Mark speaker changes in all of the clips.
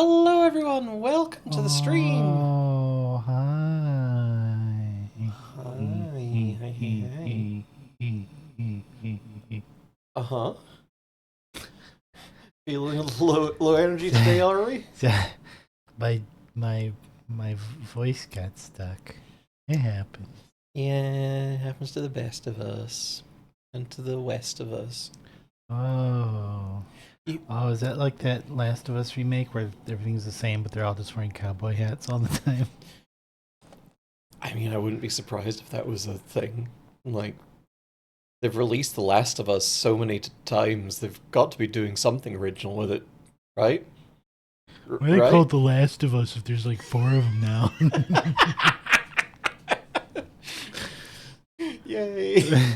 Speaker 1: Hello everyone, welcome to the stream.
Speaker 2: Oh, hi.
Speaker 1: Hi, hi. Uh-huh. Feeling a little low energy today, are we?
Speaker 2: my my voice got stuck. It happened.
Speaker 1: Yeah, it happens to the best of us. And to the west of us.
Speaker 2: Oh. Oh, is that like that Last of Us remake where everything's the same but they're all just wearing cowboy hats all the time?
Speaker 1: I mean, I wouldn't be surprised if that was a thing. Like, they've released The Last of Us so many times, they've got to be doing something original with it, right?
Speaker 2: Why are they called The Last of Us if there's like 4 of them now?
Speaker 1: Yay!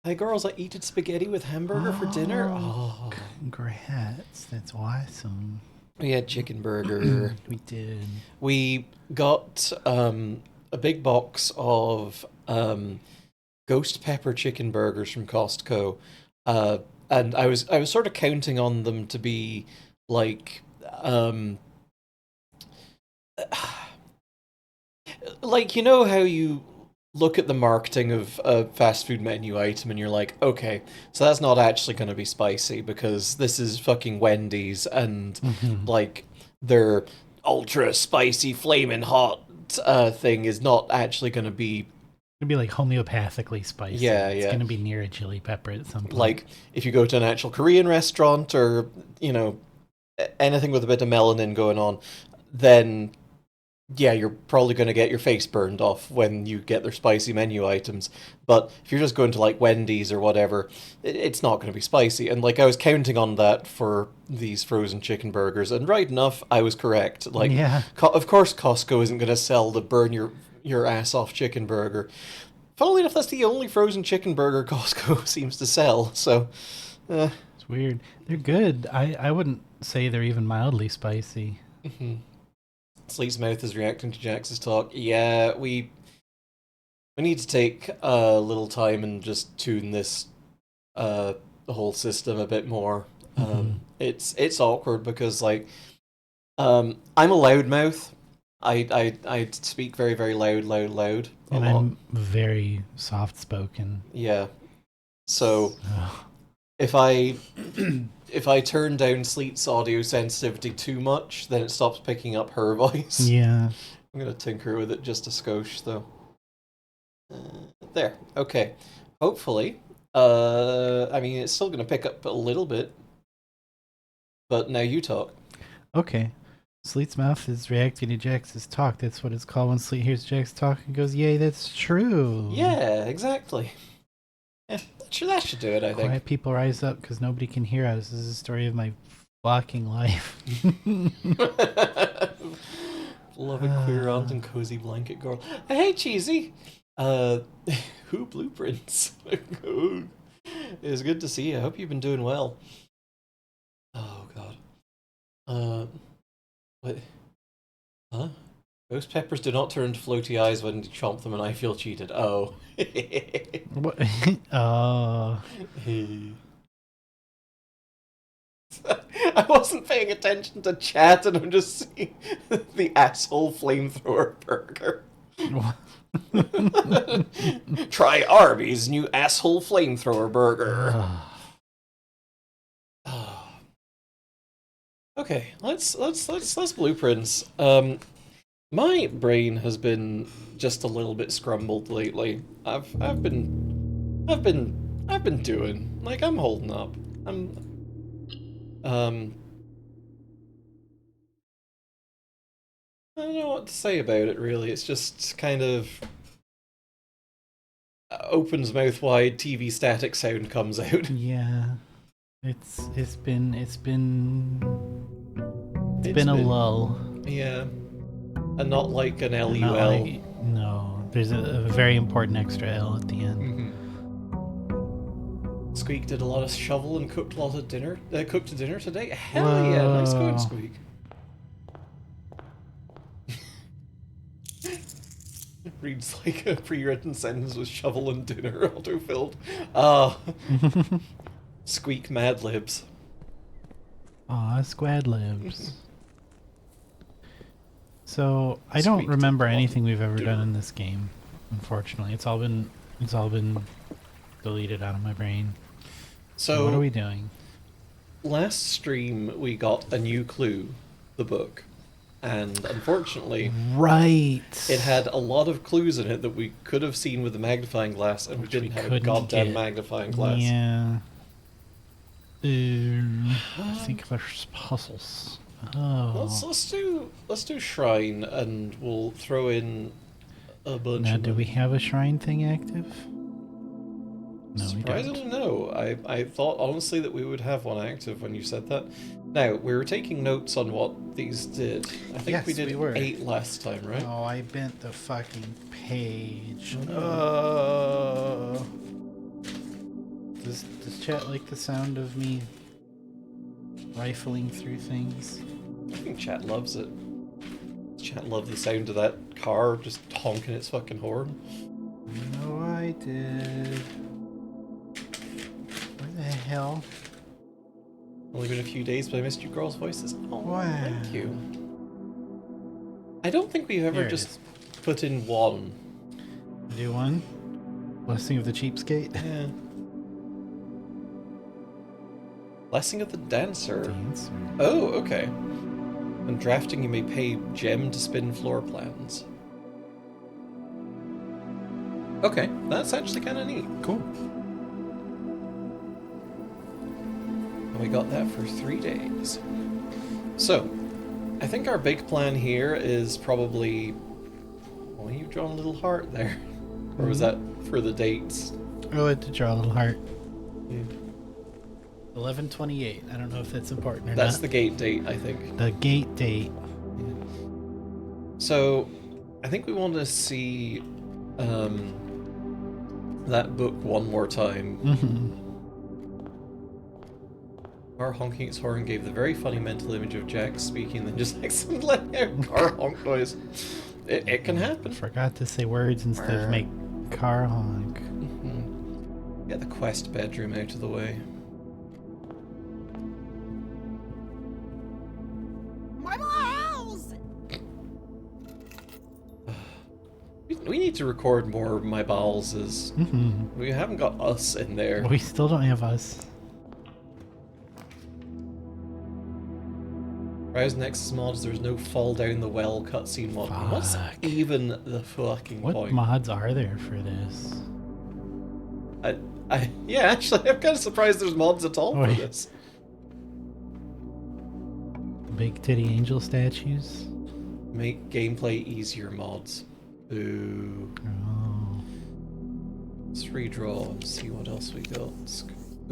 Speaker 1: Hey girls, I eaten spaghetti with hamburger for dinner. Oh,
Speaker 2: congrats! That's awesome.
Speaker 1: We had chicken burger.
Speaker 2: We did.
Speaker 1: We got a big box of ghost pepper chicken burgers from Costco, and I was sort of counting on them to be like like, you know how you look at the marketing of a fast food menu item and you're like, okay, so that's not actually going to be spicy because this is fucking Wendy's and like their ultra spicy flaming hot thing is not actually going to be
Speaker 2: It'd be like homeopathically spicy.
Speaker 1: Yeah,
Speaker 2: It's
Speaker 1: yeah.
Speaker 2: gonna be near a chili pepper at some point.
Speaker 1: Like if you go to an actual Korean restaurant or, you know, anything with a bit of melanin going on, then yeah, you're probably going to get your face burned off when you get their spicy menu items. But if you're just going to like Wendy's or whatever, it's not going to be spicy. And like I was counting on that for these frozen chicken burgers, and right enough, I was correct. Like,
Speaker 2: yeah.
Speaker 1: Of course, Costco isn't going to sell the burn your ass off chicken burger. Funnily enough, that's the only frozen chicken burger Costco seems to sell. So,
Speaker 2: It's weird. They're good. I wouldn't say they're even mildly spicy.
Speaker 1: Sleep's mouth is reacting to Jax's talk. Yeah, we need to take a little time and just tune this the whole system a bit more. It's awkward because like I'm a loudmouth. I speak very very loud.
Speaker 2: And I'm very soft spoken.
Speaker 1: Yeah. So if I turn down Sleet's audio sensitivity too much, then it stops picking up her voice.
Speaker 2: Yeah.
Speaker 1: I'm gonna tinker with it just a skosh though. There. Okay. Hopefully. I mean, it's still gonna pick up a little bit. But now you talk.
Speaker 2: Okay. Sleet's mouth is reacting to Jax's talk. That's what it's called when Sleet hears Jax talk and goes, "Yay, that's true."
Speaker 1: Yeah, exactly. Yeah, that should do it, I think.
Speaker 2: Quiet people rise up because nobody can hear us. This is a story of my fucking life.
Speaker 1: Beloved queer aunt and cozy blanket girl. Hey, cheesy. Who blueprints? It's good to see you. I hope you've been doing well. Oh god. What? Huh? Ghost peppers do not turn to floaty eyes when you chomp them, and I feel cheated. Oh.
Speaker 2: What? Oh.
Speaker 1: I wasn't paying attention to chat, and I'm just seeing the asshole flamethrower burger. Try Arby's new asshole flamethrower burger. Okay, let's blueprints. My brain has been just a little bit scrambled lately. I've been doing, like, I'm holding up. I don't know what to say about it really. It's just kind of opens mouth wide, TV static sound comes out.
Speaker 2: Yeah. It's been a lull.
Speaker 1: Yeah. And not like an LUL.
Speaker 2: No, there's a very important extra L at the end.
Speaker 1: Squeak did a lot of shovel and cooked a lot of dinner. Cooked a dinner today. Hell yeah! Nice going, Squeak. Reads like a pre-written sentence with shovel and dinner auto-filled. Squeak Mad Libs.
Speaker 2: Aw, Squad lives. So I don't
Speaker 1: Squeak
Speaker 2: remember
Speaker 1: to
Speaker 2: anything we've ever
Speaker 1: do.
Speaker 2: done in this game. Unfortunately, it's all been deleted out of my brain. So what are
Speaker 1: So
Speaker 2: we doing?
Speaker 1: last stream we got a new clue, the book, and unfortunately
Speaker 2: Right.
Speaker 1: it had a lot of clues in it that we could have seen with the magnifying glass, and we
Speaker 2: Which we
Speaker 1: didn't have a
Speaker 2: couldn't
Speaker 1: goddamn
Speaker 2: get.
Speaker 1: magnifying glass.
Speaker 2: Yeah. I think there's puzzles. Oh.
Speaker 1: Let's do shrine, and we'll throw in a bunch.
Speaker 2: Now,
Speaker 1: of
Speaker 2: do
Speaker 1: them.
Speaker 2: we have a shrine thing active? No, we
Speaker 1: Surprisingly,
Speaker 2: don't.
Speaker 1: no. I thought honestly that we would have one active when you said that. Now we were taking notes on what these did. I think
Speaker 2: Yes,
Speaker 1: we did
Speaker 2: we were.
Speaker 1: 8 last time, right?
Speaker 2: Oh, I bent the fucking page.
Speaker 1: Oh,
Speaker 2: Does chat like the sound of me rifling through things?
Speaker 1: I think chat loves it. Chat loves the sound of that car just honking its fucking horn.
Speaker 2: No, I did. Where the hell?
Speaker 1: Only been a few days, but I missed you girls' voices. Oh,
Speaker 2: Wow.
Speaker 1: thank you. I don't think we've ever
Speaker 2: There it
Speaker 1: just put in one.
Speaker 2: Do one. Blessing of the cheapskate.
Speaker 1: Yeah. Blessing of the Dancer.
Speaker 2: Dance.
Speaker 1: Oh, okay. When drafting, you may pay gem to spin floor plans. Okay, that's actually kind of neat.
Speaker 2: Cool.
Speaker 1: And we got that for 3 days. So, I think our big plan here is probably... Well, you've drawn a little heart there. Or was that for the dates?
Speaker 2: Oh, I had to draw a little heart.
Speaker 1: Yeah.
Speaker 2: 11/28. I don't know if that's important or
Speaker 1: That's
Speaker 2: not.
Speaker 1: the gate date, I think.
Speaker 2: The gate date.
Speaker 1: So, I think we want to see that book one more time.
Speaker 2: Mm-hmm.
Speaker 1: Car honking its horn gave the very funny mental image of Jack speaking, then just accidentally letting out car honk noise. It can happen.
Speaker 2: Forgot to say words instead of make car honk.
Speaker 1: Get the quest bedroom out of the way.
Speaker 3: My house!
Speaker 1: We need to record more My Bowels.
Speaker 2: Mm-hmm.
Speaker 1: We haven't got us in there.
Speaker 2: We still don't have us.
Speaker 1: Browse Nexus mods, there's no fall down the well cutscene mod. What's
Speaker 2: Fuck.
Speaker 1: even the fucking
Speaker 2: What
Speaker 1: point?
Speaker 2: mods are there for this?
Speaker 1: Yeah, actually, I'm kind of surprised there's mods at all for
Speaker 2: Wait.
Speaker 1: this.
Speaker 2: Big titty angel statues?
Speaker 1: Make gameplay easier mods. Ooh.
Speaker 2: Oh.
Speaker 1: Let's redraw and see what else we got.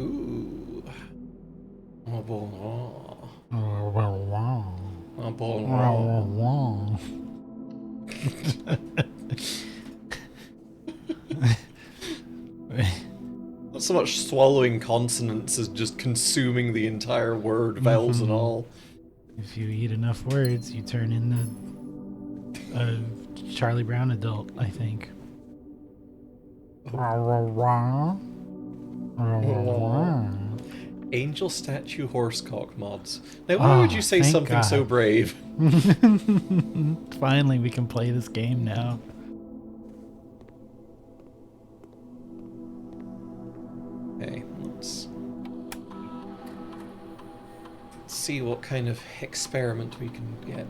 Speaker 1: Ooh. Oh, bon.
Speaker 2: Oh, wow, wow.
Speaker 1: Oh, bon.
Speaker 2: Wow, wow.
Speaker 1: Not so much swallowing consonants as just consuming the entire word, vowels and all.
Speaker 2: If you eat enough words, you turn into a Charlie Brown adult, I think.
Speaker 1: Angel statue horsecock mods. Now, why would
Speaker 2: Oh,
Speaker 1: you say
Speaker 2: thank
Speaker 1: something so
Speaker 2: God.
Speaker 1: brave?
Speaker 2: Finally, we can play this game now.
Speaker 1: Okay, let's see what kind of experiment we can get.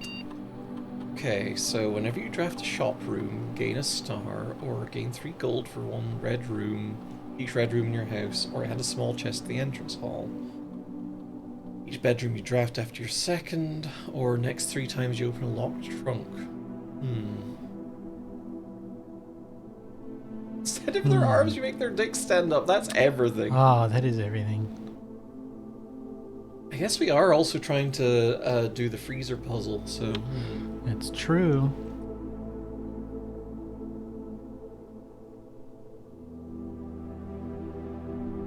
Speaker 1: Okay, so whenever you draft a shop room, gain a star, or gain 3 gold for one red room, each red room in your house, or add a small chest to the entrance hall. Each bedroom you draft after your second, or next 3 times you open a locked trunk. Instead of their arms, you make their dicks stand up. That's everything.
Speaker 2: Oh, that is everything.
Speaker 1: I guess we are also trying to do the freezer puzzle, so...
Speaker 2: It's true.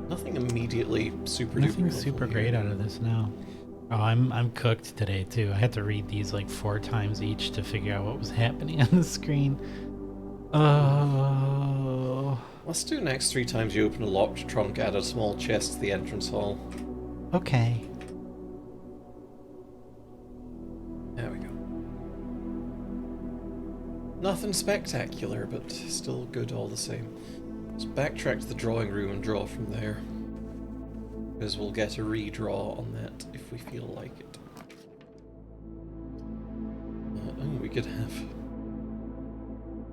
Speaker 1: Nothing immediately super
Speaker 2: Nothing
Speaker 1: duper
Speaker 2: super
Speaker 1: helpful
Speaker 2: great
Speaker 1: here.
Speaker 2: out of this now. Oh, I'm cooked today too. I had to read these like 4 times each to figure out what was happening on the screen. Oh.
Speaker 1: Let's do next 3 times you open a locked trunk, add a small chest to the entrance hall.
Speaker 2: Okay.
Speaker 1: Nothing spectacular, but still good all the same. Let's backtrack to the drawing room and draw from there. Because we'll get a redraw on that if we feel like it. Oh, we could have...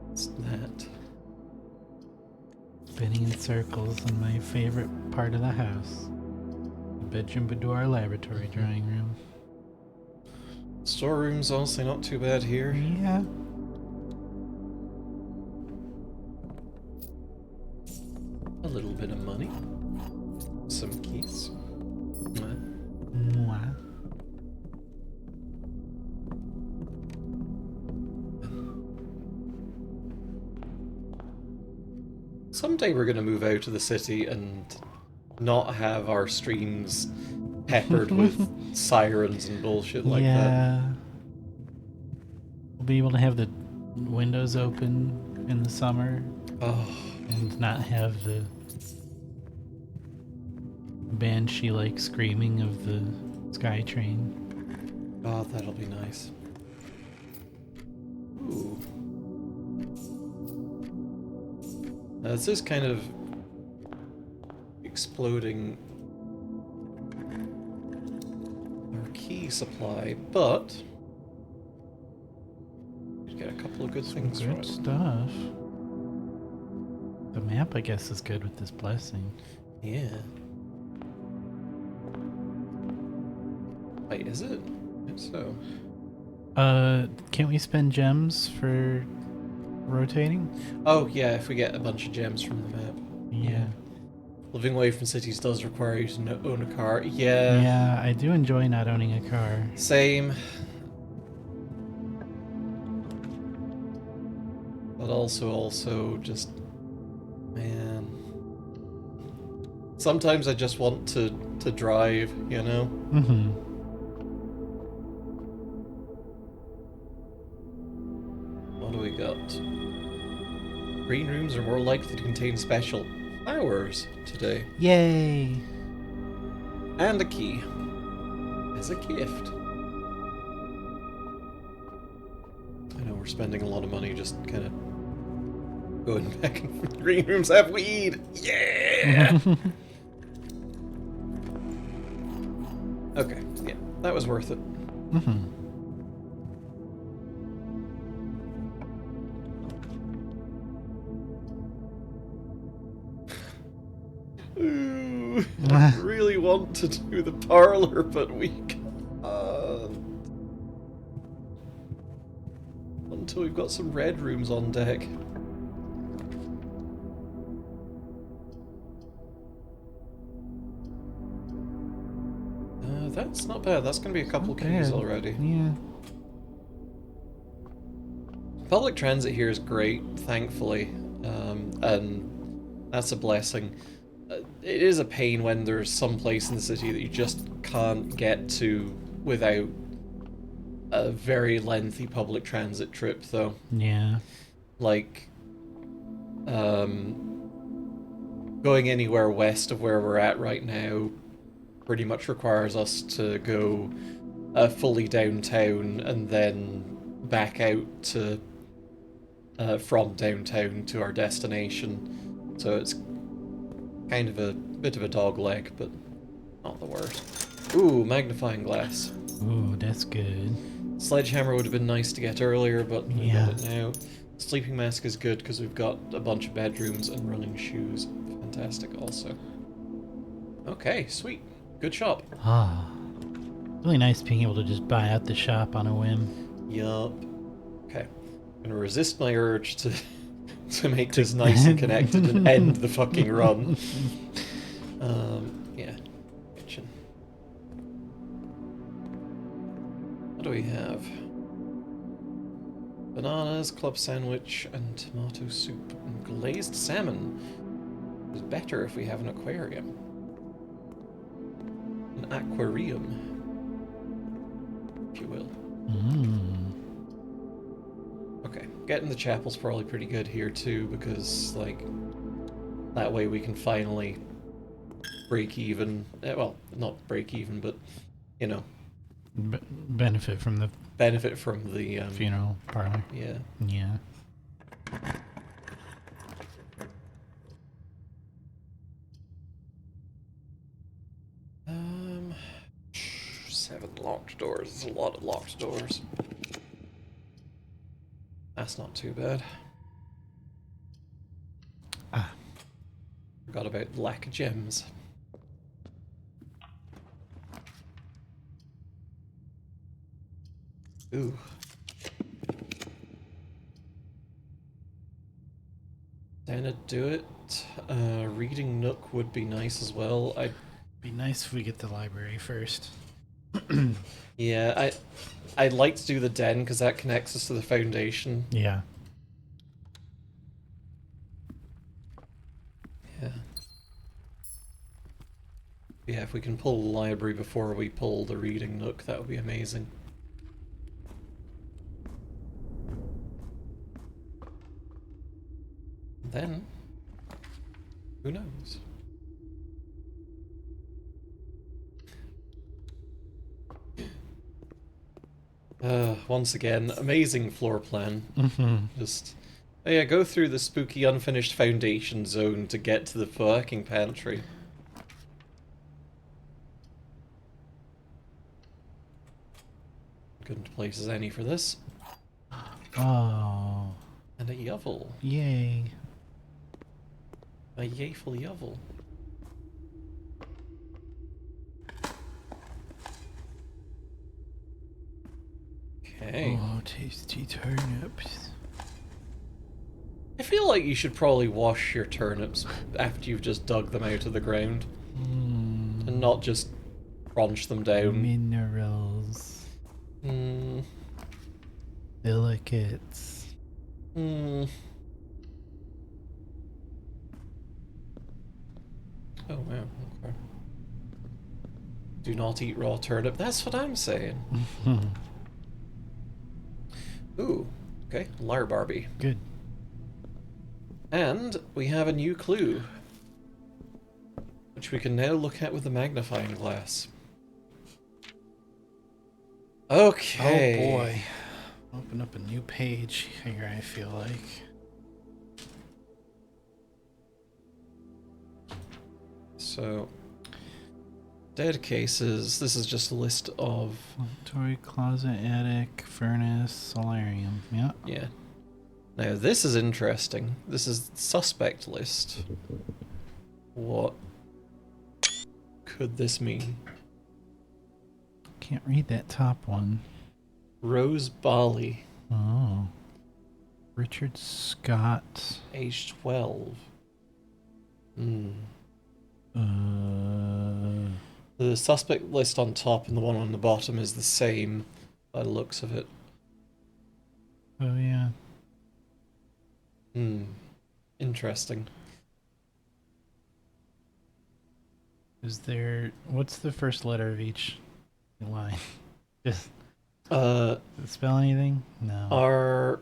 Speaker 1: What's that?
Speaker 2: Spinning in circles in my favorite part of the house. The bedroom, boudoir, laboratory, drawing room.
Speaker 1: Storeroom's honestly not too bad here.
Speaker 2: Yeah.
Speaker 1: A little bit of money. Some keys.
Speaker 2: Mwah.
Speaker 1: Someday we're gonna move out of the city and not have our streams peppered with sirens and bullshit like that.
Speaker 2: Yeah. We'll be able to have the windows open in the summer
Speaker 1: Oh,
Speaker 2: and not have the banshee-like screaming of the SkyTrain.
Speaker 1: God, that'll be nice. Ooh. This is kind of exploding our key supply, but we get a couple of good things from
Speaker 2: Good
Speaker 1: it.
Speaker 2: stuff. The map, I guess, is good with this blessing.
Speaker 1: Yeah. Wait, is it? I think so.
Speaker 2: Can't we spend gems for rotating?
Speaker 1: Oh, yeah, if we get a bunch of gems from the map.
Speaker 2: Yeah.
Speaker 1: Living away from cities does require you to own a car. Yeah.
Speaker 2: Yeah, I do enjoy not owning a car.
Speaker 1: Same. But also just, man. Sometimes I just want to drive, you know?
Speaker 2: Mm-hmm.
Speaker 1: What do we got? Green rooms are more likely to contain special flowers today.
Speaker 2: Yay!
Speaker 1: And a key. As a gift. I know we're spending a lot of money just kind of going back and green rooms have weed. Yeah! Okay, yeah, that was worth it.
Speaker 2: Mm-hmm.
Speaker 1: Ooh, I really want to do the parlor, but we can't. Until we've got some red rooms on deck. That's not bad. That's going to be a couple keys already.
Speaker 2: Yeah.
Speaker 1: Public transit here is great, thankfully, and that's a blessing. It is a pain when there's some place in the city that you just can't get to without a very lengthy public transit trip, though.
Speaker 2: Yeah.
Speaker 1: Like, going anywhere west of where we're at right now pretty much requires us to go fully downtown and then back out to from downtown to our destination. So it's kind of a bit of a dog leg, but not the worst. Ooh, magnifying glass.
Speaker 2: Ooh, that's good.
Speaker 1: Sledgehammer would have been nice to get earlier, but we
Speaker 2: Yeah.
Speaker 1: got it now. Sleeping mask is good because we've got a bunch of bedrooms and running shoes. Fantastic also. Okay, sweet. Good shop.
Speaker 2: Ah. Really nice being able to just buy out the shop on a whim.
Speaker 1: Yup. Okay. I'm gonna resist my urge to to make this nice and connected and end the fucking run. Yeah. Kitchen. What do we have? Bananas, club sandwich, and tomato soup. And glazed salmon is better if we have an aquarium. An aquarium, if you will. Okay, getting the chapel's probably pretty good here too, because, like, that way we can finally break even. Well, not break even, but, you know,
Speaker 2: Benefit from the
Speaker 1: benefit from the
Speaker 2: funeral parlor.
Speaker 1: Yeah.
Speaker 2: Yeah.
Speaker 1: 7 locked doors. There's a lot of locked doors. That's not too bad.
Speaker 2: Ah.
Speaker 1: Forgot about lack of gems. Ooh. Then do it. Reading Nook would be nice as well.
Speaker 2: Be nice if we get the library first.
Speaker 1: Yeah, I'd like to do the den because that connects us to the foundation.
Speaker 2: Yeah.
Speaker 1: Yeah. Yeah, if we can pull the library before we pull the reading nook, that would be amazing. Then, who knows? Once again, amazing floor plan. Just, oh yeah, go through the spooky unfinished foundation zone to get to the fucking pantry. Good place as any for this.
Speaker 2: Oh.
Speaker 1: And a yovel.
Speaker 2: Yay.
Speaker 1: A yayful yovel. Okay.
Speaker 2: Oh, tasty turnips.
Speaker 1: I feel like you should probably wash your turnips after you've just dug them out of the ground. And not just crunch them down.
Speaker 2: Minerals. Silicates.
Speaker 1: Oh, wow. Okay. Do not eat raw turnip. That's what I'm saying. Ooh. Okay. Lar Barbie.
Speaker 2: Good.
Speaker 1: And we have a new clue, which we can now look at with the magnifying glass. Okay.
Speaker 2: Oh boy. Open up a new page here, I feel like.
Speaker 1: So, dead cases. This is just a list of...
Speaker 2: Laboratory, closet, attic, furnace, solarium. Yep.
Speaker 1: Yeah. Now, this is interesting. This is the suspect list. What could this mean?
Speaker 2: Can't read that top one.
Speaker 1: Rose Bali,
Speaker 2: Oh. Richard Scott.
Speaker 1: age 12. The suspect list on top and the one on the bottom is the same by the looks of it.
Speaker 2: Oh yeah.
Speaker 1: Interesting.
Speaker 2: Is there... What's the first letter of each line? Just...
Speaker 1: Uh,
Speaker 2: Does it spell anything? No.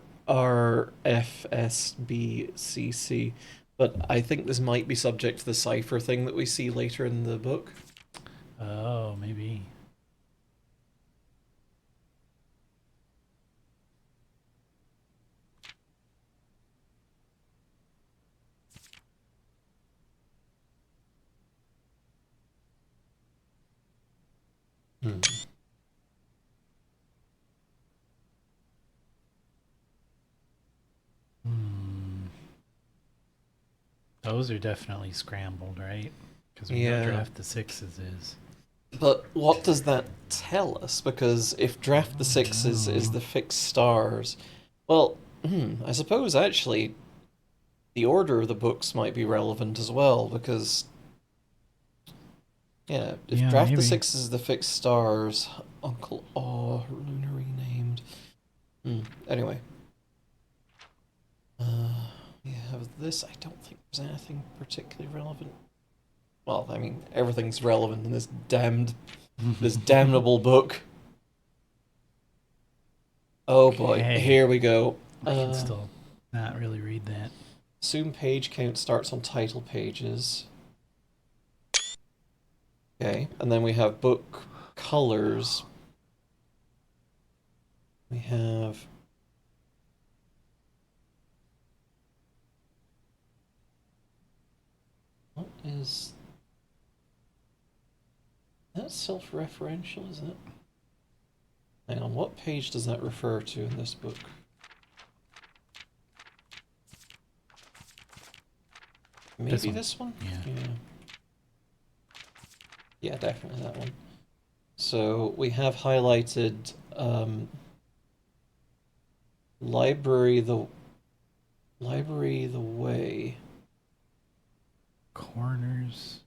Speaker 1: RFSBCC. But I think this might be subject to the cipher thing that we see later in the book.
Speaker 2: Oh, maybe. Those are definitely scrambled, right? Because we know
Speaker 1: Yeah.
Speaker 2: draft the sixes is.
Speaker 1: But what does that tell us? Because if draft the sixes is the fixed stars, well, I suppose actually the order of the books might be relevant as well, because yeah, if
Speaker 2: Yeah,
Speaker 1: draft the
Speaker 2: maybe.
Speaker 1: sixes is the fixed stars, Uncle Aw, Luna renamed. Anyway. We have this. I don't think there's anything particularly relevant. Well, I mean, everything's relevant in this damnable book. Oh boy,
Speaker 2: Okay.
Speaker 1: here we go.
Speaker 2: I can still not really read that.
Speaker 1: Assume page count starts on title pages. Okay, and then we have book colors. We have... What is... That's self-referential, isn't it? Hang on, what page does that refer to in this book? Maybe this one?
Speaker 2: Yeah.
Speaker 1: Yeah, definitely that one. So we have highlighted library the way.
Speaker 2: Corners.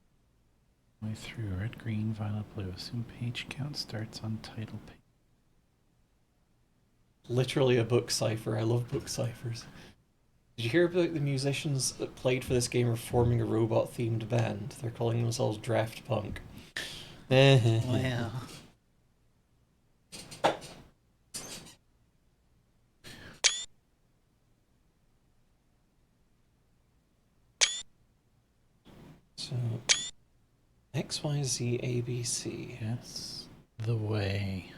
Speaker 2: Way through red, green, violet, blue. Assume page count starts on title page.
Speaker 1: Literally a book cipher. I love book ciphers. Did you hear about the musicians that played for this game are forming a robot-themed band? They're calling themselves Draft Punk.
Speaker 2: Wow.
Speaker 1: So, X, Y, Z, A, B, C.
Speaker 2: Guess the way.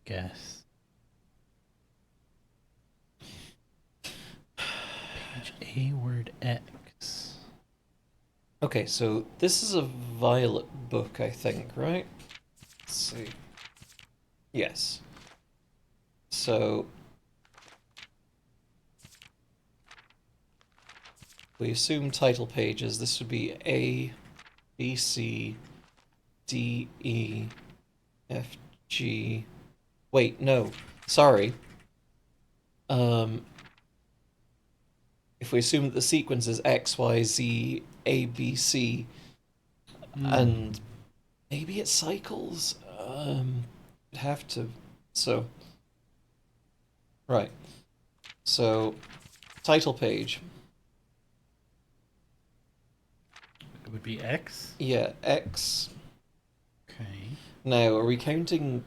Speaker 2: Guess. Page A, word X.
Speaker 1: Okay, so this is a Violet book, I think, right? Let's see. Yes. So we assume title pages. This would be A, B, C, D, E, F, G. Wait, no. Sorry. If we assume that the sequence is X, Y, Z, A, B, C, and maybe it cycles. It'd have to. So, right. So, title page.
Speaker 2: It would be X.
Speaker 1: Yeah, X.
Speaker 2: Okay.
Speaker 1: Now, are we counting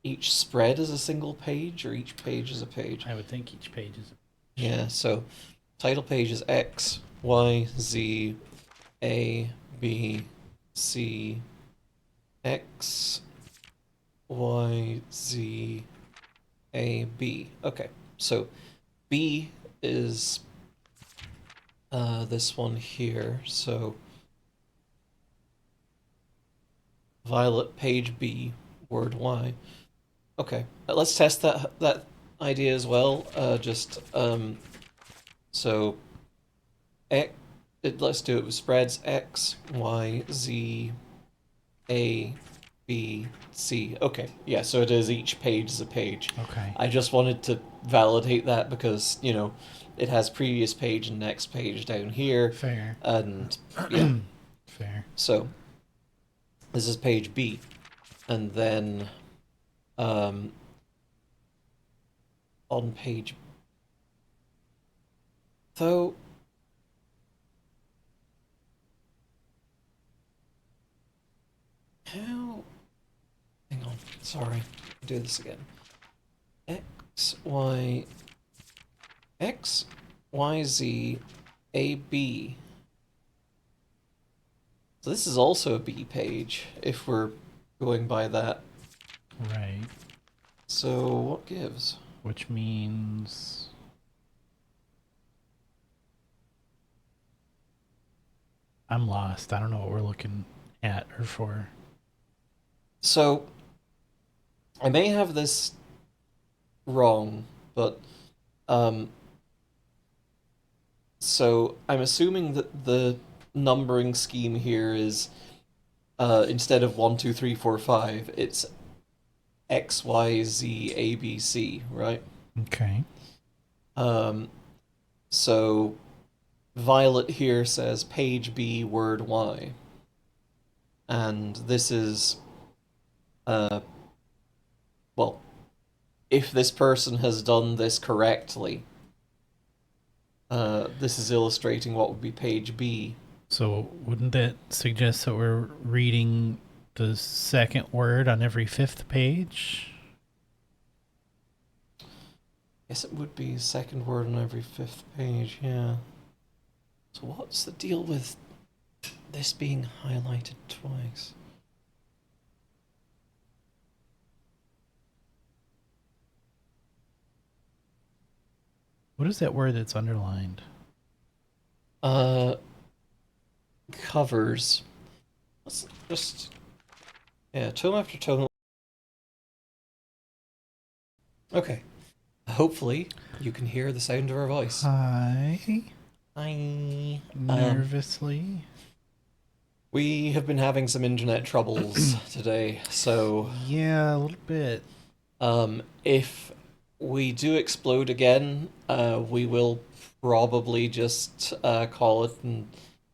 Speaker 1: each spread as a single page, or each page as a page?
Speaker 2: I would think each page is.
Speaker 1: Yeah, so title page is X, Y, Z, A, B, C, X, Y, Z, A, B. Okay, so B is this one here, so Violet page B, word Y. Okay, let's test that idea as well. So let's do it with spreads X, Y, Z, A, B, C. Okay, yeah, so it is each page is a page.
Speaker 2: Okay.
Speaker 1: I just wanted to validate that because, you know, it has previous page and next page down here.
Speaker 2: Fair.
Speaker 1: And yeah.
Speaker 2: Fair.
Speaker 1: So this is page B. And then on page though how hang on, sorry, do this again. X, Y, Z, A, B. So this is also a B page, if we're going by that.
Speaker 2: Right.
Speaker 1: So what gives?
Speaker 2: Which means. I'm lost. I don't know what we're looking at or for.
Speaker 1: So I may have this wrong, but so I'm assuming that the numbering scheme here is instead of 1, 2, 3, 4, 5, it's X, Y, Z, A, B, C, right?
Speaker 2: Okay.
Speaker 1: So Violet here says page B, word Y. And this is well, if this person has done this correctly, this is illustrating what would be page B.
Speaker 2: So wouldn't that suggest that we're reading the second word on every fifth page?
Speaker 1: Yes, it would be second word on every fifth page, yeah. So what's the deal with this being highlighted twice?
Speaker 2: What is that word that's underlined?
Speaker 1: Covers. Let's just Yeah, tome after tome. Okay. Hopefully, you can hear the sound of our voice.
Speaker 2: Hi.
Speaker 1: Hi.
Speaker 2: Nervously.
Speaker 1: We have been having some internet troubles today, so
Speaker 2: Yeah, a little bit.
Speaker 1: if we do explode again, we will probably just call it and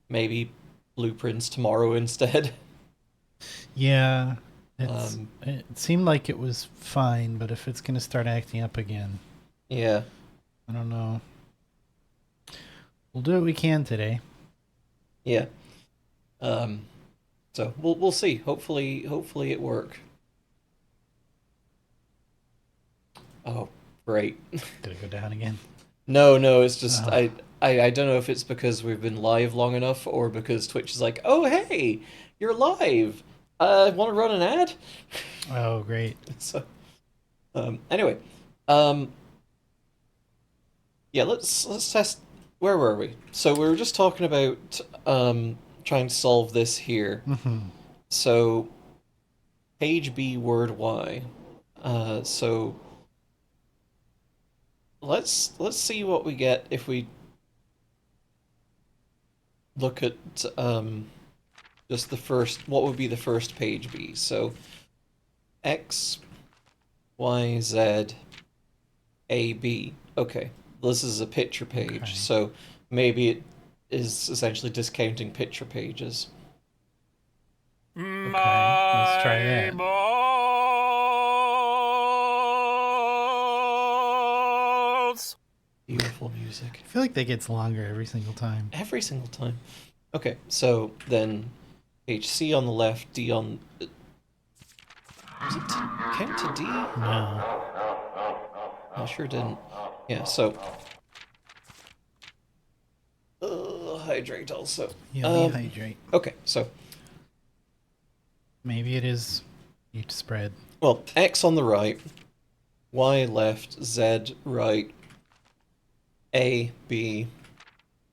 Speaker 1: maybe blueprints tomorrow instead.
Speaker 2: Yeah.
Speaker 1: Um,
Speaker 2: It seemed like it was fine, but if it's gonna start acting up again,
Speaker 1: yeah,
Speaker 2: I don't know. We'll do what we can today.
Speaker 1: yeah. Um, so we'll see. Hopefully it work. Oh, great.
Speaker 2: Did it go down again?
Speaker 1: No, it's just
Speaker 2: Oh.
Speaker 1: I don't know if it's because we've been live long enough or because Twitch is like, oh hey, you're live. Want to run an ad?
Speaker 2: Oh, great.
Speaker 1: So, anyway, yeah, let's test. Where were we? So we were just talking about trying to solve this here.
Speaker 2: Mm-hmm.
Speaker 1: So page B word Y. So let's see what we get if we look at just the first. What would be the first page be? So X, Y, Z, A, B. Okay, this is a picture page,
Speaker 2: Okay.
Speaker 1: so maybe it is essentially discounting picture pages.
Speaker 2: Okay, let's try that.
Speaker 3: Balls.
Speaker 1: Beautiful music.
Speaker 2: I feel like that gets longer every single time.
Speaker 1: Every single time. Okay, so then HC on the left, D on. Was it count to D?
Speaker 2: No.
Speaker 1: I sure didn't. Yeah, so. Hydrate also.
Speaker 2: Yeah, dehydrate.
Speaker 1: Okay, so.
Speaker 2: Maybe it is each spread.
Speaker 1: Well, X on the right, Y left, Z right, A, B,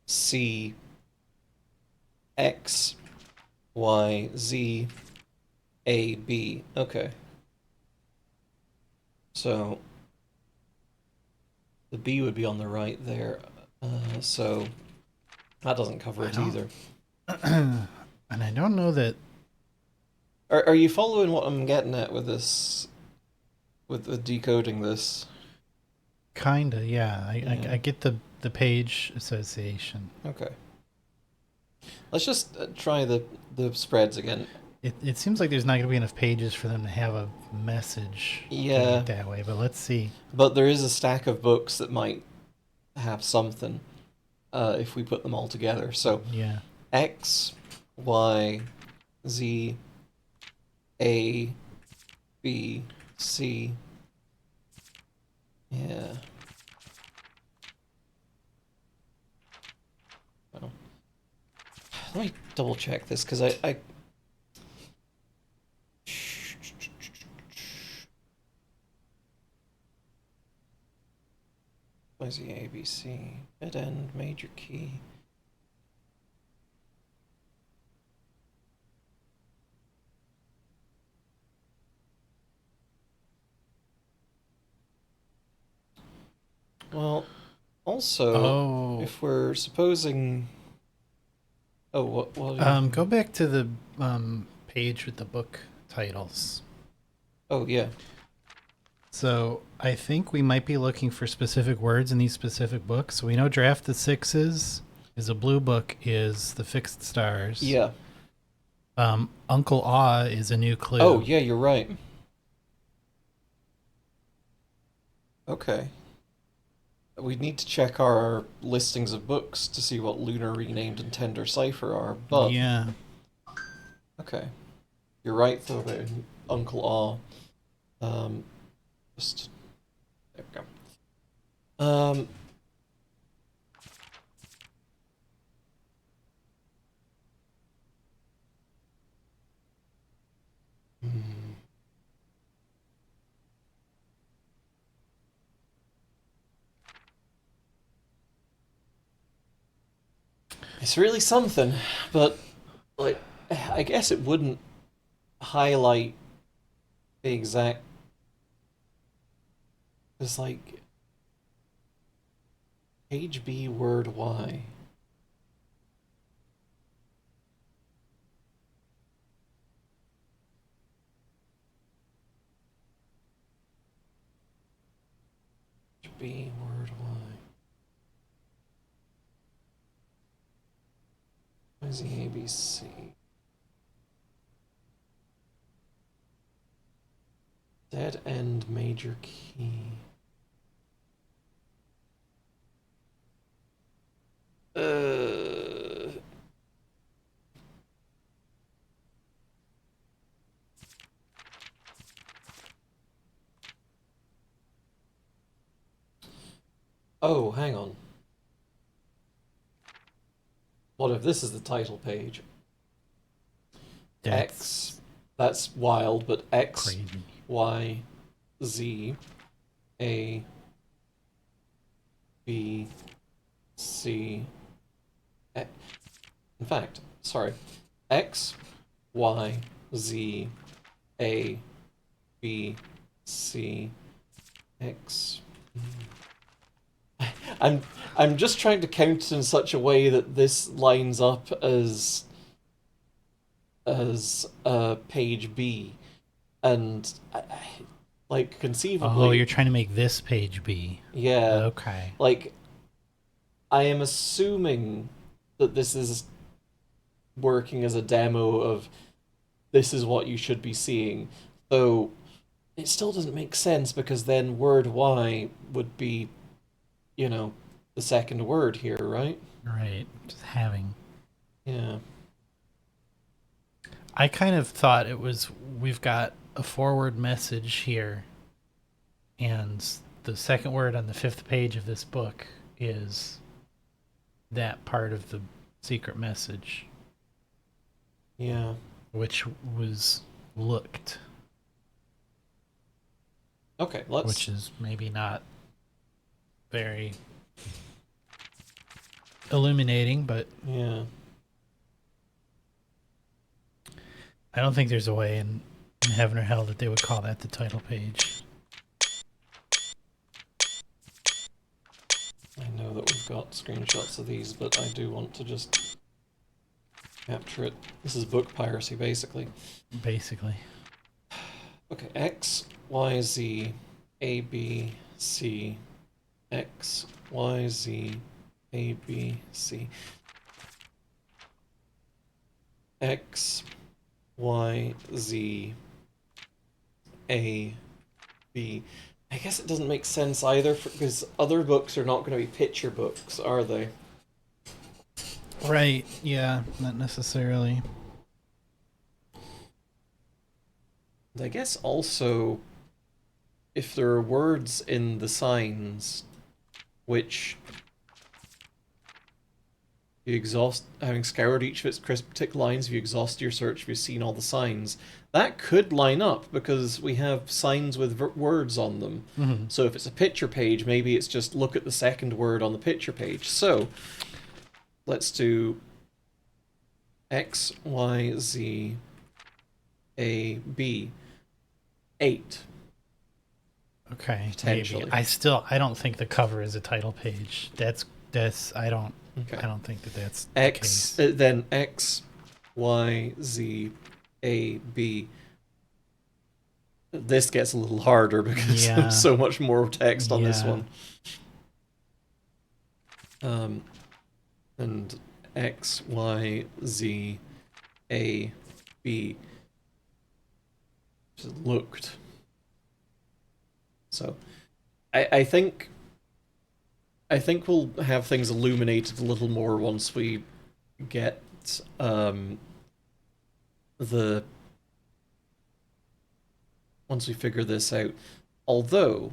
Speaker 1: C, X, Y, Z, A, B. Okay. So the B would be on the right there. So that doesn't cover it
Speaker 2: don't-
Speaker 1: either.
Speaker 2: And I don't know that.
Speaker 1: Are you following what I'm getting at with this? With decoding this?
Speaker 2: Kinda, yeah.
Speaker 1: Yeah.
Speaker 2: I get the page association.
Speaker 1: Okay. Let's just try the spreads again.
Speaker 2: It seems like there's not going to be enough pages for them to have a message
Speaker 1: Yeah.
Speaker 2: that way, but let's see.
Speaker 1: But there is a stack of books that might have something if we put them all together. So
Speaker 2: Yeah.
Speaker 1: X, Y, Z, A, B, C. Yeah. Well, let me double check this because I Z, A, B, C. Dead end, major key. Well, also,
Speaker 2: Oh.
Speaker 1: if we're supposing. Oh, what
Speaker 2: Go back to the page with the book titles.
Speaker 1: Oh, yeah.
Speaker 2: So I think we might be looking for specific words in these specific books. So we know Draft the Sixes is a blue book, is The Fixed Stars.
Speaker 1: Yeah.
Speaker 2: Uncle Aw is a new clue.
Speaker 1: Oh, yeah, you're right. Okay. We need to check our listings of books to see what Lunar Renamed and Tender Cipher are, but.
Speaker 2: Yeah.
Speaker 1: Okay. You're right, though, about Uncle Aw. Just. There we go. Hmm. It's really something, but like I guess it wouldn't highlight the exact. It's like page B word Y. Page B word Y. Why is the ABC? Dead end major key. Uh, oh, hang on. What if this is the title page?
Speaker 2: That's
Speaker 1: X. That's wild, but X,
Speaker 2: crazy.
Speaker 1: Y, Z, A, B, C. In fact, sorry. X, Y, Z, A, B, C, X. I'm just trying to count in such a way that this lines up as page B, and like conceivably,
Speaker 2: Oh, you're trying to make this page B.
Speaker 1: yeah,
Speaker 2: Okay.
Speaker 1: like I am assuming that this is working as a demo of this is what you should be seeing, though it still doesn't make sense because then word Y would be, the second word here, right?
Speaker 2: Right. Just having.
Speaker 1: Yeah.
Speaker 2: I kind of thought it was we've got a forward message here, and the second word on the 5th page of this book is that part of the secret message,
Speaker 1: Yeah.
Speaker 2: which was looked,
Speaker 1: Okay, let's.
Speaker 2: which is maybe not very illuminating, but
Speaker 1: Yeah.
Speaker 2: I don't think there's a way in heaven or hell that they would call that the title page.
Speaker 1: I know that we've got screenshots of these, but I do want to just capture it. This is book piracy, basically.
Speaker 2: Basically.
Speaker 1: Okay, X, Y, Z, A, B, C, X, Y, Z, A, B, C. X, Y, Z, A, B. I guess it doesn't make sense either because other books are not going to be picture books, are they?
Speaker 2: Right, yeah, not necessarily.
Speaker 1: And I guess also, if there are words in the signs which you exhaust, having scoured each of its cryptic lines, if you exhaust your search, if you've seen all the signs, that could line up because we have signs with words on them.
Speaker 2: Mm-hmm.
Speaker 1: So if it's a picture page, maybe it's just look at the second word on the picture page. So let's do X, Y, Z, A, B. 8.
Speaker 2: Okay,
Speaker 1: Potentially.
Speaker 2: maybe. I don't think the cover is a title page. I don't think that that's
Speaker 1: X,
Speaker 2: the case.
Speaker 1: then X, Y, Z, A, B. This gets a little harder because
Speaker 2: Yeah.
Speaker 1: there's so much more text on this
Speaker 2: Yeah.
Speaker 1: one. And X, Y, Z, A, B. Just looked. So, I think we'll have things illuminated a little more once we get once we figure this out. Although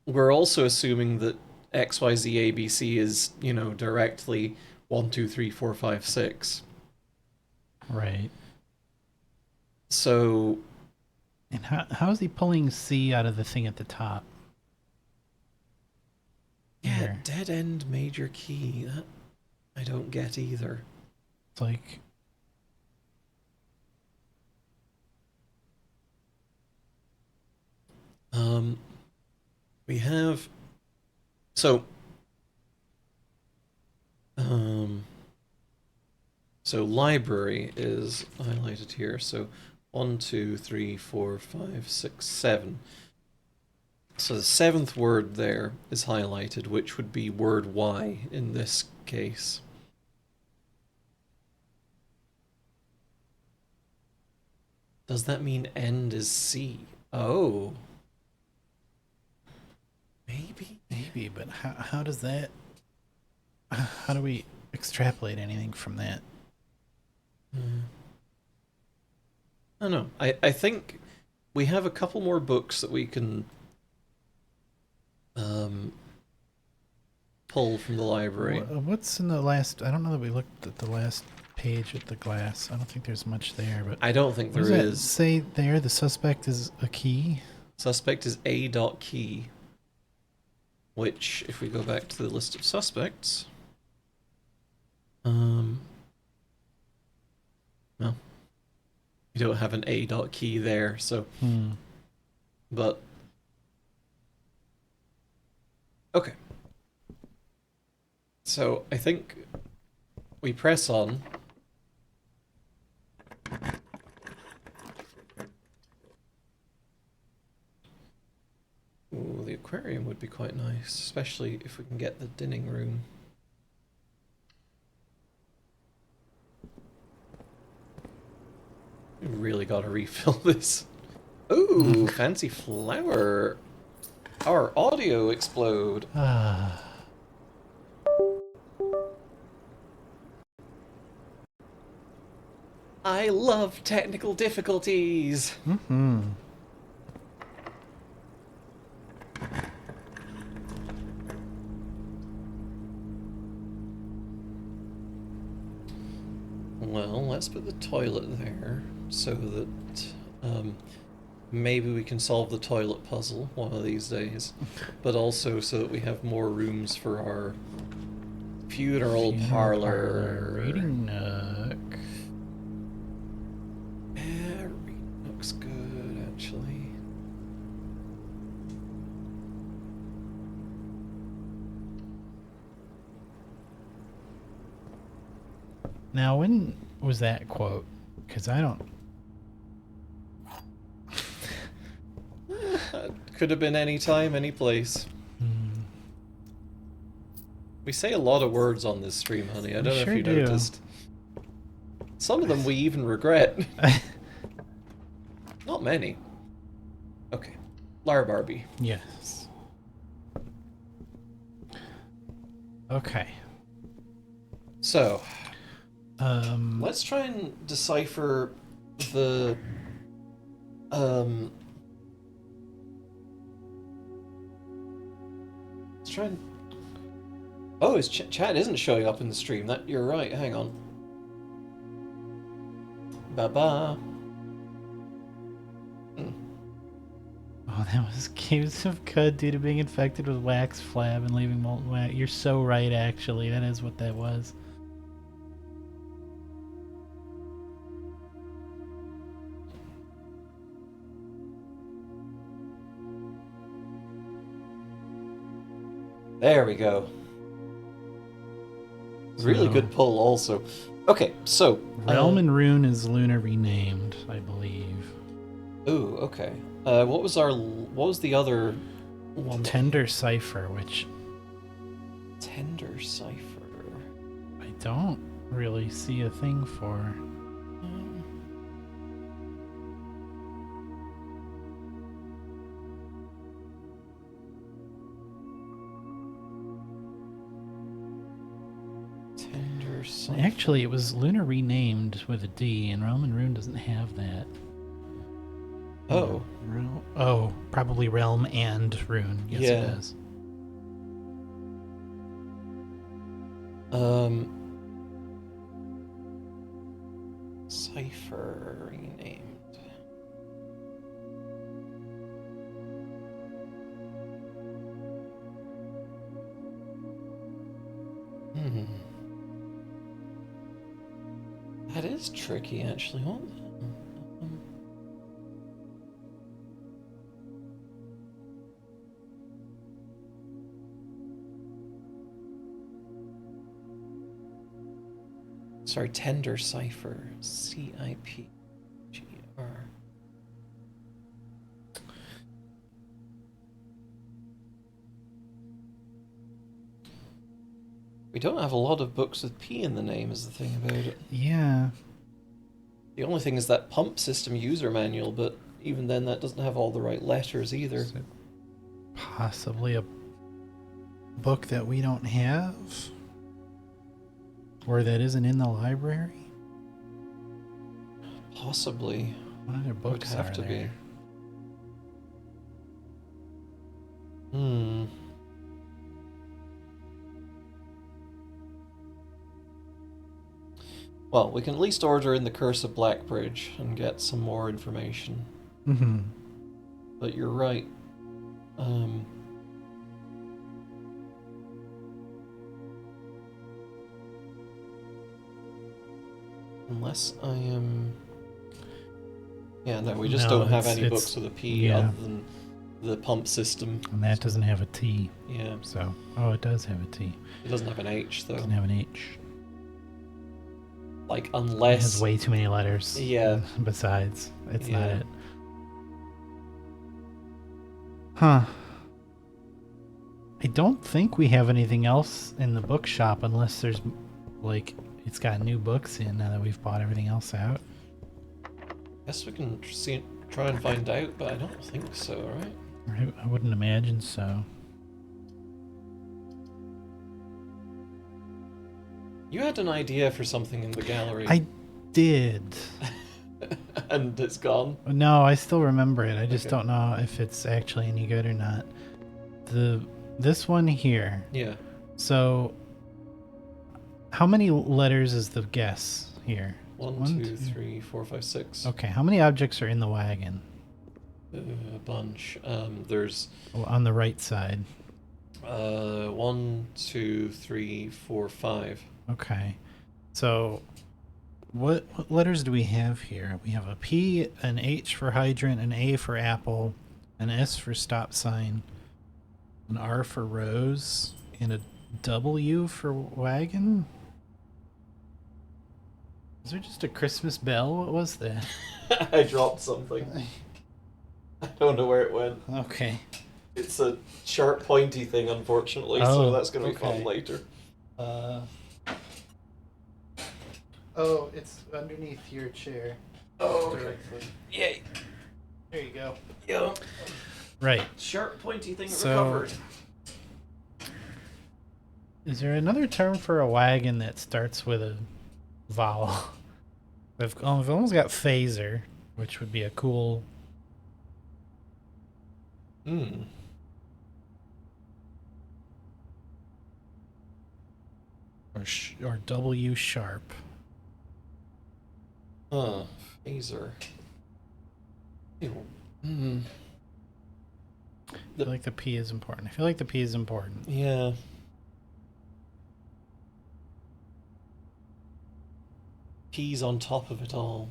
Speaker 1: we're also assuming that XYZ ABC is, directly 1, 2, 3, 4, 5, 6.
Speaker 2: Right.
Speaker 1: So
Speaker 2: And how is he pulling C out of the thing at the top?
Speaker 1: yeah,
Speaker 2: Here.
Speaker 1: dead end major key. That I don't get either.
Speaker 2: It's like
Speaker 1: We have so um so library is highlighted here. So 1, 2, 3, 4, 5, 6, 7. So the seventh word there is highlighted, which would be word Y in this case. Does that mean end is C? Oh. Maybe.
Speaker 2: Maybe, but how does that? How do we extrapolate anything from that?
Speaker 1: I don't know. I think we have a couple more books that we can pull from the library.
Speaker 2: What's in the last? I don't know that we looked at the last page with the glass. I don't think there's much there. But
Speaker 1: I don't think
Speaker 2: what
Speaker 1: there
Speaker 2: does that
Speaker 1: is.
Speaker 2: say there? The suspect is a key.
Speaker 1: Suspect is A. Key. Which, if we go back to the list of suspects, no, we don't have an A. Key there. So, but okay. So I think we press on. Ooh, the aquarium would be quite nice, especially if we can get the dinning room. We really gotta refill this. Ooh, fancy flower. Our audio explode.
Speaker 2: Ah.
Speaker 1: I love technical difficulties.
Speaker 2: Mm-hmm.
Speaker 1: Well, let's put the toilet there so that maybe we can solve the toilet puzzle one of these days, but also so that we have more rooms for our funeral parlor.
Speaker 2: Reading nook.
Speaker 1: Yeah, reading nook's good actually.
Speaker 2: Now, when was that quote? Because I don't.
Speaker 1: Could have been any time, any place.
Speaker 2: Hmm.
Speaker 1: We say a lot of words on this stream, honey. I don't know
Speaker 2: sure
Speaker 1: if you
Speaker 2: do.
Speaker 1: noticed. Some of them we even regret. Not many. Okay. Lara Barbie.
Speaker 2: Yes. Okay.
Speaker 1: So,
Speaker 2: Let's
Speaker 1: let's try and decipher the let's try and oh, his chat isn't showing up in the stream. That you're right. Hang on. Baba.
Speaker 2: Oh, that was cubes of cud due to being infected with wax flab and leaving molten wax. You're so right, actually. That is what that was.
Speaker 1: There we go. Really
Speaker 2: So-
Speaker 1: good pull, also. Okay, so
Speaker 2: Realm and Rune is Luna renamed, I believe.
Speaker 1: ooh, okay. What was the other one?
Speaker 2: Tender Cipher, which
Speaker 1: Tender Cipher.
Speaker 2: I don't really see a thing for.
Speaker 1: Um, Tender Cipher.
Speaker 2: Actually, it was Luna renamed with a D, and Realm and Rune doesn't have that.
Speaker 1: Oh.
Speaker 2: Oh, probably Realm and Rune. Yes,
Speaker 1: Yeah.
Speaker 2: it does.
Speaker 1: Cipher renamed. Hmm. That is tricky, actually. What? Sorry, Tender Cipher. CIPGR. We don't have a lot of books with P in the name, is the thing about it.
Speaker 2: Yeah.
Speaker 1: The only thing is that pump system user manual, but even then that doesn't have all the right letters either.
Speaker 2: Is it possibly a book that we don't have? Or that isn't in the library?
Speaker 1: Possibly.
Speaker 2: What other
Speaker 1: Would
Speaker 2: books
Speaker 1: have
Speaker 2: are
Speaker 1: to
Speaker 2: there?
Speaker 1: be. Hmm. Well, we can at least order in the Curse of Blackbridge and get some more information.
Speaker 2: Mm-hmm.
Speaker 1: But you're right. Unless I am... Yeah, no, we just
Speaker 2: No,
Speaker 1: don't have
Speaker 2: it's-
Speaker 1: any
Speaker 2: it's-
Speaker 1: books with a P
Speaker 2: yeah.
Speaker 1: other than the pump system.
Speaker 2: And that doesn't have a T.
Speaker 1: Yeah,
Speaker 2: So, oh, it does have a T.
Speaker 1: it doesn't have an H though.
Speaker 2: Doesn't have an H.
Speaker 1: Like,
Speaker 2: It
Speaker 1: unless...
Speaker 2: has way too many letters.
Speaker 1: Yeah.
Speaker 2: Besides, it's not
Speaker 1: Yeah.
Speaker 2: it. Huh. I don't think we have anything else in the bookshop unless there's, like, it's got new books in now that we've bought everything else out.
Speaker 1: Guess we can try and find out, but I don't think so, right?
Speaker 2: I wouldn't imagine so.
Speaker 1: You had an idea for something in the gallery.
Speaker 2: I did.
Speaker 1: And it's gone.
Speaker 2: No, I still remember it. I just
Speaker 1: Okay.
Speaker 2: don't know if it's actually any good or not. This one here.
Speaker 1: Yeah.
Speaker 2: So, how many letters is the guess here?
Speaker 1: One, two, 3, 4, 5, 6.
Speaker 2: Okay, how many objects are in the wagon?
Speaker 1: A bunch. There's
Speaker 2: Oh, on the right side.
Speaker 1: 1, 2, 3, 4, 5.
Speaker 2: Okay. So, what letters do we have here? We have a P, an H for hydrant, an A for apple, an S for stop sign, an R for rose, and a W for wagon? Is there just a Christmas bell? What was that?
Speaker 1: I dropped something. I don't know where it went.
Speaker 2: Okay.
Speaker 1: It's a sharp, pointy thing, unfortunately,
Speaker 2: Oh,
Speaker 1: so that's going to be
Speaker 2: okay.
Speaker 1: fun later.
Speaker 2: Oh, it's underneath your chair.
Speaker 1: Oh, okay. Yay.
Speaker 2: There you go.
Speaker 1: Yeah.
Speaker 2: Right.
Speaker 1: Sharp, pointy thing
Speaker 2: So-
Speaker 1: recovered.
Speaker 2: Is there another term for a wagon that starts with a vowel? We've almost got phaser, which would be a cool.
Speaker 1: Hmm.
Speaker 2: Or W sharp.
Speaker 1: Huh. Phaser. Ew. Hmm.
Speaker 2: I feel like the P is important. I feel like the P is important.
Speaker 1: Yeah. P's on top of it all.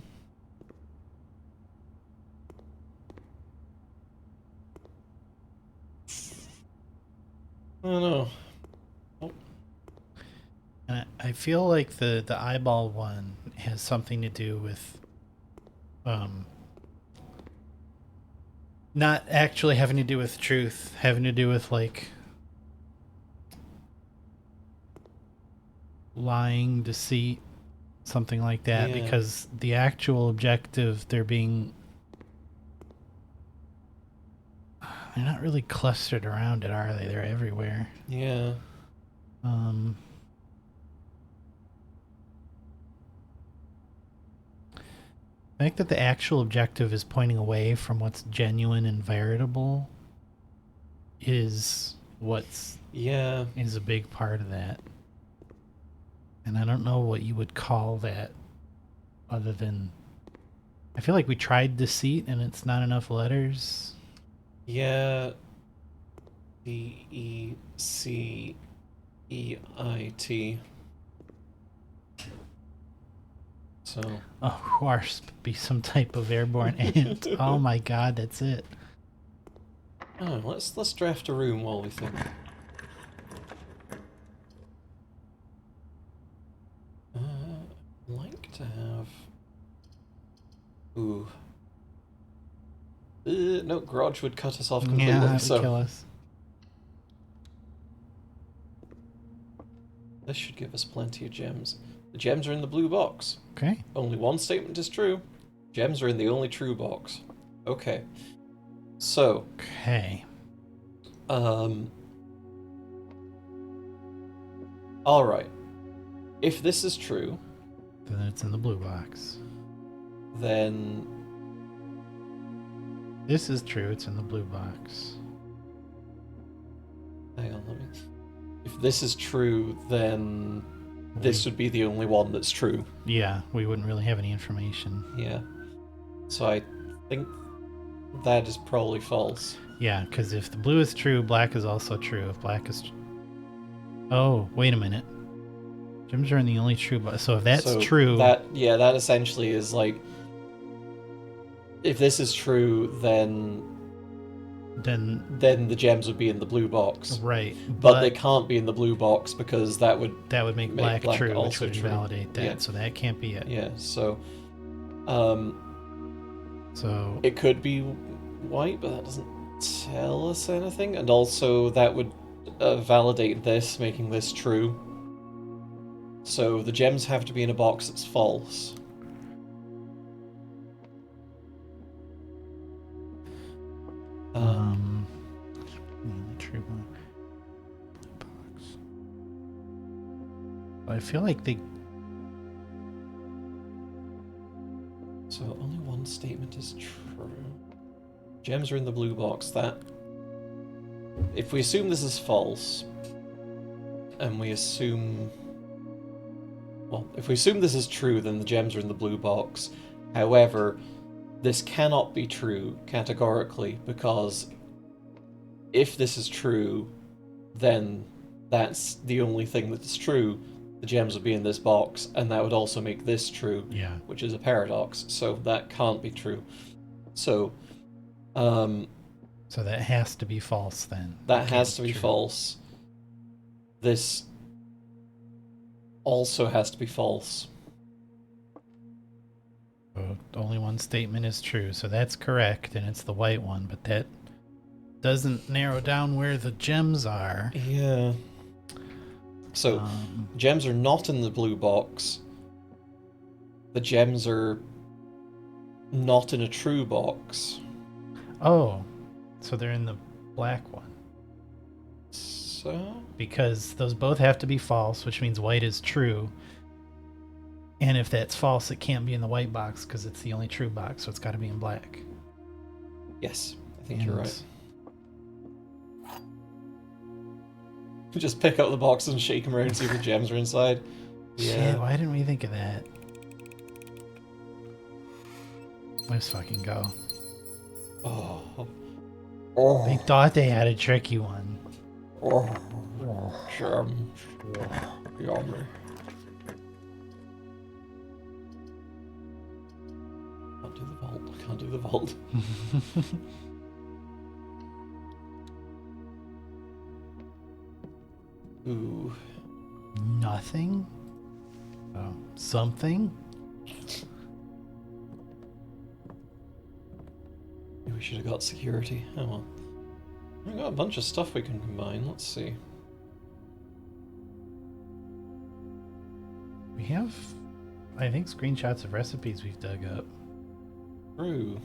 Speaker 1: I don't know.
Speaker 2: And I feel like the eyeball one has something to do with not actually having to do with truth, having to do with like lying, deceit, something like that,
Speaker 1: Yeah.
Speaker 2: because the actual objective they're not really clustered around it, are they? They're everywhere.
Speaker 1: Yeah.
Speaker 2: I think that the actual objective is pointing away from what's genuine and veritable is
Speaker 1: Yeah.
Speaker 2: a big part of that. And I don't know what you would call that other than I feel like we tried deceit and it's not enough letters.
Speaker 1: Yeah. DECEIT. So.
Speaker 2: Oh, wasp be some type of airborne ant. Oh my god, that's it.
Speaker 1: Oh, let's draft a room while we think. No, Garage would cut us off completely.
Speaker 2: Yeah, that
Speaker 1: so
Speaker 2: would kill us.
Speaker 1: this should give us plenty of gems. The gems are in the blue box.
Speaker 2: Okay.
Speaker 1: Only one statement is true. Gems are in the only true box. Okay. So,
Speaker 2: Okay.
Speaker 1: alright. If this is true,
Speaker 2: Then it's in the blue box.
Speaker 1: then
Speaker 2: This is true. It's in the blue box.
Speaker 1: hang on, let me. If this is true, then this would be the only one that's true.
Speaker 2: Yeah, we wouldn't really have any information.
Speaker 1: Yeah. So I think that is probably false.
Speaker 2: Yeah, because if the blue is true, black is also true. If black is... Oh, wait a minute. Gems are in the only true box. So if that's
Speaker 1: So
Speaker 2: true...
Speaker 1: that essentially is like, if this is true, then the gems would be in the blue box.
Speaker 2: Right.
Speaker 1: But they can't be in the blue box because that would
Speaker 2: make black true, which
Speaker 1: also
Speaker 2: would
Speaker 1: true.
Speaker 2: invalidate that.
Speaker 1: Yeah.
Speaker 2: So that can't be it.
Speaker 1: Yeah, so
Speaker 2: So
Speaker 1: it could be white, but that doesn't tell us anything. And also that would validate this, making this true. So the gems have to be in a box that's false.
Speaker 2: true box. I feel like they...
Speaker 1: So only one statement is true. Gems are in the blue box. That... If we assume this is false, and we assume... Well, if we assume this is true, then the gems are in the blue box. However, this cannot be true categorically, because if this is true, then that's the only thing that's true. The gems would be in this box, and that would also make this true,
Speaker 2: Yeah.
Speaker 1: which is a paradox, so that can't be true. So,
Speaker 2: So that has to be false then.
Speaker 1: that
Speaker 2: It
Speaker 1: has
Speaker 2: can't
Speaker 1: to be
Speaker 2: true.
Speaker 1: false. This also has to be false.
Speaker 2: So only one statement is true, so that's correct, and it's the white one, but that doesn't narrow down where the gems are.
Speaker 1: Yeah. So, gems are not in the blue box. The gems are not in a true box.
Speaker 2: Oh, so they're in the black one.
Speaker 1: So?
Speaker 2: Because those both have to be false, which means white is true. And if that's false, it can't be in the white box because it's the only true box, so it's got to be in black.
Speaker 1: Yes, I think you're
Speaker 2: And-
Speaker 1: right. Just pick up the box and shake them around and see if the gems are inside.
Speaker 2: Shit, why didn't we think of that? Let's fucking go.
Speaker 1: Oh. Oh.
Speaker 2: They thought they had a tricky one.
Speaker 1: Oh. Gems. Yummy. Can't do the vault. I can't do the vault. Ooh.
Speaker 2: Nothing? Oh, something?
Speaker 1: Maybe we should have got security. Oh well. We've got a bunch of stuff we can combine. Let's see.
Speaker 2: We have, I think, screenshots of recipes we've dug up.
Speaker 1: True.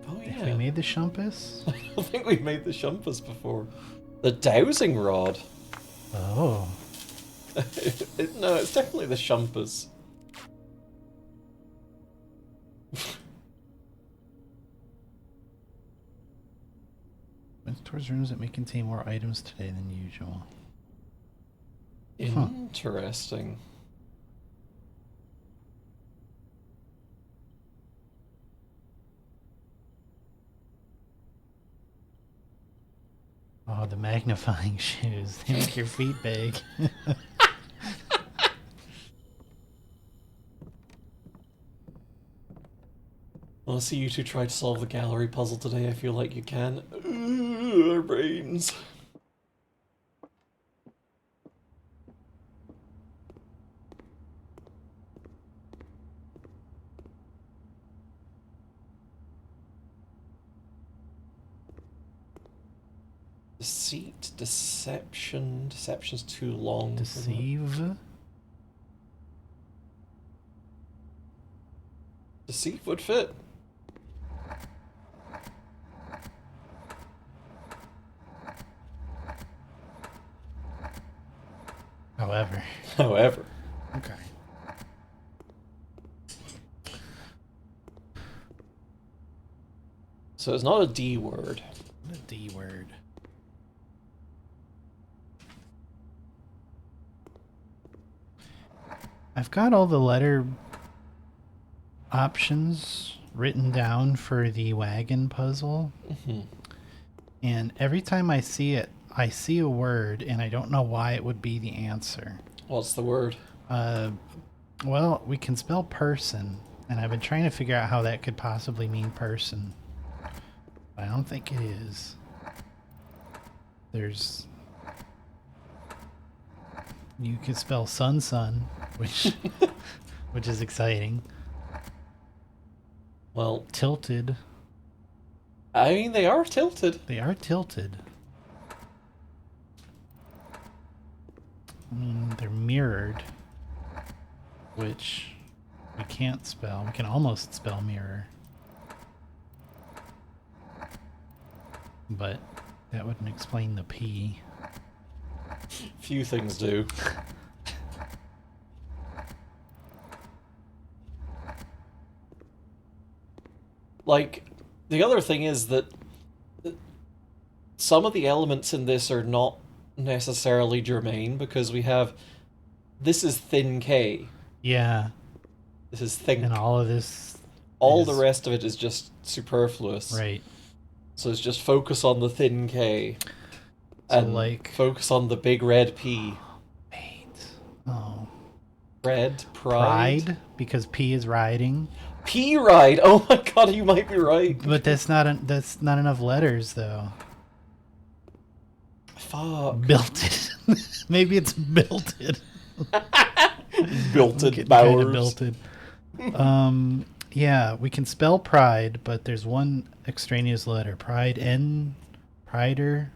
Speaker 1: Oh
Speaker 2: Have
Speaker 1: yeah.
Speaker 2: we made the Shumpus?
Speaker 1: I don't think we've made the Shumpus before. The dowsing rod.
Speaker 2: Oh.
Speaker 1: No, it's definitely the Shumpus.
Speaker 2: Went towards rooms that may contain more items today than usual.
Speaker 1: Interesting.
Speaker 2: Oh, the magnifying shoes. They make your feet big.
Speaker 1: Well, I see you two try to solve the gallery puzzle today. I feel like you can. Our brains. Deceit, deception. Deception's too long. for that.
Speaker 2: Deceive.
Speaker 1: Deceive would fit.
Speaker 2: However.
Speaker 1: However,
Speaker 2: Okay.
Speaker 1: so it's not a D word.
Speaker 2: The D word. I've got all the letter options written down for the wagon puzzle.
Speaker 1: Mhm.
Speaker 2: And every time I see it, I see a word and I don't know why it would be the answer.
Speaker 1: What's the word?
Speaker 2: Well, we can spell person, and I've been trying to figure out how that could possibly mean person. But I don't think it is. There's... You can spell sun, which which is exciting.
Speaker 1: Well,
Speaker 2: Tilted.
Speaker 1: I mean, they are tilted.
Speaker 2: They are tilted. I mean, they're mirrored, which we can't spell. We can almost spell mirror. But that wouldn't explain the P.
Speaker 1: Few things do. Like, the other thing is that some of the elements in this are not necessarily germane because we have. This is thin K.
Speaker 2: Yeah,
Speaker 1: This is think.
Speaker 2: and all of this...
Speaker 1: All
Speaker 2: is-
Speaker 1: the rest of it is just superfluous.
Speaker 2: Right.
Speaker 1: So it's just focus on the thin K.
Speaker 2: So,
Speaker 1: And
Speaker 2: like...
Speaker 1: focus on the big red P.
Speaker 2: Wait. Oh.
Speaker 1: Red, pride.
Speaker 2: Pride, because P is riding.
Speaker 1: P ride! Oh my god, you might be right.
Speaker 2: But that's not enough letters, though.
Speaker 1: Fuck.
Speaker 2: Builted. Maybe it's builted.
Speaker 1: Builted
Speaker 2: Getting
Speaker 1: Bowers.
Speaker 2: kinda builted. Yeah, we can spell pride, but there's one extraneous letter. Pride N, Prider,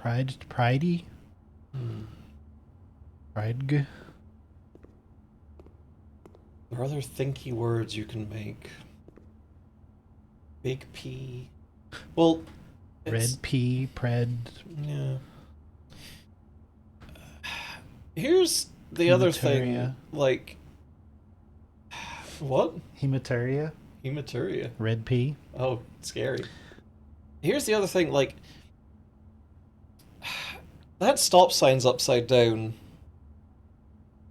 Speaker 2: Pridey, Prideg.
Speaker 1: There are other thinky words you can make. Big P. Well, it's,
Speaker 2: Red P, Pred.
Speaker 1: yeah. Here's the other thing.
Speaker 2: Hematuria.
Speaker 1: Like, what?
Speaker 2: Hematuria,
Speaker 1: Hematuria.
Speaker 2: Red P.
Speaker 1: Oh, scary. Here's the other thing. Like, that stop sign's upside down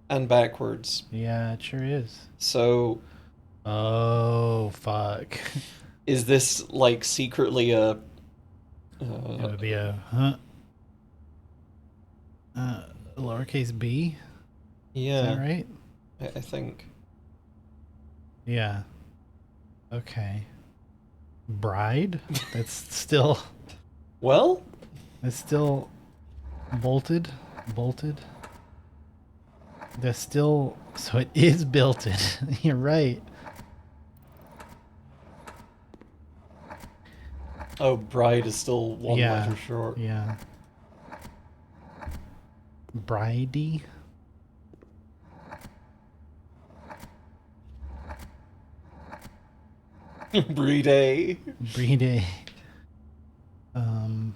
Speaker 1: and backwards.
Speaker 2: Yeah, it sure is.
Speaker 1: So,
Speaker 2: Oh, fuck.
Speaker 1: is this like secretly a?
Speaker 2: It would be a lowercase b. Is
Speaker 1: Yeah,
Speaker 2: that right?
Speaker 1: I think.
Speaker 2: Yeah. Okay. Bride. That's still
Speaker 1: Well,
Speaker 2: bolted. That's still, so it is builted. You're right.
Speaker 1: oh, bride is still one
Speaker 2: Yeah.
Speaker 1: letter short.
Speaker 2: Yeah. Bridey.
Speaker 1: Bride.
Speaker 2: Bride. Um.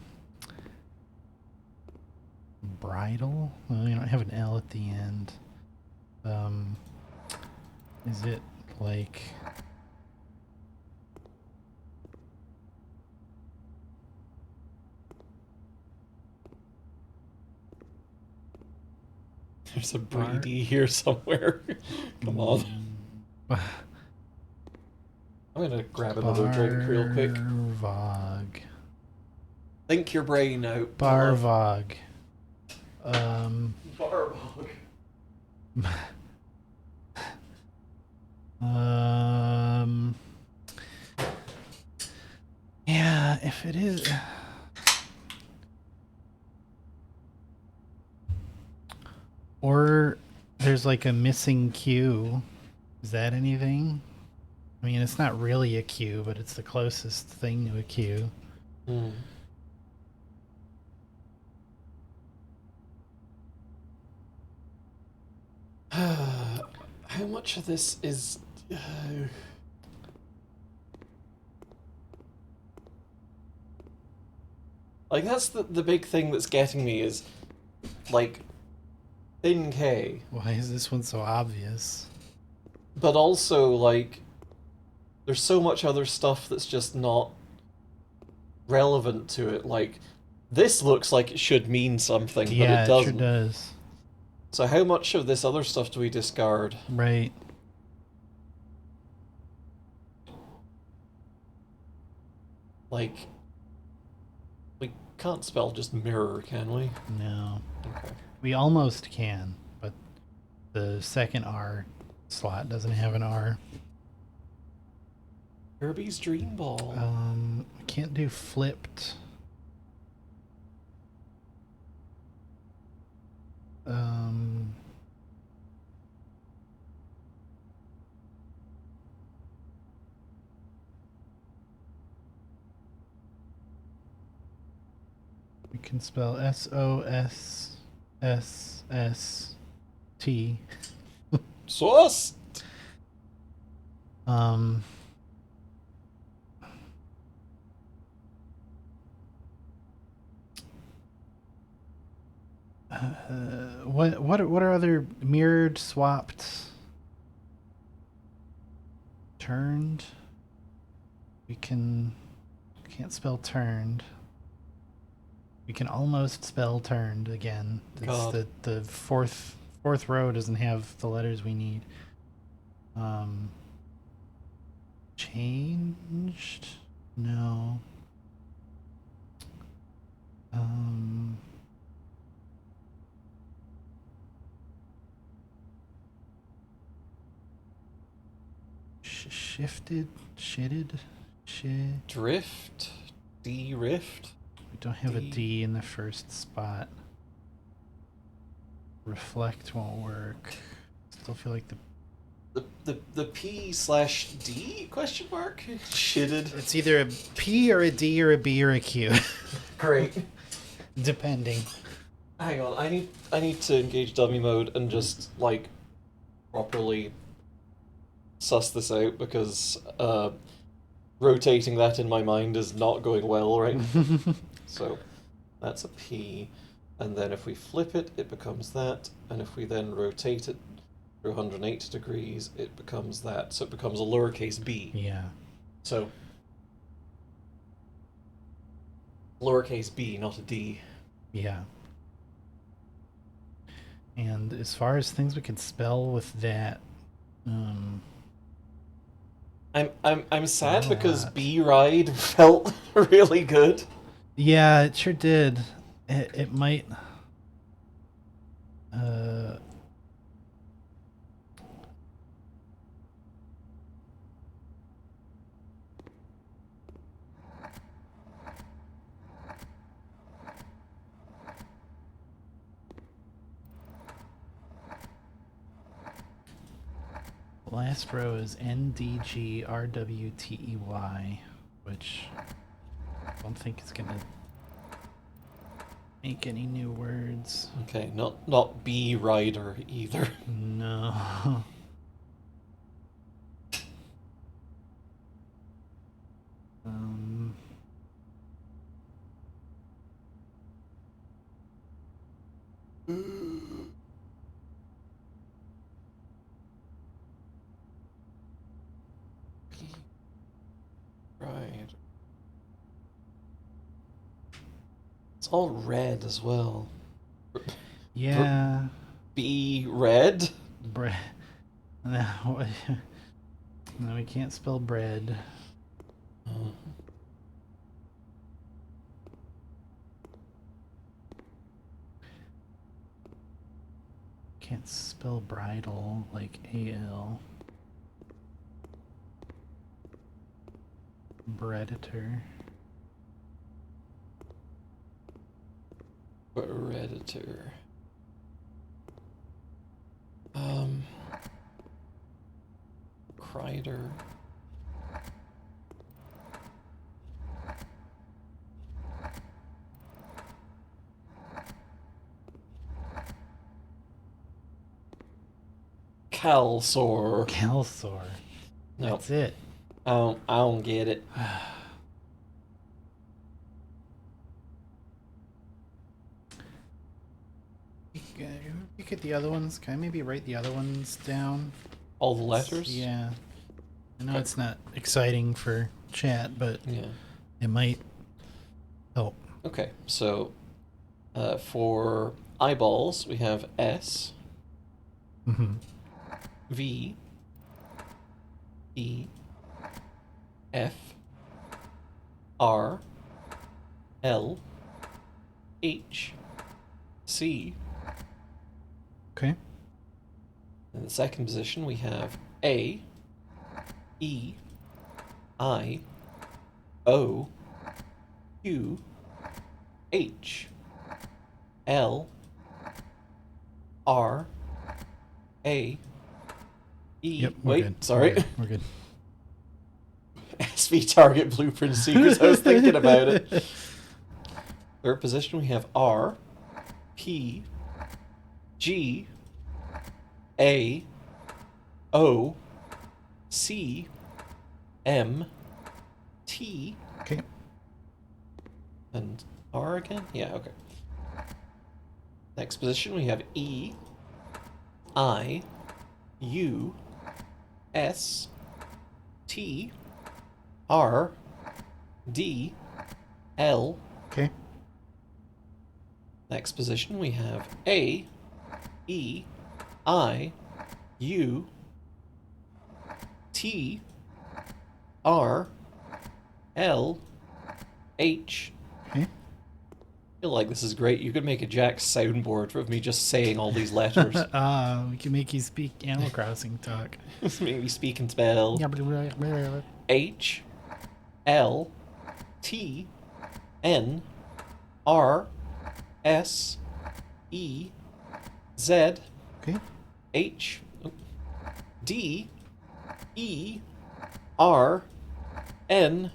Speaker 2: Bridal. Well, you don't have an L at the end. Is it like?
Speaker 1: There's a Bride here somewhere. Come on. I'm gonna grab another drink real quick.
Speaker 2: Barvog.
Speaker 1: Think your brain out.
Speaker 2: Barvog.
Speaker 1: Barbog.
Speaker 2: Yeah, if it is. Or there's like a missing Q. Is that anything? I mean, it's not really a Q, but it's the closest thing to a Q.
Speaker 1: Hmm. How much of this is... like, that's the big thing that's getting me is, like, thin K.
Speaker 2: Why is this one so obvious?
Speaker 1: But also, like, there's so much other stuff that's just not relevant to it. Like, this looks like it should mean something, but
Speaker 2: Yeah,
Speaker 1: it
Speaker 2: it sure
Speaker 1: doesn't.
Speaker 2: does.
Speaker 1: So how much of this other stuff do we discard?
Speaker 2: Right.
Speaker 1: Like, we can't spell just mirror, can we?
Speaker 2: No.
Speaker 1: Okay.
Speaker 2: We almost can, but the second R slot doesn't have an R.
Speaker 1: Kirby's Dream Ball.
Speaker 2: I can't do flipped. Um, we can spell SOSSST.
Speaker 1: Sauce!
Speaker 2: Um, what are other mirrored, swapped, turned? We can't spell turned. We can almost spell turned again. It's
Speaker 1: God.
Speaker 2: the fourth row doesn't have the letters we need. Changed? No. Shifted? Shitted? Shit.
Speaker 1: Drift? D-rift?
Speaker 2: We don't have a
Speaker 1: D.
Speaker 2: D in the first spot. Reflect won't work. Still feel like
Speaker 1: The P/D question mark? Shitted.
Speaker 2: it's either a P or a D or a B or a Q,
Speaker 1: Great.
Speaker 2: depending.
Speaker 1: Hang on, I need to engage dummy mode and just, like, properly suss this out, because rotating that in my mind is not going well right now. So that's a P, and then if we flip it, it becomes that, and if we then rotate it through 180 degrees, it becomes that. So it becomes a lowercase b.
Speaker 2: Yeah.
Speaker 1: So lowercase b, not a D.
Speaker 2: Yeah. And as far as things we can spell with that,
Speaker 1: I'm sad
Speaker 2: Not a
Speaker 1: because
Speaker 2: lot.
Speaker 1: B ride felt really good.
Speaker 2: yeah, it sure did. It might. Last row is NDGRWTEY, which I don't think is gonna make any new words.
Speaker 1: Okay, not B rider either.
Speaker 2: No. um.
Speaker 1: Right. It's all red as well.
Speaker 2: Yeah.
Speaker 1: B red?
Speaker 2: Bread. No, no, we can't spell bread. Can't spell bridle like AL. Breaditor.
Speaker 1: Redditor. Crider. Calsor.
Speaker 2: Calsor.
Speaker 1: No,
Speaker 2: That's it.
Speaker 1: I don't get it.
Speaker 2: You get the other ones. Can I maybe write the other ones down?
Speaker 1: All the letters?
Speaker 2: Yeah. I know it's not exciting for chat, but
Speaker 1: Yeah.
Speaker 2: it might help.
Speaker 1: Okay, so for eyeballs, we have S,
Speaker 2: Mm-hmm.
Speaker 1: V, E, F, R, L, H, C.
Speaker 2: Okay.
Speaker 1: In the second position, we have A, E, I, O, Q, H, L, R, A, E.
Speaker 2: Yep. We're
Speaker 1: Wait,
Speaker 2: good.
Speaker 1: sorry.
Speaker 2: We're good.
Speaker 1: SV target blueprint seekers. I was thinking about it. Third position, we have R, P, G, A, O, C, M, T,
Speaker 2: Okay.
Speaker 1: and R again? Yeah, okay. Next position, we have E, I, U, S, T, R, D, L.
Speaker 2: Okay.
Speaker 1: Next position, we have A, E, I, U, T, R, L, H.
Speaker 2: Okay.
Speaker 1: I feel like this is great. You could make a Jack's soundboard of me just saying all these letters.
Speaker 2: We can make you speak Animal Crossing talk.
Speaker 1: Maybe speak and spell. H, L, T, N, R, S, E, Z,
Speaker 2: Okay.
Speaker 1: H, D, E, R, N,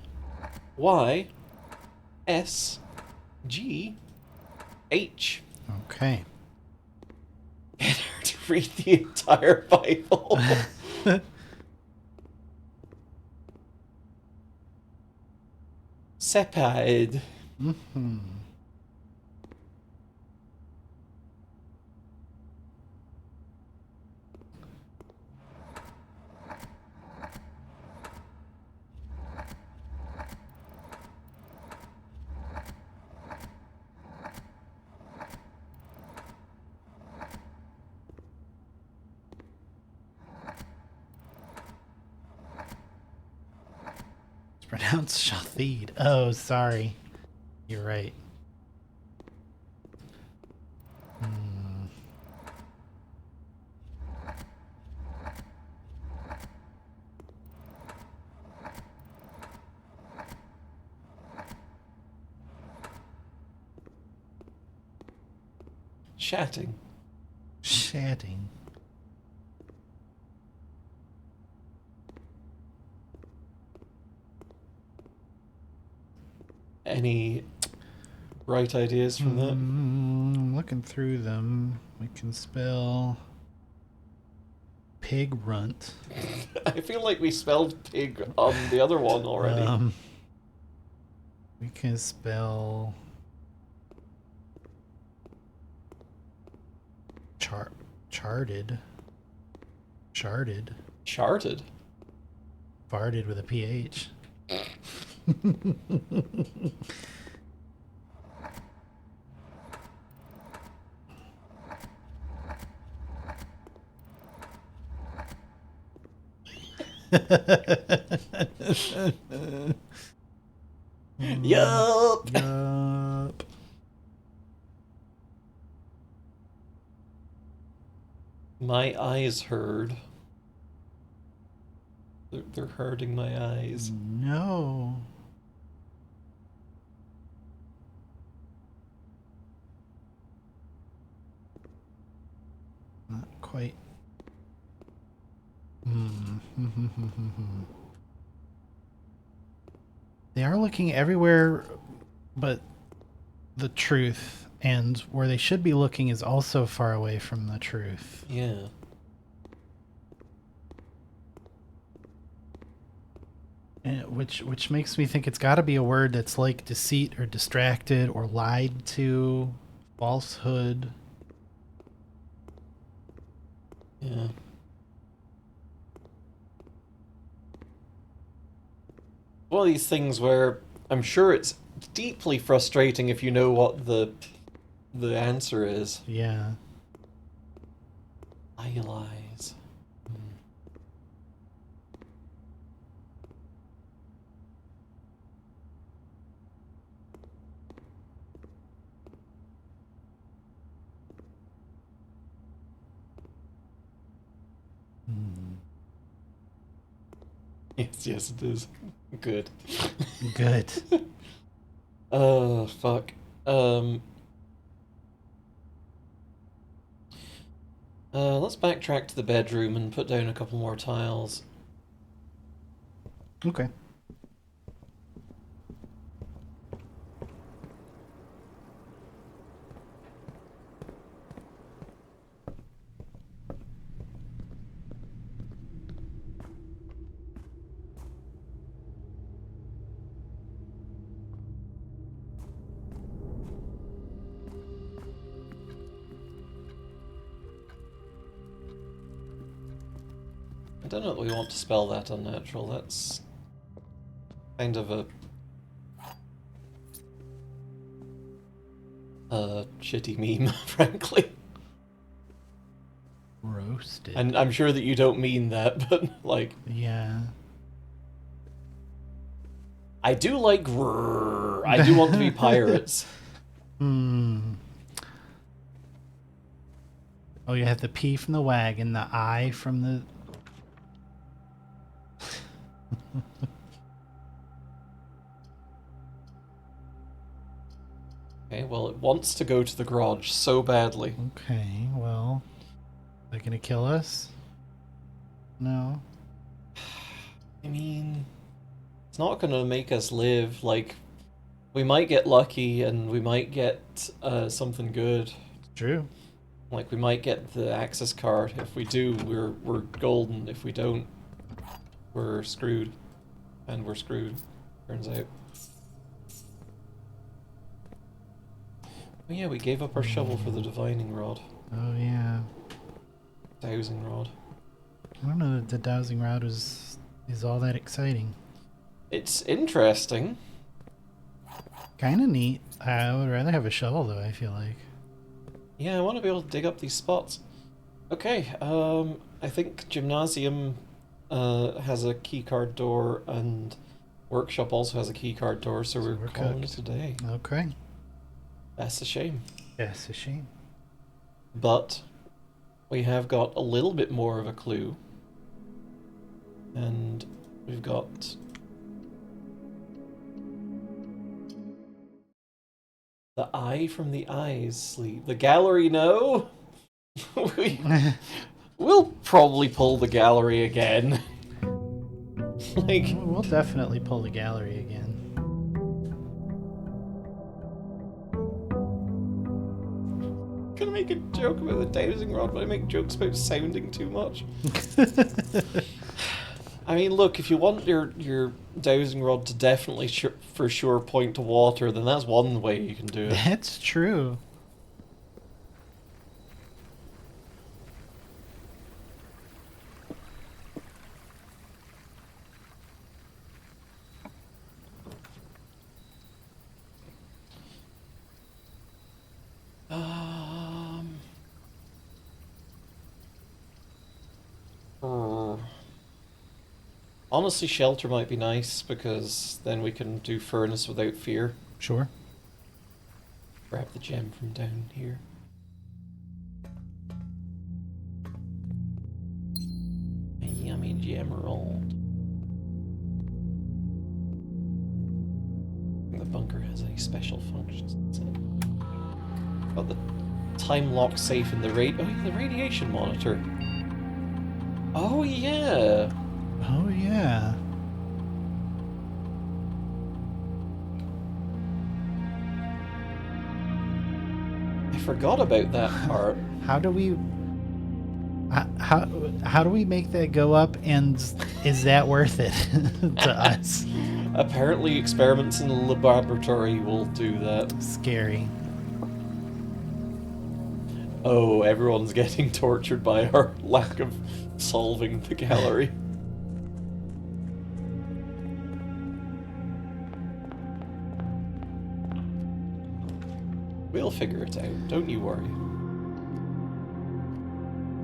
Speaker 1: Y, S, G, H.
Speaker 2: Okay.
Speaker 1: To read the entire Bible. Sepide.
Speaker 2: Mm-hmm. It's pronounced Shathid. Oh, sorry. You're right. Hmm.
Speaker 1: Chatting.
Speaker 2: Chatting.
Speaker 1: Any bright ideas from that?
Speaker 2: I'm looking through them. We can spell pig runt.
Speaker 1: I feel like we spelled pig on the other one already.
Speaker 2: We can spell charted. Charted.
Speaker 1: Charted.
Speaker 2: Farted with a PH.
Speaker 1: Yup.
Speaker 2: Yup.
Speaker 1: My eyes hurt. They're hurting my eyes.
Speaker 2: No. Not quite. They are looking everywhere but the truth, and where they should be looking is also far away from the truth.
Speaker 1: Yeah.
Speaker 2: Which makes me think it's got to be a word that's like deceit or distracted or lied to, falsehood.
Speaker 1: Yeah. One of these things where I'm sure it's deeply frustrating if you know what the answer is.
Speaker 2: Yeah.
Speaker 1: Lies. Yes, it is. Good.
Speaker 2: Good.
Speaker 1: Oh, fuck. Let's backtrack to the bedroom and put down a couple more tiles.
Speaker 2: Okay.
Speaker 1: I don't know that we want to spell that unnatural. That's kind of a shitty meme, frankly.
Speaker 2: Roasted.
Speaker 1: And I'm sure that you don't mean that, but like,
Speaker 2: Yeah.
Speaker 1: I do like grrr. I do want to be pirates.
Speaker 2: Hmm. Oh, you have the P from the wagon, the I from the...
Speaker 1: Okay, well, it wants to go to the garage so badly.
Speaker 2: Okay, well... Are they gonna kill us? No.
Speaker 1: I mean, it's not going to make us live. Like, we might get lucky and we might get something good.
Speaker 2: True.
Speaker 1: Like, we might get the access card. If we do, we're golden. If we don't, we're screwed. And we're screwed, turns out. Oh yeah, we gave up our shovel for the divining rod.
Speaker 2: Oh, yeah.
Speaker 1: Dowsing rod.
Speaker 2: I don't know that the dowsing rod is all that exciting.
Speaker 1: It's interesting.
Speaker 2: Kind of neat. I would rather have a shovel, though, I feel like.
Speaker 1: Yeah, I want to be able to dig up these spots. Okay, I think gymnasium has a keycard door and workshop also has a keycard door, so
Speaker 2: So
Speaker 1: we're
Speaker 2: we're
Speaker 1: calling it
Speaker 2: cooked.
Speaker 1: a day.
Speaker 2: Okay.
Speaker 1: That's a shame.
Speaker 2: Yes, a shame.
Speaker 1: But we have got a little bit more of a clue. And we've got the eye from the eyes sleeve. The gallery, no? We'll probably pull the gallery again. Like,
Speaker 2: We'll definitely pull the gallery again.
Speaker 1: gonna make a joke about the dowsing rod, but I make jokes about sounding too much. I mean, look, if you want your dowsing rod to definitely for sure point to water, then that's one way you can do it.
Speaker 2: That's true.
Speaker 1: Uh, Honestly, shelter might be nice because then we can do furnace without fear.
Speaker 2: Sure.
Speaker 1: Grab the gem from down here. A yummy gemerald. The bunker has any special functions. Got the time lock safe in the the radiation monitor. Oh yeah.
Speaker 2: Oh, yeah.
Speaker 1: I forgot about that part.
Speaker 2: How do we... How do we make that go up, and is that worth it to us?
Speaker 1: Apparently, experiments in the laboratory will do that.
Speaker 2: Scary.
Speaker 1: Oh, everyone's getting tortured by our lack of solving the gallery. We'll figure it out, don't you worry.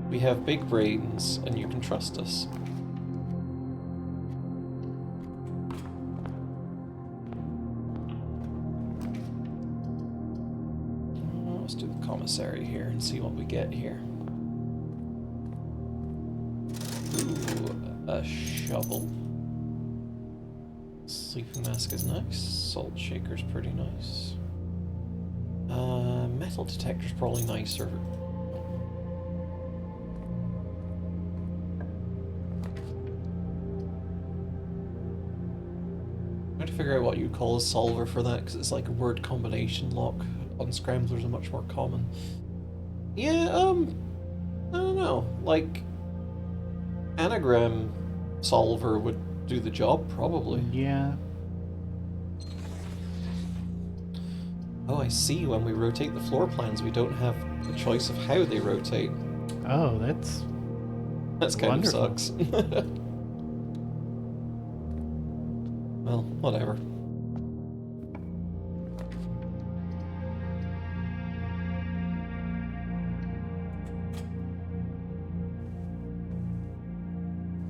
Speaker 1: We have big brains, and you can trust us. Let's do the commissary here and see what we get here. Ooh, a shovel. Sleeping mask is nice. Salt shaker's pretty nice. Metal detector's probably nicer. I'm trying to figure out what you call a solver for that, because it's like a word combination lock. Unscramblers are much more common. Yeah, I don't know. Like, anagram solver would do the job, probably.
Speaker 2: Yeah.
Speaker 1: Oh, I see. When we rotate the floor plans, we don't have the choice of how they rotate.
Speaker 2: Oh, that's
Speaker 1: Kind
Speaker 2: wonderful.
Speaker 1: of sucks. Well, whatever.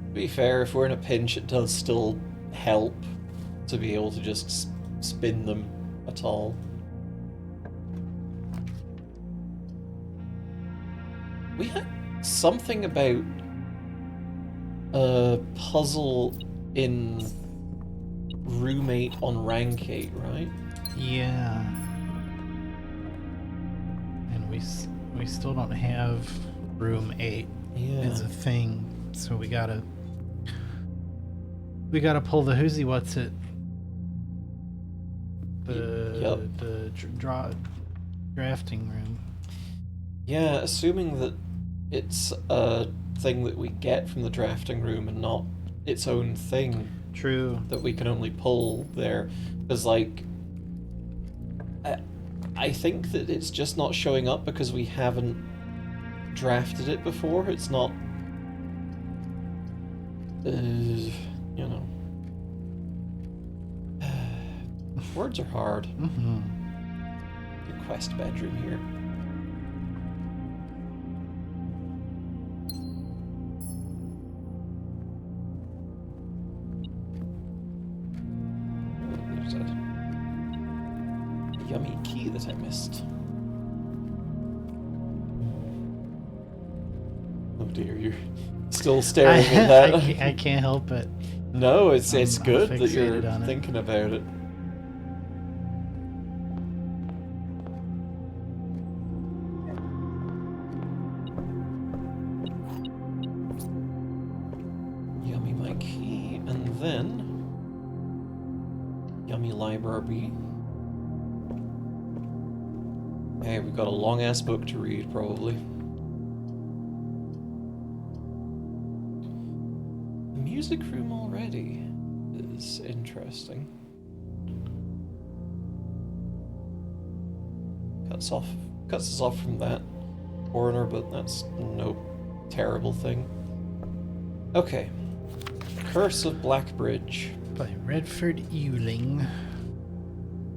Speaker 1: To be fair, if we're in a pinch, it does still help to be able to just spin them at all. We had something about a puzzle in Roommate on rank 8, right?
Speaker 2: Yeah. And we still don't have room 8
Speaker 1: Yeah.
Speaker 2: as a thing, so we gotta pull the whoosy what's it. The drafting room.
Speaker 1: Yeah, assuming that it's a thing that we get from the drafting room and not its own thing
Speaker 2: True.
Speaker 1: that we can only pull there. Because, like, I think that it's just not showing up because we haven't drafted it before. It's not, you know. Words are hard.
Speaker 2: Mm-hmm.
Speaker 1: Your quest bedroom here. There's a yummy key that I missed. Oh dear, you're still staring at that.
Speaker 2: I can't help it.
Speaker 1: No, it's
Speaker 2: I'm
Speaker 1: good that you're
Speaker 2: fixated on it.
Speaker 1: thinking about it. Yummy my key, and then yummy library. Hey, we've got a long ass book to read, probably. The music room already is interesting. Cuts us off from that corner, but that's no terrible thing. Okay. Curse of Blackbridge.
Speaker 2: By Redford Ewing.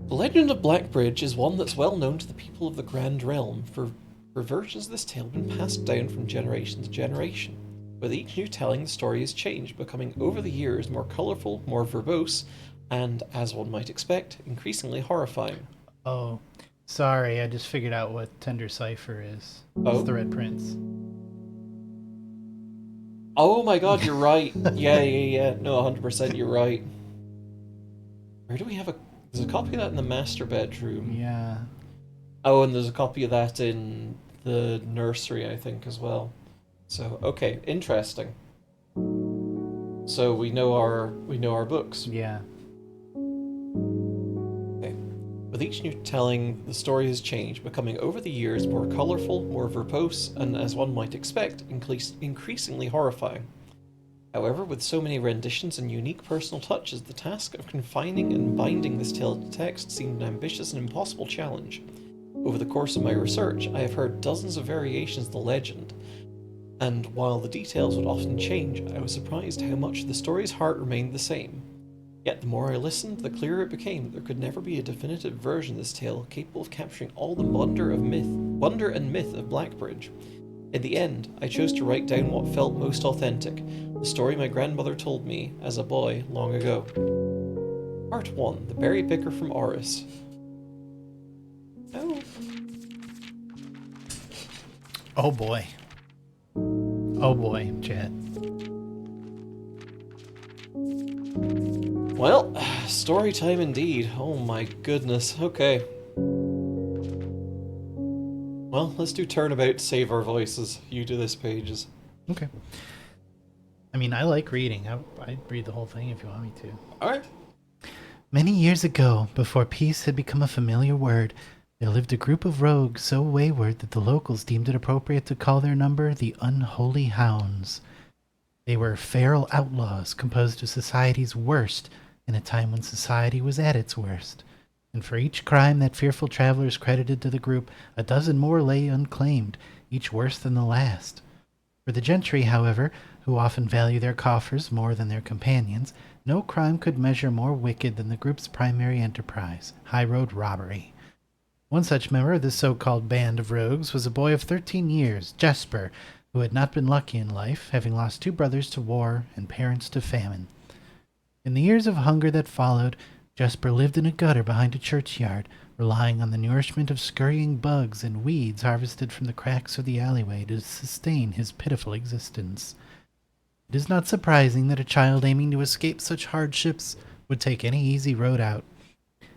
Speaker 1: The legend of Blackbridge is one that's well known to the people of the Grand Realm, for versions of this tale have been passed down from generation to generation. With each new telling, the story has changed, becoming over the years more colourful, more verbose, and, as one might expect, increasingly horrifying.
Speaker 2: Oh, sorry, I just figured out what Tender Cipher is.
Speaker 1: Oh?
Speaker 2: It's the Red Prince.
Speaker 1: Oh my god, you're right. Yeah. No, 100% you're right. Where do we have a... There's a copy of that in the master bedroom.
Speaker 2: Yeah.
Speaker 1: Oh, and there's a copy of that in the nursery, I think, as well. So, okay, interesting. So we know our books.
Speaker 2: Yeah.
Speaker 1: Okay. With each new telling, the story has changed, becoming over the years more colourful, more verbose, and as one might expect, increasingly horrifying. However, with so many renditions and unique personal touches, the task of confining and binding this tale to text seemed an ambitious and impossible challenge. Over the course of my research, I have heard dozens of variations of the legend, and while the details would often change, I was surprised how much the story's heart remained the same. Yet the more I listened, the clearer it became that there could never be a definitive version of this tale capable of capturing all the wonder and myth of Blackbridge. In the end, I chose to write down what felt most authentic, the story my grandmother told me as a boy long ago. Part 1: The Berry Picker from Oris. Oh.
Speaker 2: Oh boy. Oh boy, chat.
Speaker 1: Well, story time indeed. Oh my goodness. Okay. Well, let's do turnabout to save our voices. You do this, Pages.
Speaker 2: Okay. I mean, I like reading. I'd read the whole thing if you want me to.
Speaker 1: Alright.
Speaker 2: Many years ago, before peace had become a familiar word, there lived a group of rogues so wayward that the locals deemed it appropriate to call their number the Unholy Hounds. They were feral outlaws composed of society's worst in a time when society was at its worst. And for each crime that fearful travelers credited to the group, a dozen more lay unclaimed, each worse than the last. For the gentry, however, who often value their coffers more than their companions, no crime could measure more wicked than the group's primary enterprise, high-road robbery. One such member of this so-called band of rogues was a boy of 13 years, Jesper, who had not been lucky in life, having lost 2 brothers to war and parents to famine. In the years of hunger that followed, Jesper lived in a gutter behind a churchyard, relying on the nourishment of scurrying bugs and weeds harvested from the cracks of the alleyway to sustain his pitiful existence. It is not surprising that a child aiming to escape such hardships would take any easy road out.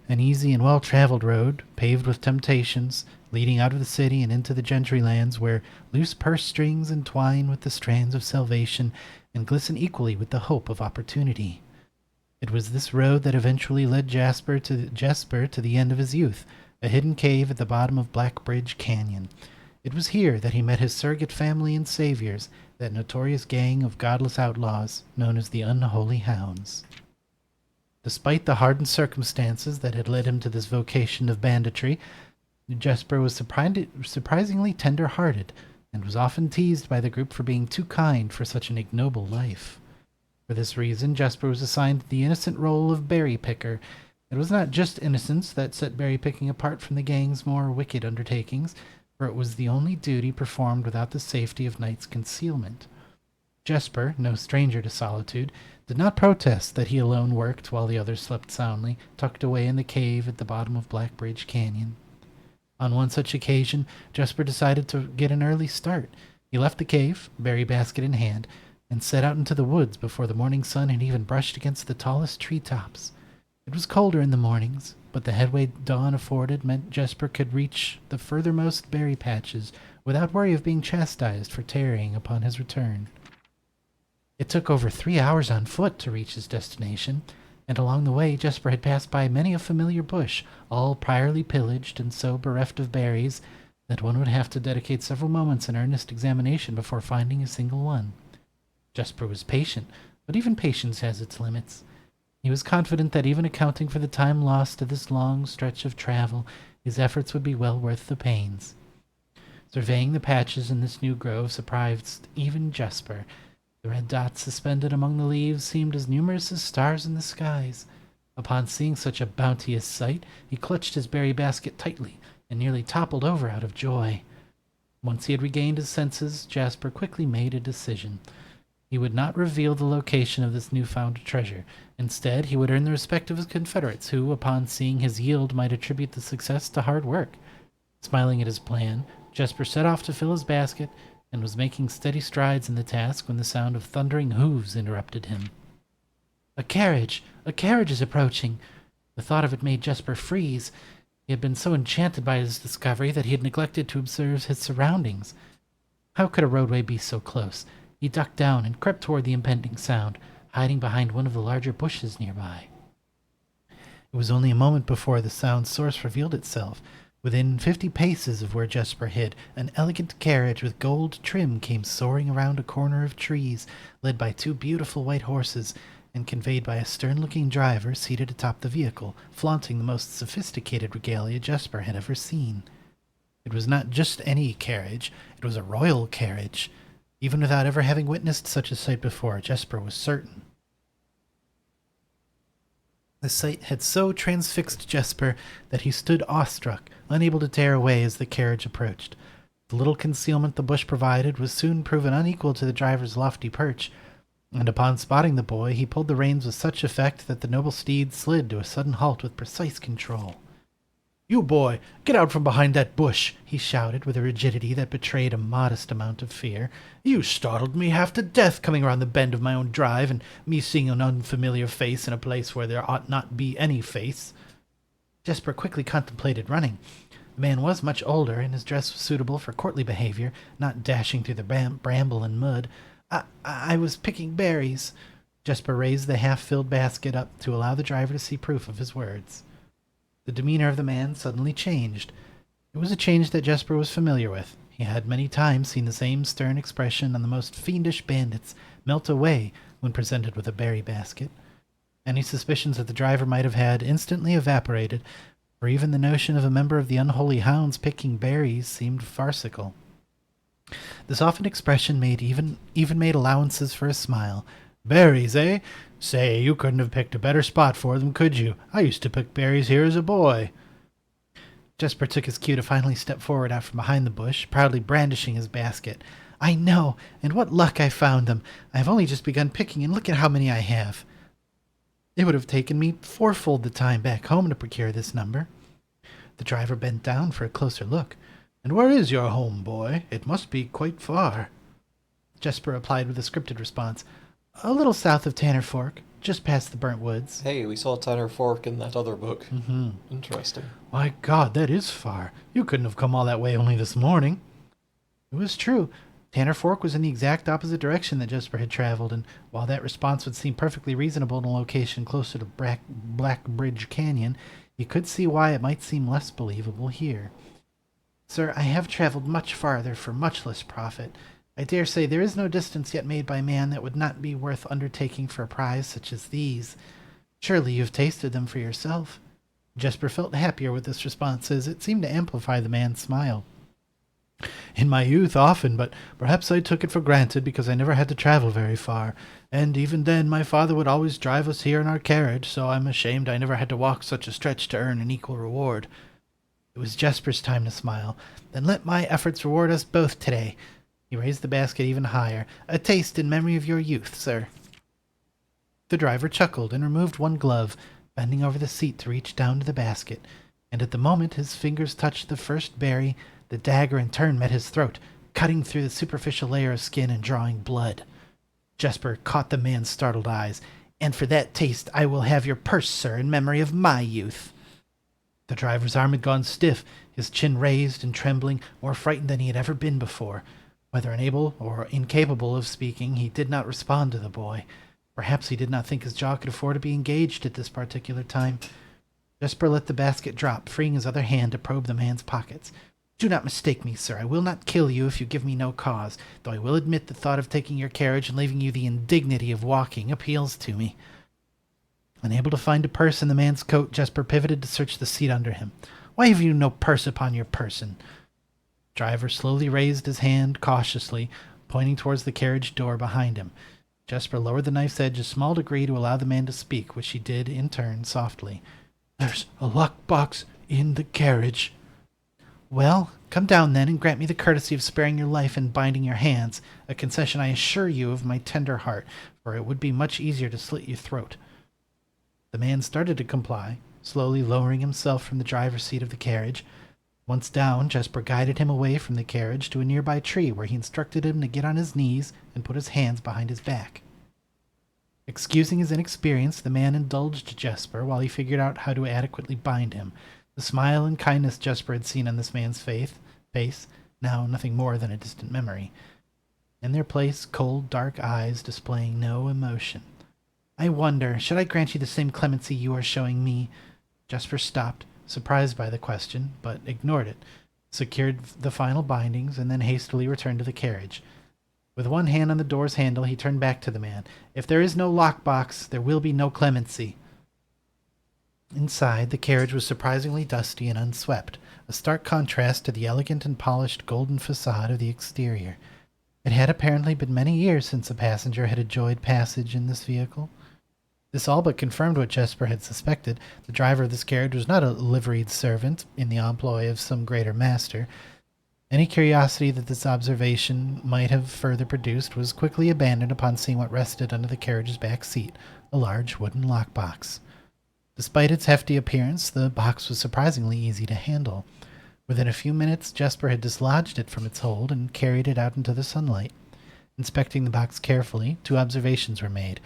Speaker 2: An easy and well-traveled road, paved with temptations, leading out of the city and into the gentry lands where loose purse strings entwine with the strands of salvation and glisten equally with the hope of opportunity. It was this road that eventually led Jesper to the end of his youth, a hidden cave at the bottom of Blackbridge Canyon. It was here that he met his surrogate family and saviors, that notorious gang of godless outlaws known as the Unholy Hounds. Despite the hardened circumstances that had led him to this vocation of banditry, Jesper was surprisingly tender-hearted, and was often teased by the group for being too kind for such an ignoble life. For this reason, Jesper was assigned the innocent role of berry picker. It was not just innocence that set berry picking apart from the gang's more wicked undertakings, for it was the only duty performed without the safety of night's concealment. Jesper, no stranger to solitude, did not protest that he alone worked while the others slept soundly, tucked away in the cave at the bottom of Blackbridge Canyon. On one such occasion, Jesper decided to get an early start. He left the cave, berry basket in hand, and set out into the woods before the morning sun had even brushed against the tallest treetops. It was colder in the mornings, but the headway dawn afforded meant Jesper could reach the furthermost berry patches without worry of being chastised for tarrying upon his return. It took over 3 hours on foot to reach his destination, and along the way Jesper had passed by many a familiar bush, all priorly pillaged and so bereft of berries that one would have to dedicate several moments in earnest examination before finding a single one. Jesper was patient, but even patience has its limits. He was confident that even accounting for the time lost to this long stretch of travel, his efforts would be well worth the pains. Surveying the patches in this new grove surprised even Jesper. The red dots suspended among the leaves seemed as numerous as stars in the skies. Upon seeing such a bounteous sight, he clutched his berry basket tightly and nearly toppled over out of joy. Once he had regained his senses, Jesper quickly made a decision. He would not reveal the location of this newfound treasure. Instead, he would earn the respect of his confederates, who, upon seeing his yield, might attribute the success to hard work. Smiling at his plan, Jesper set off to fill his basket, and was making steady strides in the task when the sound of thundering hooves interrupted him. A carriage! A carriage is approaching! The thought of it made Jesper freeze. He had been so enchanted by his discovery that he had neglected to observe his surroundings. How could a roadway be so close? He ducked down and crept toward the impending sound, hiding behind one of the larger bushes nearby. It was only a moment before the sound's source revealed itself. Within 50 paces of where Jesper hid, an elegant carriage with gold trim came soaring around a corner of trees, led by 2 beautiful white horses, and conveyed by a stern-looking driver seated atop the vehicle, flaunting the most sophisticated regalia Jesper had ever seen. It was not just any carriage, it was a royal carriage. Even without ever having witnessed such a sight before, Jesper was certain. The sight had so transfixed Jesper that he stood awestruck, unable to tear away as the carriage approached. The little concealment the bush provided was soon proven unequal to the driver's lofty perch, and upon spotting the boy, he pulled the reins with such effect that the noble steed slid to a sudden halt with precise control. "You boy, get out from behind that bush," he shouted with a rigidity that betrayed a modest amount of fear. "You startled me half to death coming around the bend of my own drive, and me seeing an unfamiliar face in a place where there ought not be any face." Jesper quickly contemplated running. The man was much older, and his dress was suitable for courtly behavior, not dashing through the bramble and mud. I was picking berries." Jesper raised the half-filled basket up to allow the driver to see proof of his words. The demeanor of the man suddenly changed. It was a change that Jesper was familiar with. He had many times seen the same stern expression on the most fiendish bandits melt away when presented with a berry basket. Any suspicions that the driver might have had instantly evaporated, for even the notion of a member of the unholy hounds picking berries seemed farcical. The softened expression even made allowances for a smile. "Berries, eh? Say, you couldn't have picked a better spot for them, could you? I used to pick berries here as a boy." Jesper took his cue to finally step forward out from behind the bush, proudly brandishing his basket. "I know, and what luck I found them. I have only just begun picking, and look at how many I have. It would have taken me 4-fold the time back home to procure this number." The driver bent down for a closer look. "And where is your home, boy? It must be quite far." Jesper replied with a scripted response. "A little south of Tanner Fork, just past the burnt woods."
Speaker 1: Hey, we saw Tanner Fork in that other book.
Speaker 2: "Mm-hmm.
Speaker 1: Interesting.
Speaker 2: My God, that is far. You couldn't have come all that way only this morning." It was true. Tanner Fork was in the exact opposite direction that Jesper had traveled, and while that response would seem perfectly reasonable in a location closer to Black Bridge Canyon, he could see why it might seem less believable here. "Sir, I have traveled much farther for much less profit. I dare say there is no distance yet made by man that would not be worth undertaking for a prize such as these. Surely you have tasted them for yourself." Jesper felt happier with this response, as it seemed to amplify the man's smile. "In my youth, often, but perhaps I took it for granted because I never had to travel very far, and even then my father would always drive us here in our carriage, so I'm ashamed I never had to walk such a stretch to earn an equal reward." It was Jesper's time to smile. "Then let my efforts reward us both today." He raised the basket even higher. "A taste in memory of your youth, sir." The driver chuckled and removed one glove, bending over the seat to reach down to the basket, and at the moment his fingers touched the first berry, the dagger in turn met his throat, cutting through the superficial layer of skin and drawing blood. Jesper caught the man's startled eyes. "And for that taste I will have your purse, sir, in memory of my youth." The driver's arm had gone stiff, his chin raised and trembling, more frightened than he had ever been before. Whether unable or incapable of speaking, he did not respond to the boy. Perhaps he did not think his jaw could afford to be engaged at this particular time. Jesper let the basket drop, freeing his other hand to probe the man's pockets. "Do not mistake me, sir. I will not kill you if you give me no cause, though I will admit the thought of taking your carriage and leaving you the indignity of walking appeals to me." Unable to find a purse in the man's coat, Jesper pivoted to search the seat under him. "Why have you no purse upon your person?" Driver slowly raised his hand cautiously, pointing towards the carriage door behind him. Jesper lowered the knife's edge a small degree to allow the man to speak, which he did, in turn, softly. "There's a lockbox in the carriage." "Well, come down then, and grant me the courtesy of sparing your life and binding your hands, a concession I assure you of my tender heart, for it would be much easier to slit your throat." The man started to comply, slowly lowering himself from the driver's seat of the carriage. Once down, Jesper guided him away from the carriage to a nearby tree, where he instructed him to get on his knees and put his hands behind his back. Excusing his inexperience, the man indulged Jesper while he figured out how to adequately bind him. The smile and kindness Jesper had seen on this man's face, now nothing more than a distant memory. In their place, cold, dark eyes displaying no emotion. "I wonder, should I grant you the same clemency you are showing me? Jesper stopped, surprised by the question, but ignored it, secured the final bindings, and then hastily returned to the carriage. With one hand on the door's handle, he turned back to the man. "If there is no lockbox, there will be no clemency." Inside, the carriage was surprisingly dusty and unswept, a stark contrast to the elegant and polished golden facade of the exterior. It had apparently been many years since a passenger had enjoyed passage in this vehicle. This all but confirmed what Jesper had suspected. The driver of this carriage was not a liveried servant in the employ of some greater master. Any curiosity that this observation might have further produced was quickly abandoned upon seeing what rested under the carriage's back seat, a large wooden lockbox. Despite its hefty appearance, the box was surprisingly easy to handle. Within a few minutes, Jesper had dislodged it from its hold and carried it out into the sunlight. Inspecting the box carefully, 2 observations were made.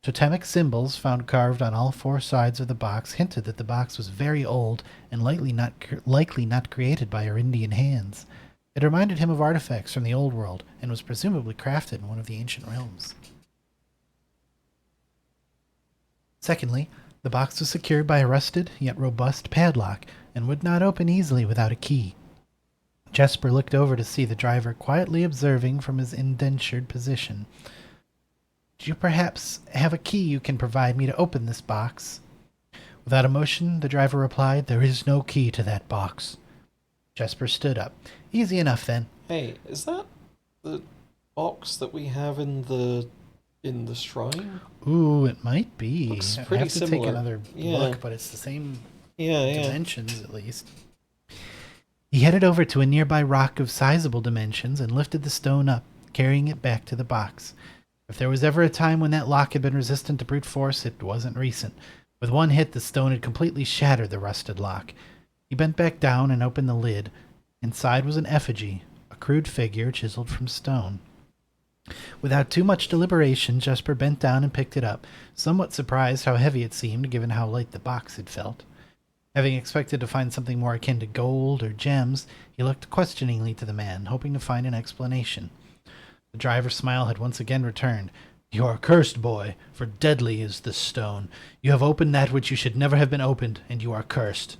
Speaker 2: Totemic symbols found carved on all 4 sides of the box hinted that the box was very old and likely not created by Arindian hands. It reminded him of artifacts from the old world and was presumably crafted in one of the ancient realms. Secondly, the box was secured by a rusted yet robust padlock and would not open easily without a key. Jesper looked over to see the driver quietly observing from his indentured position. "Do you perhaps have a key you can provide me to open this box?" Without emotion, the driver replied, "There is no key to that box." Jesper stood up. "Easy enough, then."
Speaker 1: Hey, is that the box that we have in the shrine?
Speaker 2: Ooh, it might be.
Speaker 1: Looks
Speaker 2: I
Speaker 1: pretty
Speaker 2: have to
Speaker 1: similar.
Speaker 2: take another
Speaker 1: Yeah.
Speaker 2: look, but it's the same
Speaker 1: Yeah.
Speaker 2: dimensions, at least. He headed over to a nearby rock of sizable dimensions and lifted the stone up, carrying it back to the box. If there was ever a time when that lock had been resistant to brute force, it wasn't recent. With one hit, the stone had completely shattered the rusted lock. He bent back down and opened the lid. Inside was an effigy, a crude figure chiseled from stone. Without too much deliberation, Jesper bent down and picked it up, somewhat surprised how heavy it seemed given how light the box had felt. Having expected to find something more akin to gold or gems, he looked questioningly to the man, hoping to find an explanation. The driver's smile had once again returned. "You are cursed, boy, for deadly is this stone. You have opened that which you should never have been opened, and you are cursed."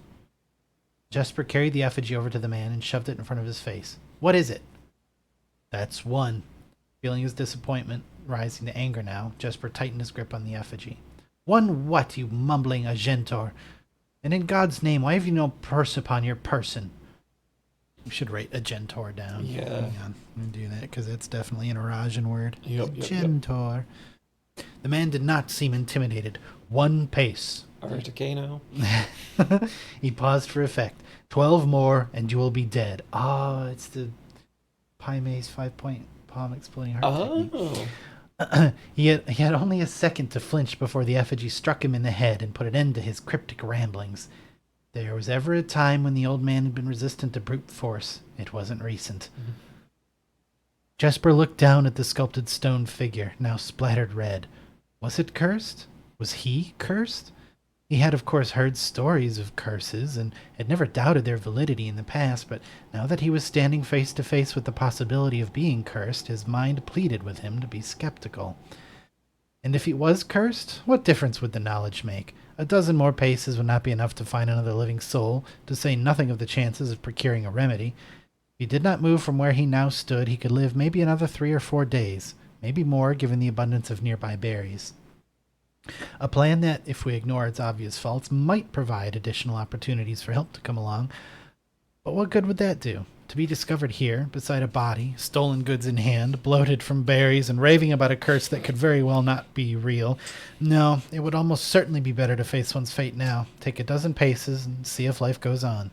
Speaker 2: Jesper carried the effigy over to the man and shoved it in front of his face. "What is it?" "That's one." Feeling his disappointment rising to anger now, Jesper tightened his grip on the effigy. "One what, you mumbling Agentor? And in God's name, why have you no purse upon your person?" We should write Agentor down.
Speaker 1: Yeah.
Speaker 2: Hang on. Let me do that, because that's definitely an Arajan word.
Speaker 1: Yep.
Speaker 2: Agentor. The man did not seem intimidated. "1 pace."
Speaker 1: Articano.
Speaker 2: He paused for effect. 12 more, and you will be dead. Ah, it's the Pymae's 5-point palm exploding heart technique.
Speaker 1: Oh.
Speaker 2: He had only a second to flinch before the effigy struck him in the head and put an end to his cryptic ramblings. There was ever a time when the old man had been resistant to brute force. It wasn't recent.
Speaker 1: Mhm.
Speaker 2: Jesper looked down at the sculpted stone figure, now splattered red. Was it cursed? Was he cursed? He had, of course, heard stories of curses and had never doubted their validity in the past, but now that he was standing face to face with the possibility of being cursed, his mind pleaded with him to be skeptical. And if he was cursed, what difference would the knowledge make? A dozen more paces would not be enough to find another living soul, to say nothing of the chances of procuring a remedy. If he did not move from where he now stood, he could live maybe another 3 or 4 days, maybe more given the abundance of nearby berries. A plan that, if we ignore its obvious faults, might provide additional opportunities for help to come along. But what good would that do? To be discovered here, beside a body, stolen goods in hand, bloated from berries, and raving about a curse that could very well not be real. No, it would almost certainly be better to face one's fate now, take a dozen paces, and see if life goes on.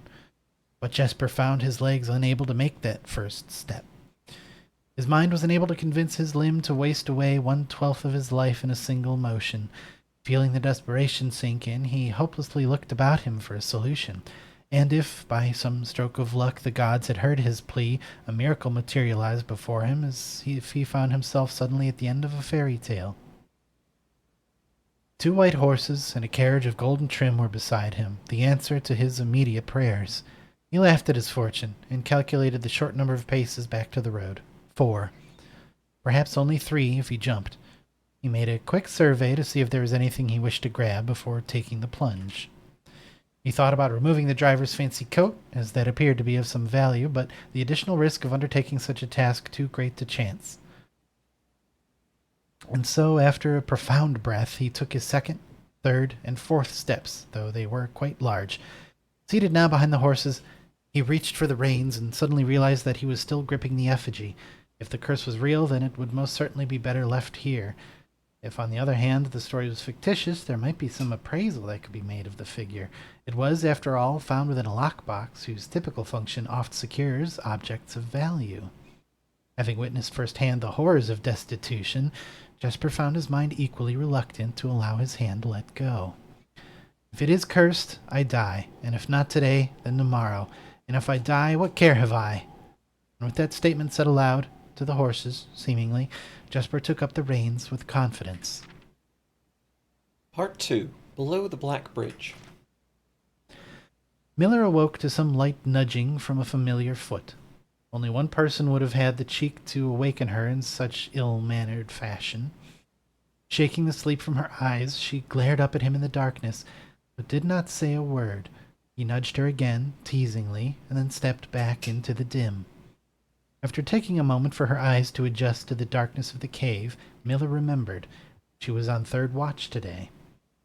Speaker 2: But Jesper found his legs unable to make that first step. His mind was unable to convince his limb to waste away 1/12 of his life in a single motion. Feeling the desperation sink in, he hopelessly looked about him for a solution. And if, by some stroke of luck, the gods had heard his plea, a miracle materialized before him as if he found himself suddenly at the end of a fairy tale. 2 white horses and a carriage of golden trim were beside him, the answer to his immediate prayers. He laughed at his fortune, and calculated the short number of paces back to the road. 4. Perhaps only 3 if he jumped. He made a quick survey to see if there was anything he wished to grab before taking the plunge. He thought about removing the driver's fancy coat, as that appeared to be of some value, but the additional risk of undertaking such a task too great to chance. And so, after a profound breath, he took his second, third, and fourth steps, though they were quite large. Seated now behind the horses, he reached for the reins and suddenly realized that he was still gripping the effigy. If the curse was real, then it would most certainly be better left here. If, on the other hand, the story was fictitious, there might be some appraisal that could be made of the figure. It was, after all, found within a lockbox, whose typical function oft secures objects of value. Having witnessed firsthand the horrors of destitution, Jesper found his mind equally reluctant to allow his hand to let go. If it is cursed, I die, and if not today, then tomorrow. And if I die, what care have I? And with that statement said aloud, to the horses, seemingly, Jesper took up the reins with confidence.
Speaker 1: Part 2. Below the Black Bridge.
Speaker 2: Miller awoke to some light nudging from a familiar foot. Only one person would have had the cheek to awaken her in such ill-mannered fashion. Shaking the sleep from her eyes, she glared up at him in the darkness, but did not say a word. He nudged her again, teasingly, and then stepped back into the dim. After taking a moment for her eyes to adjust to the darkness of the cave, Miller remembered. She was on third watch today.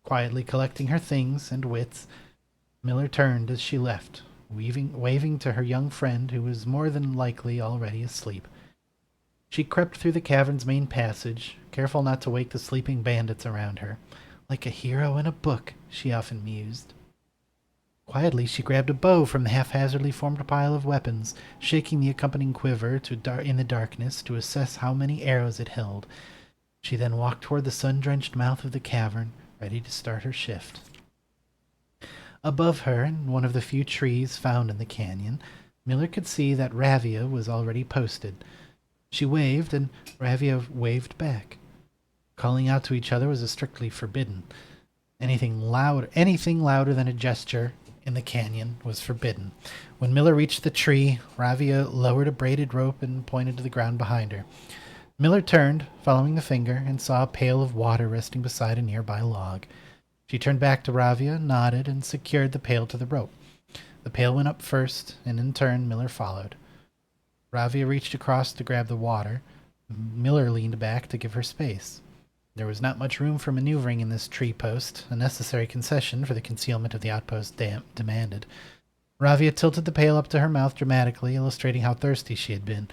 Speaker 2: Quietly collecting her things and wits, Miller turned as she left, waving to her young friend, who was more than likely already asleep. She crept through the cavern's main passage, careful not to wake the sleeping bandits around her. Like a hero in a book, she often mused. Quietly, she grabbed a bow from the haphazardly formed pile of weapons, shaking the accompanying quiver in the darkness to assess how many arrows it held. She then walked toward the sun-drenched mouth of the cavern, ready to start her shift. Above her, in one of the few trees found in the canyon, Miller could see that Ravia was already posted. She waved, and Ravia waved back. Calling out to each other was strictly forbidden. Anything louder than a gesture in the canyon was forbidden. When Miller reached the tree, Ravia lowered a braided rope and pointed to the ground behind her. Miller turned, following the finger, and saw a pail of water resting beside a nearby log. She turned back to Ravia, nodded, and secured the pail to the rope. The pail went up first, and in turn Miller followed. Ravia reached across to grab the water. Miller leaned back to give her space. There was not much room for maneuvering in this tree post, a necessary concession for the concealment of the outpost demanded. Ravia tilted the pail up to her mouth dramatically, illustrating how thirsty she had been.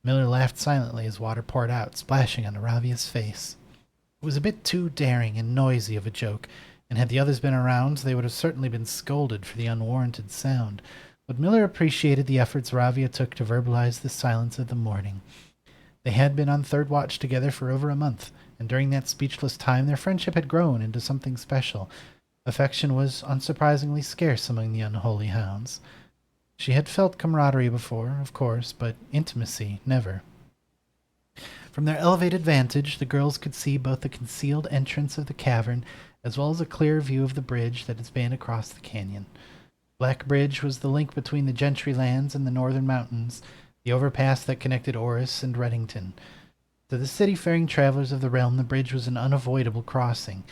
Speaker 2: Miller laughed silently as water poured out, splashing onto Ravia's face. It was a bit too daring and noisy of a joke, and had the others been around, they would have certainly been scolded for the unwarranted sound. But Miller appreciated the efforts Ravia took to verbalize the silence of the morning. They had been on third watch together for over a month, and during that speechless time their friendship had grown into something special. Affection was unsurprisingly scarce among the unholy hounds. She had felt camaraderie before, of course, but intimacy never. From their elevated vantage, the girls could see both the concealed entrance of the cavern as well as a clear view of the bridge that had spanned across the canyon. Black Bridge was the link between the Gentry lands and the northern mountains, the overpass that connected Orris and Reddington. To the city-faring travelers of the realm, the bridge was an unavoidable crossing.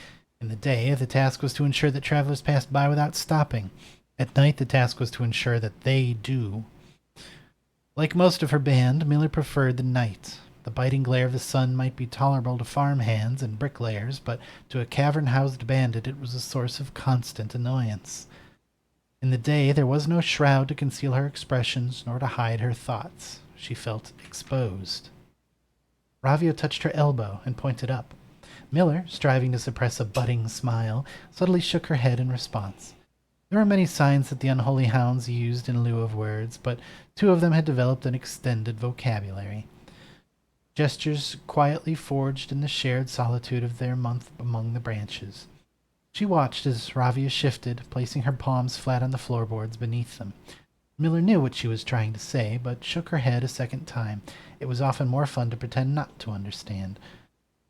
Speaker 2: In the day, the task was to ensure that travelers passed by without stopping. At night, the task was to ensure that they do. Like most of her band, Miller preferred the night. The biting glare of the sun might be tolerable to farm hands and bricklayers, but to a cavern-housed bandit it was a source of constant annoyance. In the day, there was no shroud to conceal her expressions, nor to hide her thoughts. She felt exposed. Ravia touched her elbow and pointed up. Miller, striving to suppress a budding smile, subtly shook her head in response. There were many signs that the unholy hounds used in lieu of words, but 2 of them had developed an extended vocabulary. Gestures quietly forged in the shared solitude of their month among the branches. She watched as Ravia shifted, placing her palms flat on the floorboards beneath them. Miller knew what she was trying to say, but shook her head a second time. It was often more fun to pretend not to understand.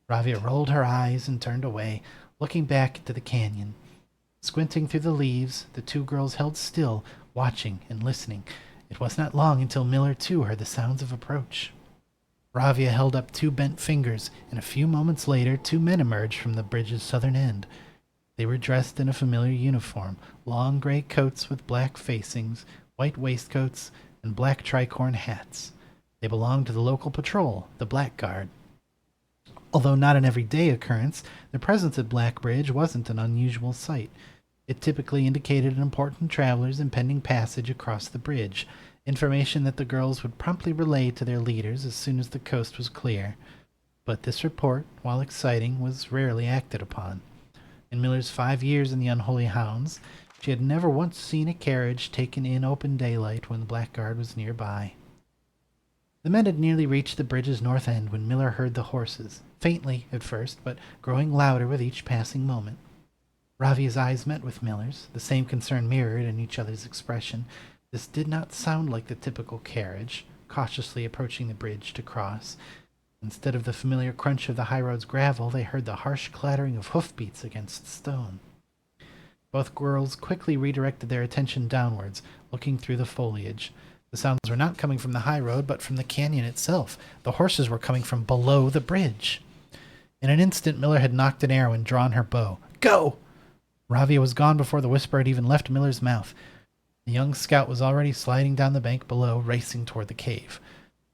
Speaker 2: Ravia rolled her eyes and turned away, looking back into the canyon. Squinting through the leaves, the 2 girls held still, watching and listening. It was not long until Miller, too, heard the sounds of approach. Ravia held up 2 bent fingers, and a few moments later 2 men emerged from the bridge's southern end. They were dressed in a familiar uniform, long gray coats with black facings, white waistcoats, and black tricorn hats. They belonged to the local patrol, the Black Guard. Although not an everyday occurrence, their presence at Blackbridge wasn't an unusual sight. It typically indicated an important traveler's impending passage across the bridge, information that the girls would promptly relay to their leaders as soon as the coast was clear. But this report, while exciting, was rarely acted upon. In Miller's 5 years in the Unholy Hounds, she had never once seen a carriage taken in open daylight when the Blackguard was nearby. The men had nearly reached the bridge's north end when Miller heard the horses, faintly at first, but growing louder with each passing moment. Ravia's eyes met with Miller's, the same concern mirrored in each other's expression. This did not sound like the typical carriage, cautiously approaching the bridge to cross. Instead of the familiar crunch of the high road's gravel, they heard the harsh clattering of hoofbeats against stone. Both girls quickly redirected their attention downwards, looking through the foliage. The sounds were not coming from the high road, but from the canyon itself. The horses were coming from below the bridge. In an instant, Miller had nocked an arrow and drawn her bow. Go! Ravia was gone before the whisper had even left Miller's mouth. The young scout was already sliding down the bank below, racing toward the cave.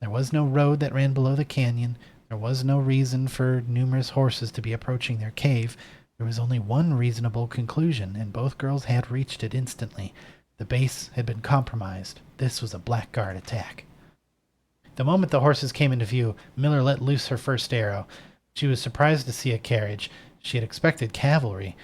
Speaker 2: There was no road that ran below the canyon. There was no reason for numerous horses to be approaching their cave. There was only one reasonable conclusion, and both girls had reached it instantly. The base had been compromised. This was a Blackguard attack. The moment the horses came into view, Miller let loose her first arrow. She was surprised to see a carriage. She had expected cavalry.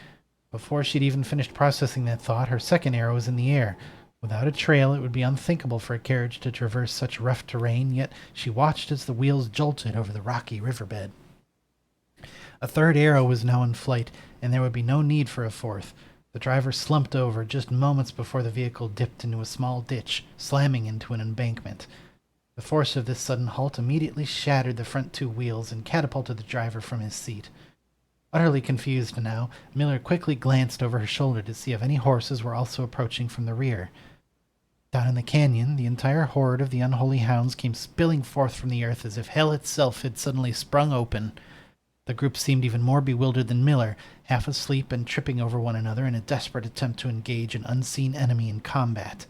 Speaker 2: Before she'd even finished processing that thought, her second arrow was in the air. Without a trail, it would be unthinkable for a carriage to traverse such rough terrain, yet she watched as the wheels jolted over the rocky riverbed. A third arrow was now in flight, and there would be no need for a fourth. The driver slumped over just moments before the vehicle dipped into a small ditch, slamming into an embankment. The force of this sudden halt immediately shattered the front two wheels and catapulted the driver from his seat. Utterly confused now, Miller quickly glanced over her shoulder to see if any horses were also approaching from the rear. Down in the canyon, the entire horde of the Unholy Hounds came spilling forth from the earth as if hell itself had suddenly sprung open. The group seemed even more bewildered than Miller, half asleep and tripping over one another in a desperate attempt to engage an unseen enemy in combat.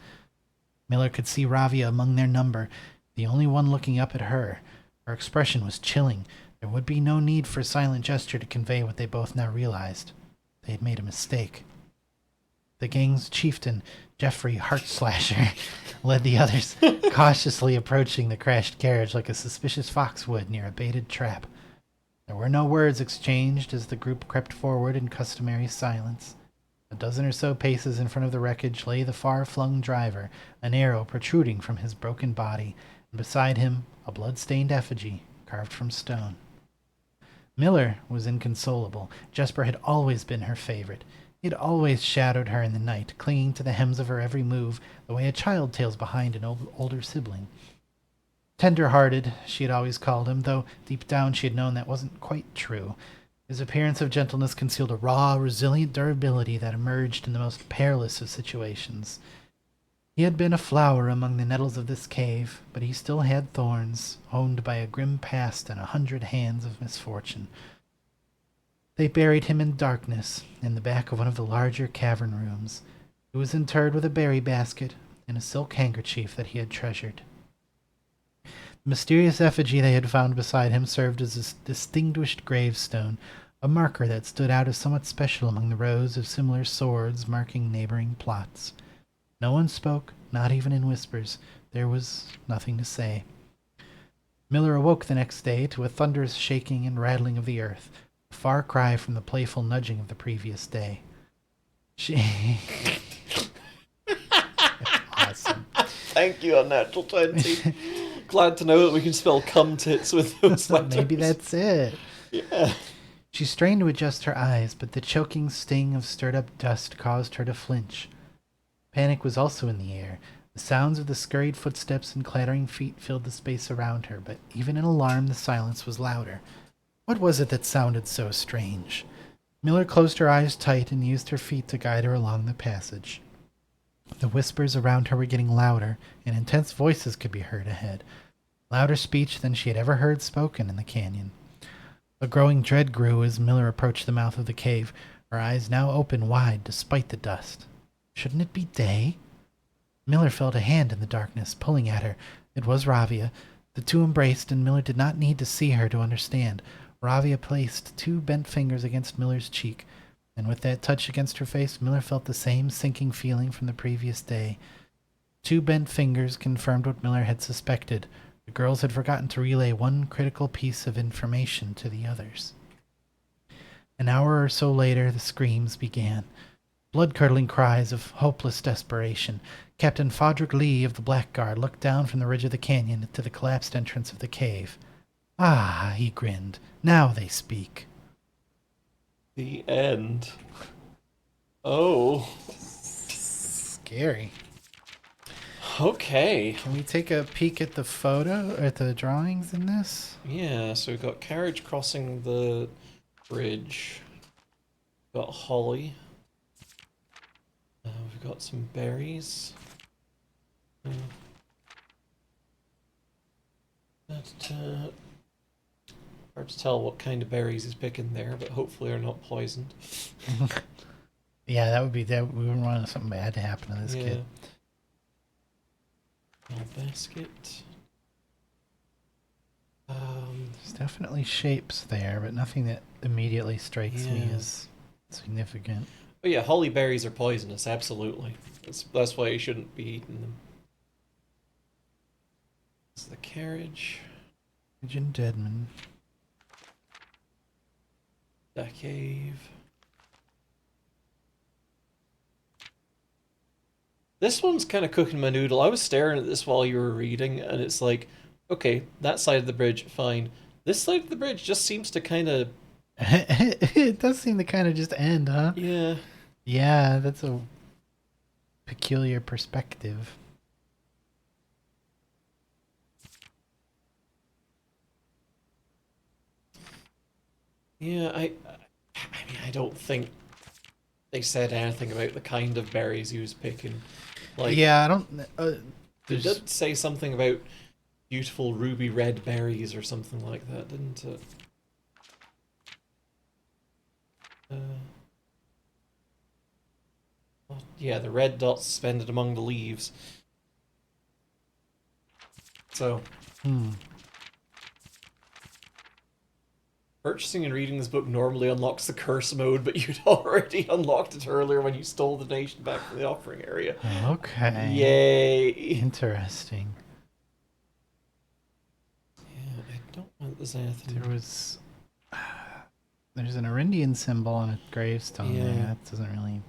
Speaker 2: Miller could see Ravia among their number, the only one looking up at her. Her expression was chilling. There would be no need for silent gesture to convey what they both now realized. They had made a mistake. The gang's chieftain, Geoffrey Heartslasher, led the others, cautiously approaching the crashed carriage like a suspicious fox would near a baited trap. There were no words exchanged as the group crept forward in customary silence. A dozen or so paces in front of the wreckage lay the far-flung driver, an arrow protruding from his broken body, and beside him a blood-stained effigy carved from stone. Miller was inconsolable. Jesper had always been her favorite. He had always shadowed her in the night, clinging to the hems of her every move, the way a child tails behind an older sibling. Tender-hearted, she had always called him, though deep down she had known that wasn't quite true. His appearance of gentleness concealed a raw, resilient durability that emerged in the most perilous of situations. He had been a flower among the nettles of this cave, but he still had thorns, owned by a grim past and 100 hands of misfortune. They buried him in darkness in the back of one of the larger cavern rooms. He was interred with a berry basket and a silk handkerchief that he had treasured. The mysterious effigy they had found beside him served as a distinguished gravestone, a marker that stood out as somewhat special among the rows of similar swords marking neighboring plots. No one spoke, not even in whispers. There was nothing to say. Miller awoke the next day to a thunderous shaking and rattling of the earth, a far cry from the playful nudging of the previous day. Awesome.
Speaker 1: Thank you, Unnatural 20. Glad to know that we can spell cum tits with those letters.
Speaker 2: Maybe that's it.
Speaker 1: Yeah.
Speaker 2: She strained to adjust her eyes, but the choking sting of stirred-up dust caused her to flinch. Panic was also in the air. The sounds of the scurried footsteps and clattering feet filled the space around her, but even in alarm the silence was louder. What was it that sounded so strange? Miller closed her eyes tight and used her feet to guide her along the passage. The whispers around her were getting louder, and intense voices could be heard ahead. Louder speech than she had ever heard spoken in the canyon. A growing dread grew as Miller approached the mouth of the cave. her eyes now open wide despite the dust. Shouldn't it be day? Miller felt a hand in the darkness, pulling at her. It was Ravia. The two embraced, and Miller did not need to see her to understand. Ravia placed two bent fingers against Miller's cheek, and with that touch against her face, Miller felt the same sinking feeling from the previous day. Two bent fingers confirmed what Miller had suspected. The girls had forgotten to relay one critical piece of information to the others. An hour or so later, the screams began. Blood-curdling cries of hopeless desperation. Captain Fodrick Lee of the Blackguard looked down from the ridge of the canyon to the collapsed entrance of the cave. Ah, he grinned. Now they speak.
Speaker 1: The end. Oh.
Speaker 2: Scary.
Speaker 1: Okay.
Speaker 2: Can we take a peek at the photo, or at the drawings in this?
Speaker 1: Yeah, so we've got carriage crossing the bridge. We've got Holly. We've got some berries. Hard to tell what kind of berries he's picking there, but hopefully they're not poisoned.
Speaker 2: Yeah, that would be that. We wouldn't want something bad to happen to this kid.
Speaker 1: Basket.
Speaker 2: There's definitely shapes there, but nothing that immediately strikes me
Speaker 1: Yeah.
Speaker 2: as significant.
Speaker 1: But yeah, holly berries are poisonous, absolutely. That's why you shouldn't be eating them. This is the carriage.
Speaker 2: Agent Deadman.
Speaker 1: The cave. This one's kind of cooking my noodle. I was staring at this while you were reading, and it's like, okay, that side of the bridge, fine. This side of the bridge just seems to kind of...
Speaker 2: It does seem to kind of just end, huh?
Speaker 1: Yeah.
Speaker 2: Yeah, that's a peculiar perspective.
Speaker 1: Yeah, I mean, I don't think they said anything about the kind of berries he was picking. Like,
Speaker 2: Yeah, I don't.
Speaker 1: they
Speaker 2: There's,
Speaker 1: did say something about beautiful ruby red berries or something like that, didn't it? Well, yeah, the red dots suspended among the leaves. So, purchasing and reading this book normally unlocks the curse mode, but you'd already unlocked it earlier when you stole the nation back from the offering area.
Speaker 2: Okay.
Speaker 1: Yay!
Speaker 2: Interesting.
Speaker 1: Yeah, I don't know if there's anything.
Speaker 2: There was. There's an Arindian symbol on a gravestone
Speaker 1: Yeah.
Speaker 2: there. That doesn't really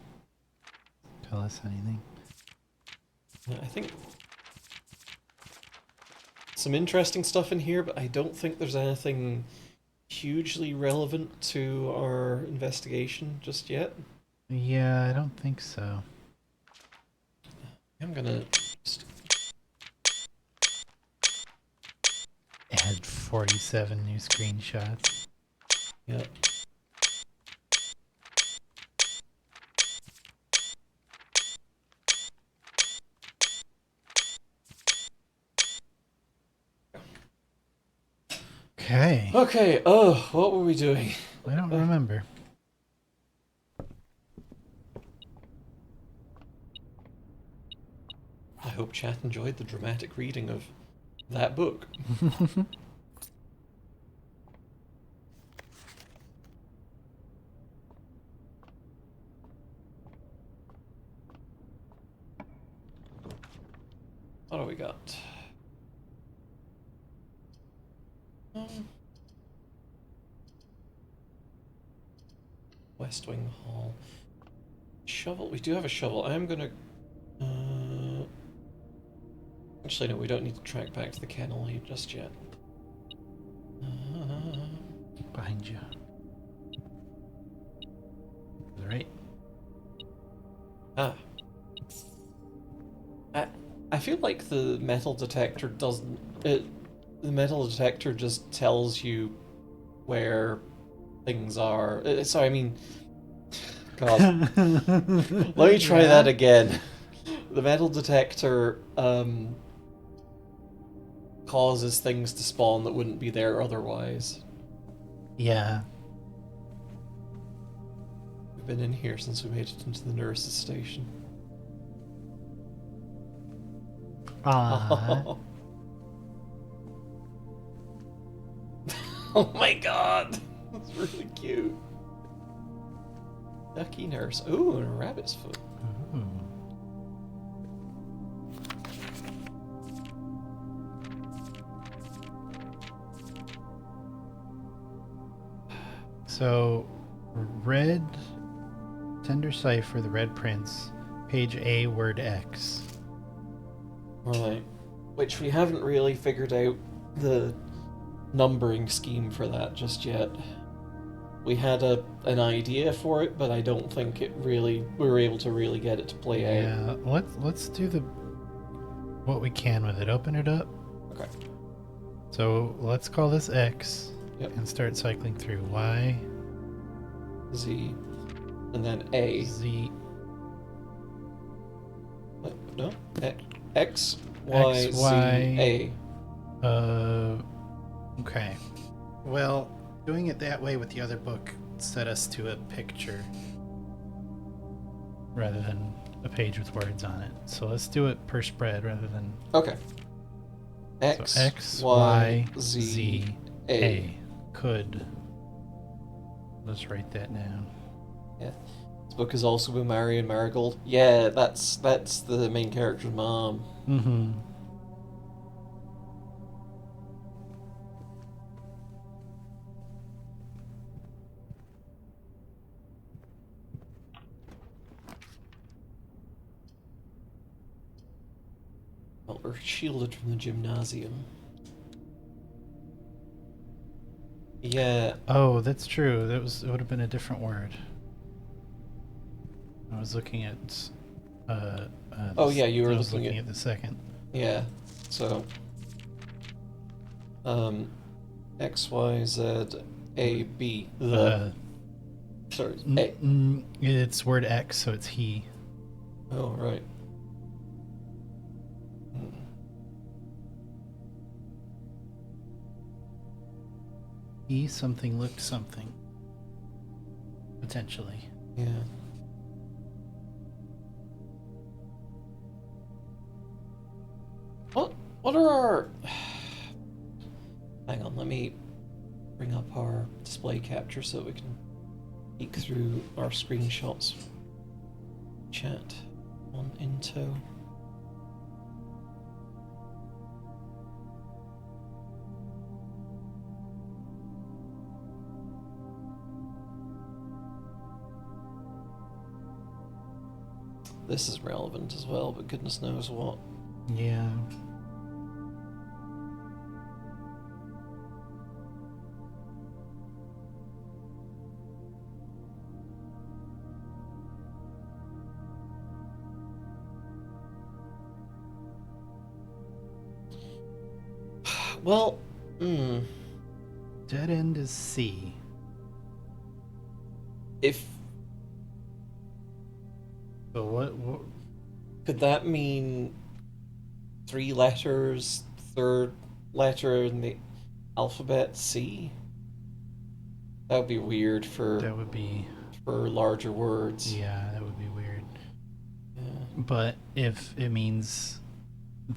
Speaker 2: tell us anything.
Speaker 1: I think some interesting stuff in here, but I don't think there's anything hugely relevant to our investigation just yet.
Speaker 2: Yeah, I don't think so.
Speaker 1: I'm gonna just...
Speaker 2: Add 47 new screenshots.
Speaker 1: Yeah.
Speaker 2: Okay.
Speaker 1: Okay, oh, what were we doing?
Speaker 2: I don't remember.
Speaker 1: I hope chat enjoyed the dramatic reading of that book. What do we got? West Wing Hall. Shovel. We do have a shovel. I'm gonna... Actually, no, we don't need to track back to the kennel just yet.
Speaker 2: Behind you. Right.
Speaker 1: Ah. I feel like the metal detector doesn't... the metal detector just tells you where things are. Sorry, I mean... God. Let me try that again. The metal detector causes things to spawn that wouldn't be there otherwise.
Speaker 2: Yeah.
Speaker 1: We've been in here since we made it into the nurse's station.
Speaker 2: Aww.
Speaker 1: Oh my god! That's really cute. Ducky nurse. Ooh, and a rabbit's foot.
Speaker 2: Ooh. So, red tender cipher, the Red Prince, page A, word X.
Speaker 1: Right. Which we haven't really figured out the numbering scheme for that just yet. We had an idea for it, but I don't think we were able to really get it to play out.
Speaker 2: Yeah, let's do what we can with it. Open it up.
Speaker 1: Okay.
Speaker 2: So let's call this X.
Speaker 1: Yep.
Speaker 2: And start cycling through Y,
Speaker 1: Z, and then A.
Speaker 2: Z,
Speaker 1: What? No? X, Y,
Speaker 2: X,
Speaker 1: Z,
Speaker 2: Y.
Speaker 1: A.
Speaker 2: Okay. Well, doing it that way with the other book set us to a picture rather than a page with words on it. So let's do it per spread rather than
Speaker 1: Okay. X,
Speaker 2: so X,
Speaker 1: Y,
Speaker 2: Y,
Speaker 1: Z,
Speaker 2: Z,
Speaker 1: A.
Speaker 2: A. Could. Let's write that down.
Speaker 1: Yeah. This book is also by Marion Marigold. Yeah, that's the main character's mom.
Speaker 2: Mm-hmm.
Speaker 1: Well, we're shielded from the gymnasium. Yeah.
Speaker 2: Oh, that's true. It would have been a different word. I was looking at
Speaker 1: Oh, yeah, you were
Speaker 2: I was
Speaker 1: looking
Speaker 2: looking
Speaker 1: at-
Speaker 2: at the second.
Speaker 1: Yeah. So. X, Y, Z, A, B. Sorry. A.
Speaker 2: It's word X, so it's he.
Speaker 1: Oh, right. Hmm.
Speaker 2: He something looked something. Potentially.
Speaker 1: Yeah. What are our... Hang on, let me bring up our display capture so we can peek through our screenshots. Chat on Into. This is relevant as well, but goodness knows what.
Speaker 2: Yeah.
Speaker 1: Well,
Speaker 2: Dead end is C.
Speaker 1: if
Speaker 2: So what
Speaker 1: could that mean 3 letters, third letter in the alphabet C? That would be weird
Speaker 2: that would be
Speaker 1: for larger words.
Speaker 2: yeah, that would be weird.
Speaker 1: Yeah.
Speaker 2: But if it means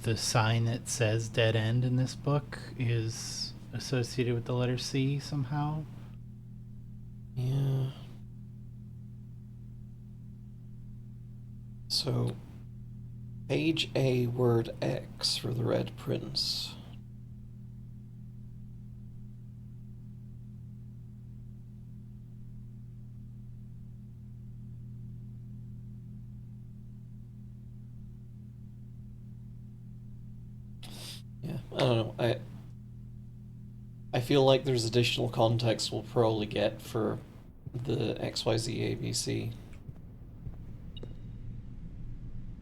Speaker 2: the sign that says dead end in this book is associated with the letter C somehow.
Speaker 1: Yeah. So, page A, word X for the Red Prince. Yeah, I don't know. I feel like there's additional context we'll probably get for the XYZ ABC.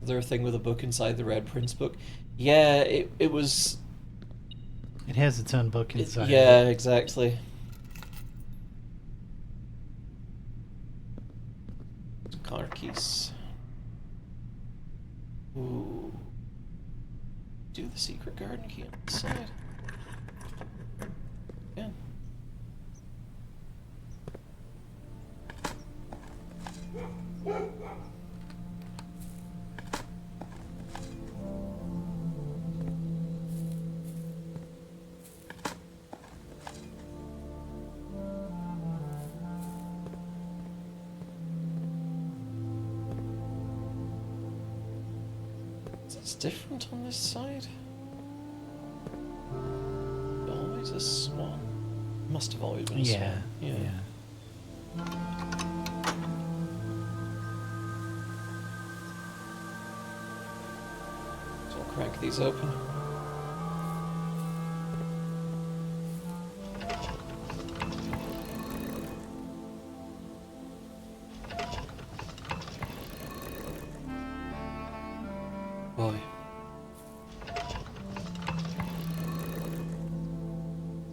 Speaker 1: Is there a thing with a book inside the Red Prince book? Yeah, it was.
Speaker 2: It has its own book inside.
Speaker 1: Yeah, exactly. Car keys. Ooh. Do the secret garden key on the side. Yeah. It's different on this side. Always a swan. Must have always been a
Speaker 2: Yeah,
Speaker 1: swan.
Speaker 2: yeah.
Speaker 1: So I'll crack these open. Boy.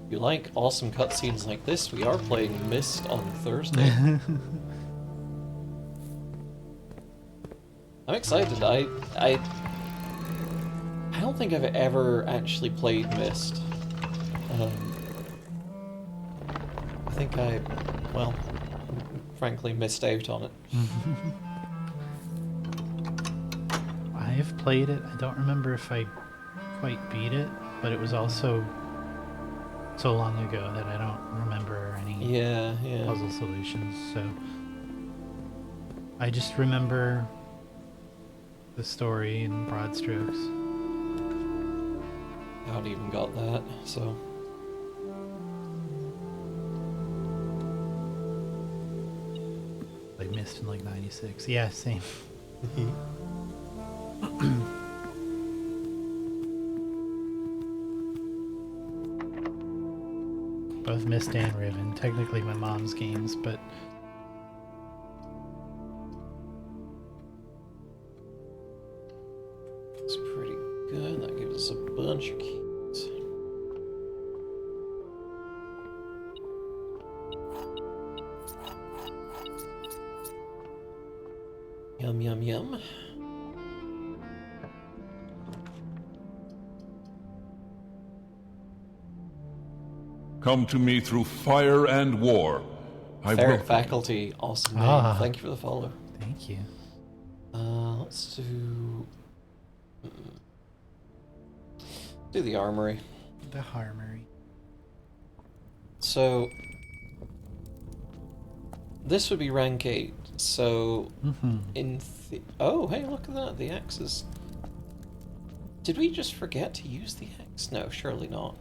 Speaker 1: If you like awesome cutscenes like this, we are playing Myst on Thursday. I'm excited. I don't think I've ever actually played Myst. I think well, frankly missed out on it.
Speaker 2: I've played it. I don't remember if I quite beat it, but it was also so long ago that I don't remember any
Speaker 1: Yeah, yeah.
Speaker 2: puzzle solutions. So I just remember the story in broad strokes.
Speaker 1: I haven't even got that, so.
Speaker 2: I missed in like '96. Yeah, same. Both Mist and Riven. Technically my mom's games, but
Speaker 1: It's pretty good. That gives us a bunch of keys. Yum, yum, yum.
Speaker 4: Come to me through fire and war. I
Speaker 1: Ferret
Speaker 4: will.
Speaker 1: Faculty, awesome name.
Speaker 2: Ah.
Speaker 1: Thank you for the follow.
Speaker 2: thank you.
Speaker 1: Let's do the armory.
Speaker 2: The Harmory.
Speaker 1: So this would be rank 8. So in oh, hey, look at that. The axes. Did we just forget to use the axe? No, surely not.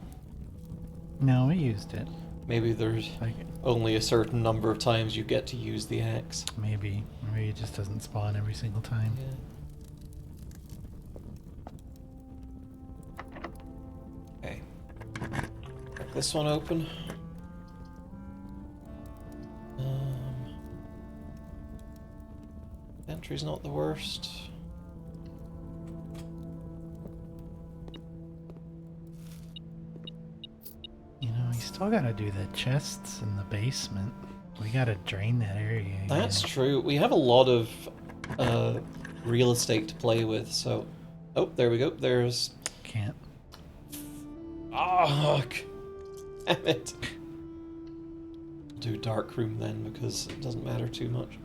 Speaker 2: No, we used it.
Speaker 1: Maybe there's
Speaker 2: Like
Speaker 1: only a certain number of times you get to use the axe.
Speaker 2: maybe it just doesn't spawn every single time.
Speaker 1: Yeah. Okay. Crack this one open. Entry's not the worst.
Speaker 2: You know, you still gotta do the chests in the basement. We gotta drain that area.
Speaker 1: That's
Speaker 2: again.
Speaker 1: true. We have a lot of real estate to play with, so... Oh, there we go. There's...
Speaker 2: Can't.
Speaker 1: Ah, damn it. Do dark room then, because it doesn't matter too much.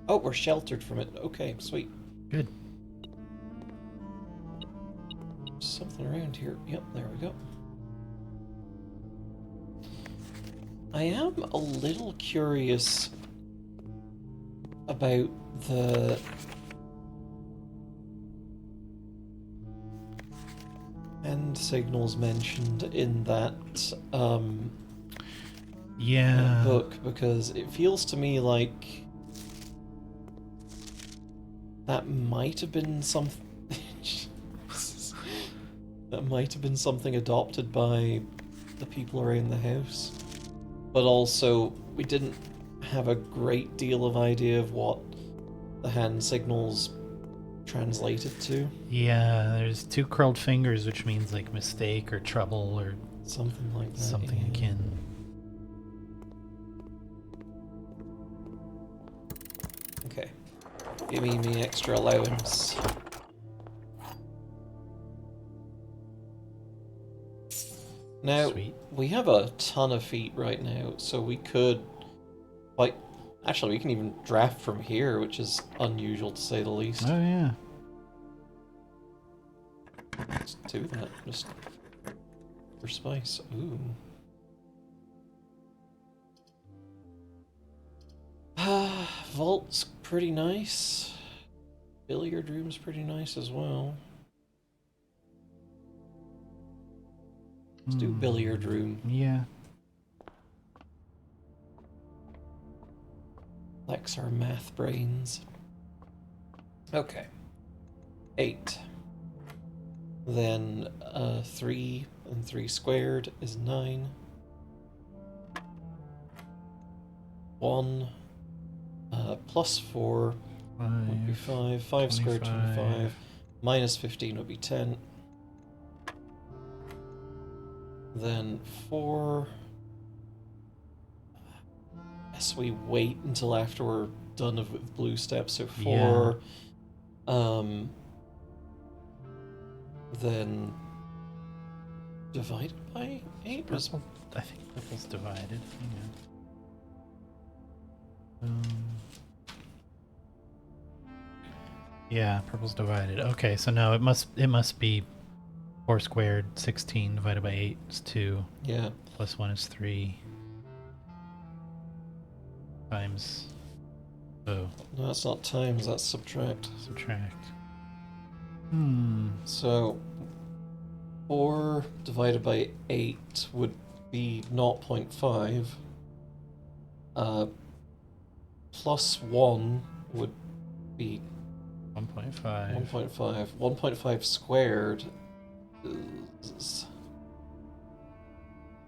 Speaker 1: Oh, we're sheltered from it. Okay, sweet.
Speaker 2: Good.
Speaker 1: Something around here. Yep, there we go. I am a little curious about the hand signals mentioned in that
Speaker 2: Yeah.
Speaker 1: book, because it feels to me like that might have been something that might have been something adopted by the people around the house, but also we didn't have a great deal of idea of what the hand signals translated to.
Speaker 2: Yeah, there's two curled fingers, which means like mistake or trouble or
Speaker 1: Something like that.
Speaker 2: something
Speaker 1: yeah.
Speaker 2: akin.
Speaker 1: Okay. Give me extra allowance. Now,
Speaker 2: Sweet.
Speaker 1: we have a ton of feet right now, so we could, like, Actually, we can even draft from here, which is unusual to say the least.
Speaker 2: Oh yeah.
Speaker 1: Let's do that. Just for spice. Ooh. Vault's pretty nice. Billiard room's pretty nice as well. Let's do billiard room.
Speaker 2: Yeah.
Speaker 1: Flex our math brains. Okay. 8. Then 3 and 3 squared is 9. 1 plus 4 would be 5. 5 squared, 25. Minus 15 would be 10. Then 4. Yes, we wait until after we're done with blue steps. So 4. Then divided by 8.
Speaker 2: Purple. I think purple's divided. Hang on. Yeah, purple's divided. Okay, so no, it must be 4 squared. 16 divided by 8 is 2.
Speaker 1: Yeah.
Speaker 2: Plus 1 is 3. Times. Oh,
Speaker 1: No, that's not times. That's subtract.
Speaker 2: subtract.
Speaker 1: So 4 divided by 8 would be 0.5. Plus 1 would be
Speaker 2: 1.5.
Speaker 1: 1.5. 1.5 squared is...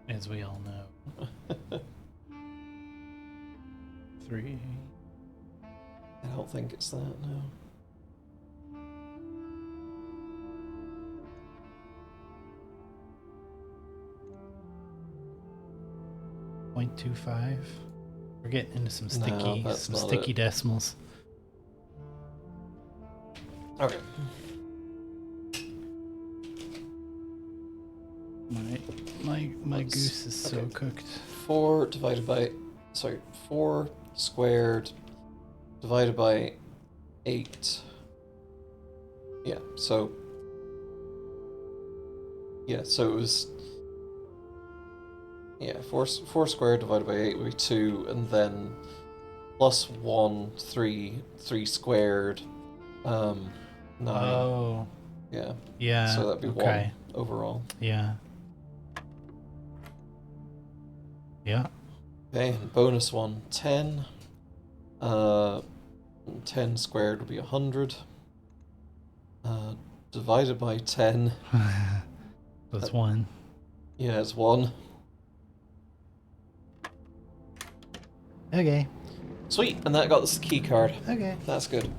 Speaker 2: As we all know. 3.
Speaker 1: I don't think it's that, no.
Speaker 2: 0.25. We're getting into some
Speaker 1: No, that's not
Speaker 2: sticky
Speaker 1: it.
Speaker 2: decimals.
Speaker 1: Okay.
Speaker 2: My
Speaker 1: Let's-
Speaker 2: goose is so
Speaker 1: okay.
Speaker 2: cooked.
Speaker 1: 4 divided by... Sorry, 4 squared divided by 8. Yeah, so... Yeah, so it was... Yeah, 4 squared divided by 8 would be 2, and then plus 1, 3 squared, 9.
Speaker 2: Oh,
Speaker 1: Yeah,
Speaker 2: yeah.
Speaker 1: so that'd be
Speaker 2: okay.
Speaker 1: 1 overall.
Speaker 2: Yeah. Yeah.
Speaker 1: Okay, and bonus 1, 10. 10 squared would be 100. Divided by 10,
Speaker 2: That's 1.
Speaker 1: yeah, it's 1.
Speaker 2: Okay.
Speaker 1: Sweet, and that got us the key card.
Speaker 2: Okay.
Speaker 1: That's good.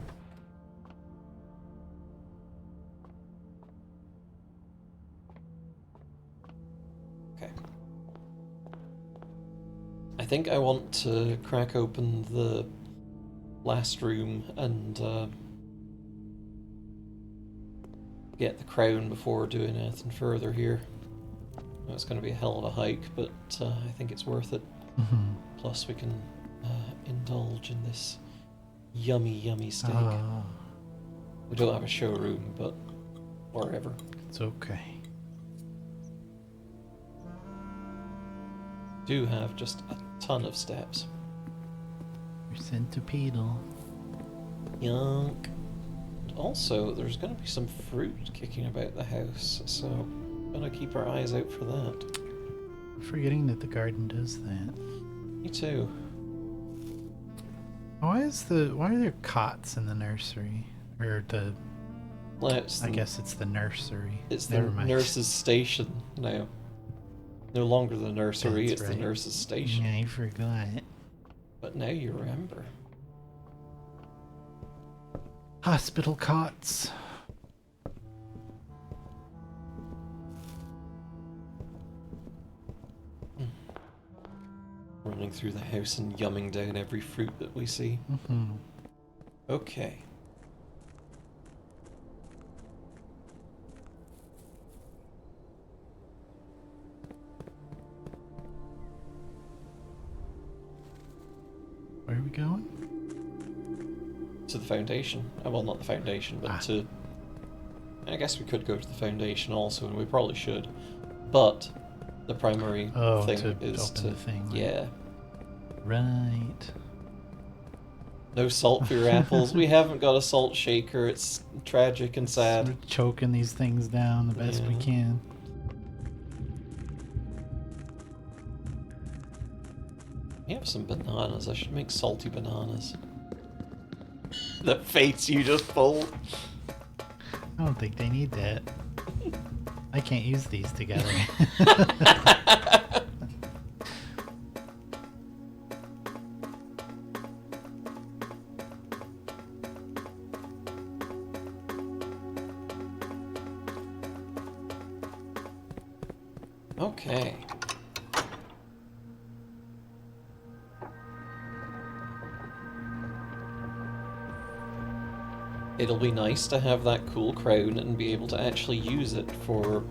Speaker 1: Okay. I think I want to crack open the last room and get the crown before doing anything further here. It's going to be a hell of a hike, but I think it's worth it.
Speaker 2: Mm-hmm.
Speaker 1: Plus, we can indulge in this yummy, yummy steak. We don't have a showroom, but wherever.
Speaker 2: It's okay.
Speaker 1: Do have just a ton of steps.
Speaker 2: You're centipedal.
Speaker 1: Yunk. Also, there's going to be some fruit kicking about the house, so I'm going to keep our eyes out for that.
Speaker 2: I'm forgetting that the garden does that.
Speaker 1: Me too.
Speaker 2: Why are there cots in the nursery? Or the
Speaker 1: Well, it's
Speaker 2: I guess it's the nursery.
Speaker 1: it's the
Speaker 2: Never mind.
Speaker 1: nurse's station now. No longer the nursery,
Speaker 2: That's
Speaker 1: it's
Speaker 2: right.
Speaker 1: the nurse's station.
Speaker 2: Yeah, I forgot.
Speaker 1: But now you remember.
Speaker 2: Hospital cots.
Speaker 1: Running through the house and yumming down every fruit that we see.
Speaker 2: Mm-hmm.
Speaker 1: Okay.
Speaker 2: Where are we going?
Speaker 1: To the Foundation. Well, not the Foundation, but
Speaker 2: Ah.
Speaker 1: to... I guess we could go to the Foundation also, and we probably should. But the primary
Speaker 2: Oh,
Speaker 1: thing
Speaker 2: to
Speaker 1: is
Speaker 2: open
Speaker 1: to...
Speaker 2: the thing, right?
Speaker 1: Yeah.
Speaker 2: Right.
Speaker 1: No salt for your apples. We haven't got a salt shaker. It's tragic and sad.
Speaker 2: We're choking these things down the best we
Speaker 1: Yeah.
Speaker 2: can.
Speaker 1: We have some bananas. I should make salty bananas. The face you just pulled.
Speaker 2: I don't think they need that. I can't use these together.
Speaker 1: Okay. It'll be nice to have that cool crown and be able to actually use it for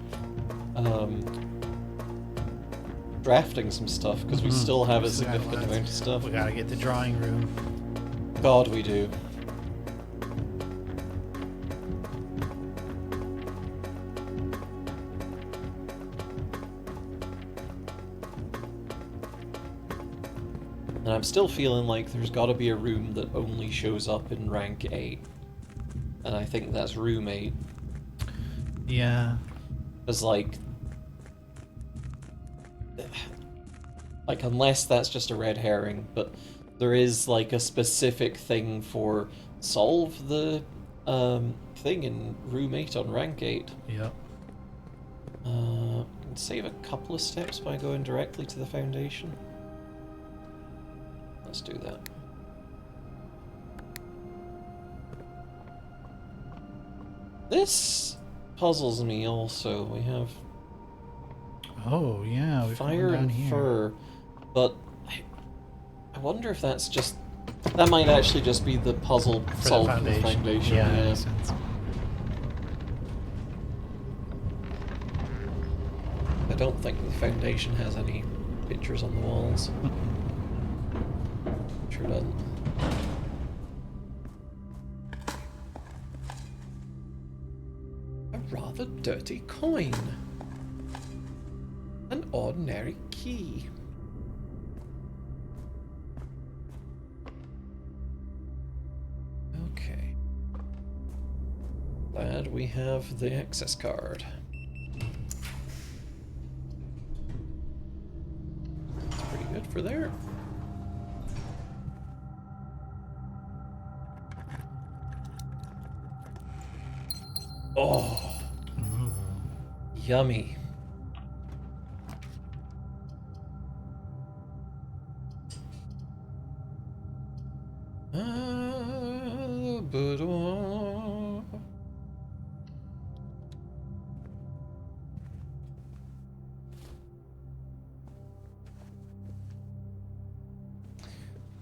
Speaker 1: drafting some stuff, because we
Speaker 2: Mhm.
Speaker 1: still have a
Speaker 2: Still got
Speaker 1: significant
Speaker 2: lots.
Speaker 1: amount of stuff.
Speaker 2: We gotta get the drawing room.
Speaker 1: God, we do. And I'm still feeling like there's got to be a room that only shows up in rank 8. And I think that's room 8.
Speaker 2: Yeah.
Speaker 1: Because, like, unless that's just a red herring, but there is, like, a specific thing for solve the thing in room 8 on rank 8.
Speaker 2: Yep.
Speaker 1: Can save a couple of steps by going directly to the Foundation. Let's do that. This puzzles me also. We have
Speaker 2: Oh yeah. We've
Speaker 1: fire
Speaker 2: gone down
Speaker 1: and
Speaker 2: here.
Speaker 1: fur, but I wonder if that's just... That might actually just be the puzzle
Speaker 2: For the
Speaker 1: solved for the
Speaker 2: foundation.
Speaker 1: Foundation.
Speaker 2: Yeah, that
Speaker 1: Yeah.
Speaker 2: makes sense.
Speaker 1: I don't think the Foundation has any pictures on the walls. Sure doesn't. A rather dirty coin. An ordinary key. Okay. Glad we have the access card. That's pretty good for there. Oh,
Speaker 2: Ooh.
Speaker 1: yummy. Boudoir.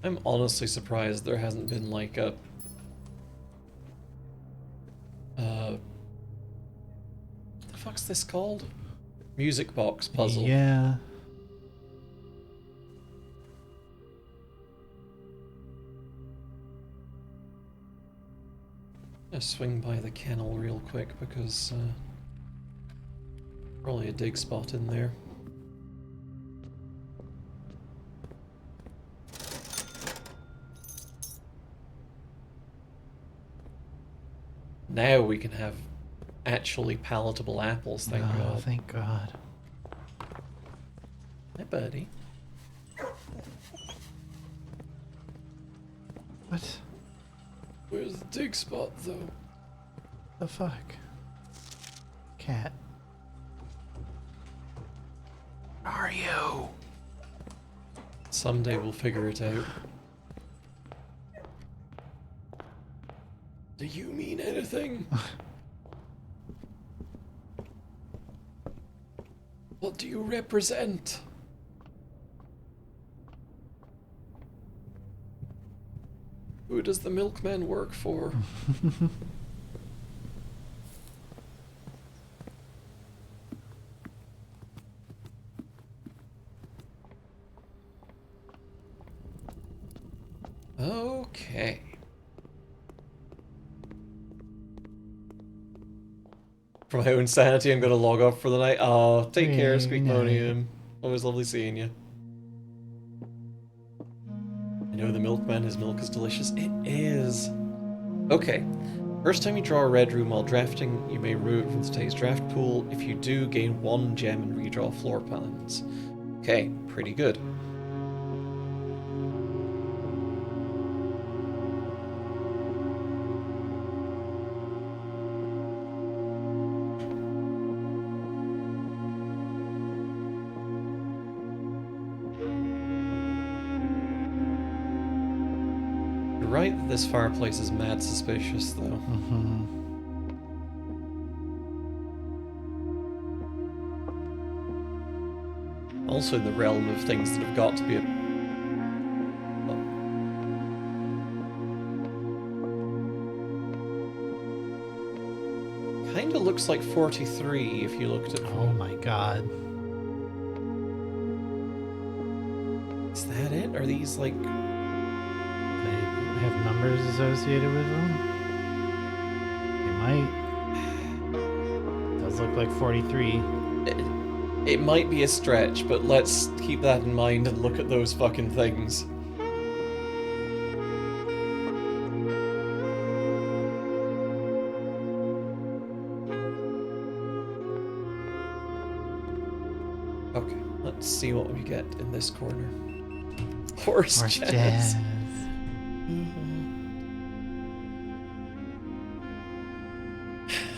Speaker 1: I'm honestly surprised there hasn't been like a what the fuck's this called? Music box puzzle.
Speaker 2: Yeah.
Speaker 1: I'll swing by the kennel real quick because probably a dig spot in there. Now we can have actually palatable apples, thank
Speaker 2: Oh,
Speaker 1: God.
Speaker 2: thank God.
Speaker 1: Hi, buddy.
Speaker 2: What
Speaker 1: Where's the dig spot, though?
Speaker 2: the fuck? Cat. Where are you?
Speaker 1: Someday we'll figure it out. Do you mean anything? What do you represent? Who does the milkman work for? For my own sanity, I'm going to log off for the night. Oh, take care,
Speaker 2: Very
Speaker 1: Squeakmonium. Always lovely seeing you. I know the milkman, his milk is delicious. It is. Okay. First time you draw a red room while drafting, you may remove it from today's draft pool. If you do, gain 1 gem and redraw floor plans. Okay, pretty good. You're right that this fireplace is mad suspicious, though.
Speaker 2: Mm-hmm.
Speaker 1: Also in the realm of things that have got to be a... Kinda looks like 43 if you looked at...
Speaker 2: Oh my god.
Speaker 1: Is that it? Are these like...
Speaker 2: They have numbers associated with them? They might. Does look like 43.
Speaker 1: It might be a stretch, but let's keep that in mind and look at those fucking things. Okay, let's see what we get in this corner. Horse
Speaker 2: Horse
Speaker 1: jazz.
Speaker 2: jazz.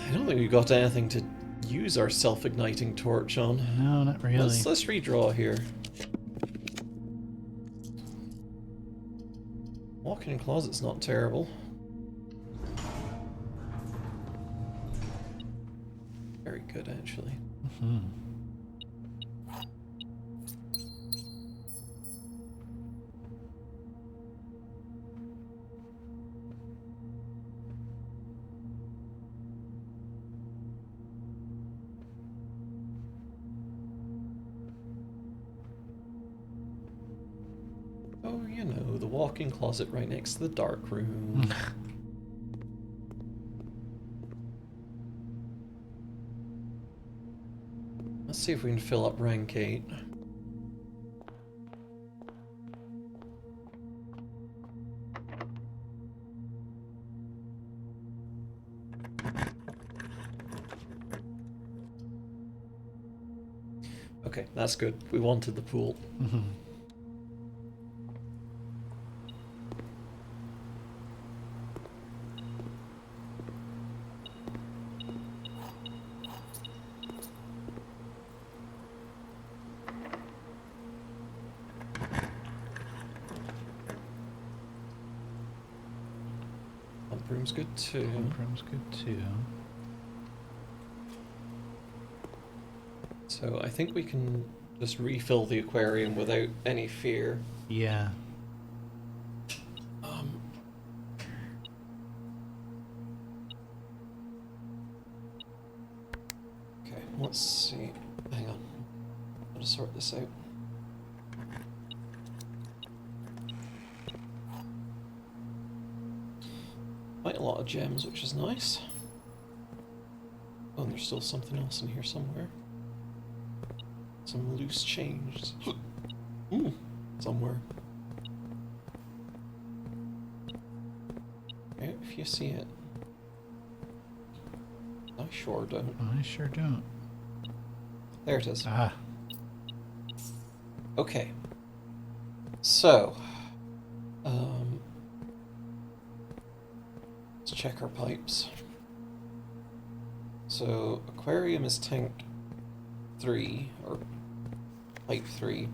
Speaker 1: I don't think we got anything to use our self-igniting torch on.
Speaker 2: No, not really.
Speaker 1: Let's redraw here. Walk-in closet's not terrible. Very good, actually.
Speaker 2: Mhm.
Speaker 1: Oh, you know, the walk-in closet right next to the dark room. Let's see if we can fill up rank 8. Okay, that's good. We wanted the pool.
Speaker 2: Mhm.
Speaker 1: Pump room's good too.
Speaker 2: Pump room's good too.
Speaker 1: So I think we can just refill the aquarium without any fear.
Speaker 2: Yeah.
Speaker 1: Okay, let's see. Hang on. Gotta sort this out. Quite a lot of gems, which is nice. Oh, and there's still something else in here somewhere. Some loose change. Ooh, somewhere. Okay, if you see it. I sure don't.
Speaker 2: I sure don't.
Speaker 1: There it is.
Speaker 2: Ah.
Speaker 1: Okay. So, let's check our pipes. So, aquarium is tank 3, or pipe 3.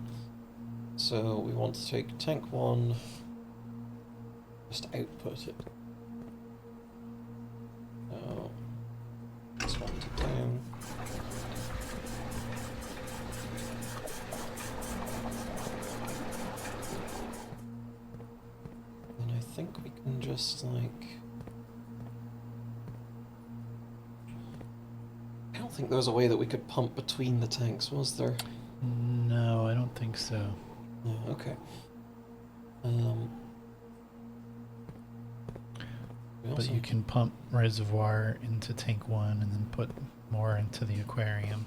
Speaker 1: So, we want to take tank 1, just output it. So, just want it down. And I think we can just, like... I don't think there was a way that we could pump between the tanks, was there?
Speaker 2: No, I don't think so.
Speaker 1: Yeah, okay. We
Speaker 2: But
Speaker 1: also-
Speaker 2: you can pump reservoir into tank 1 and then put more into the aquarium.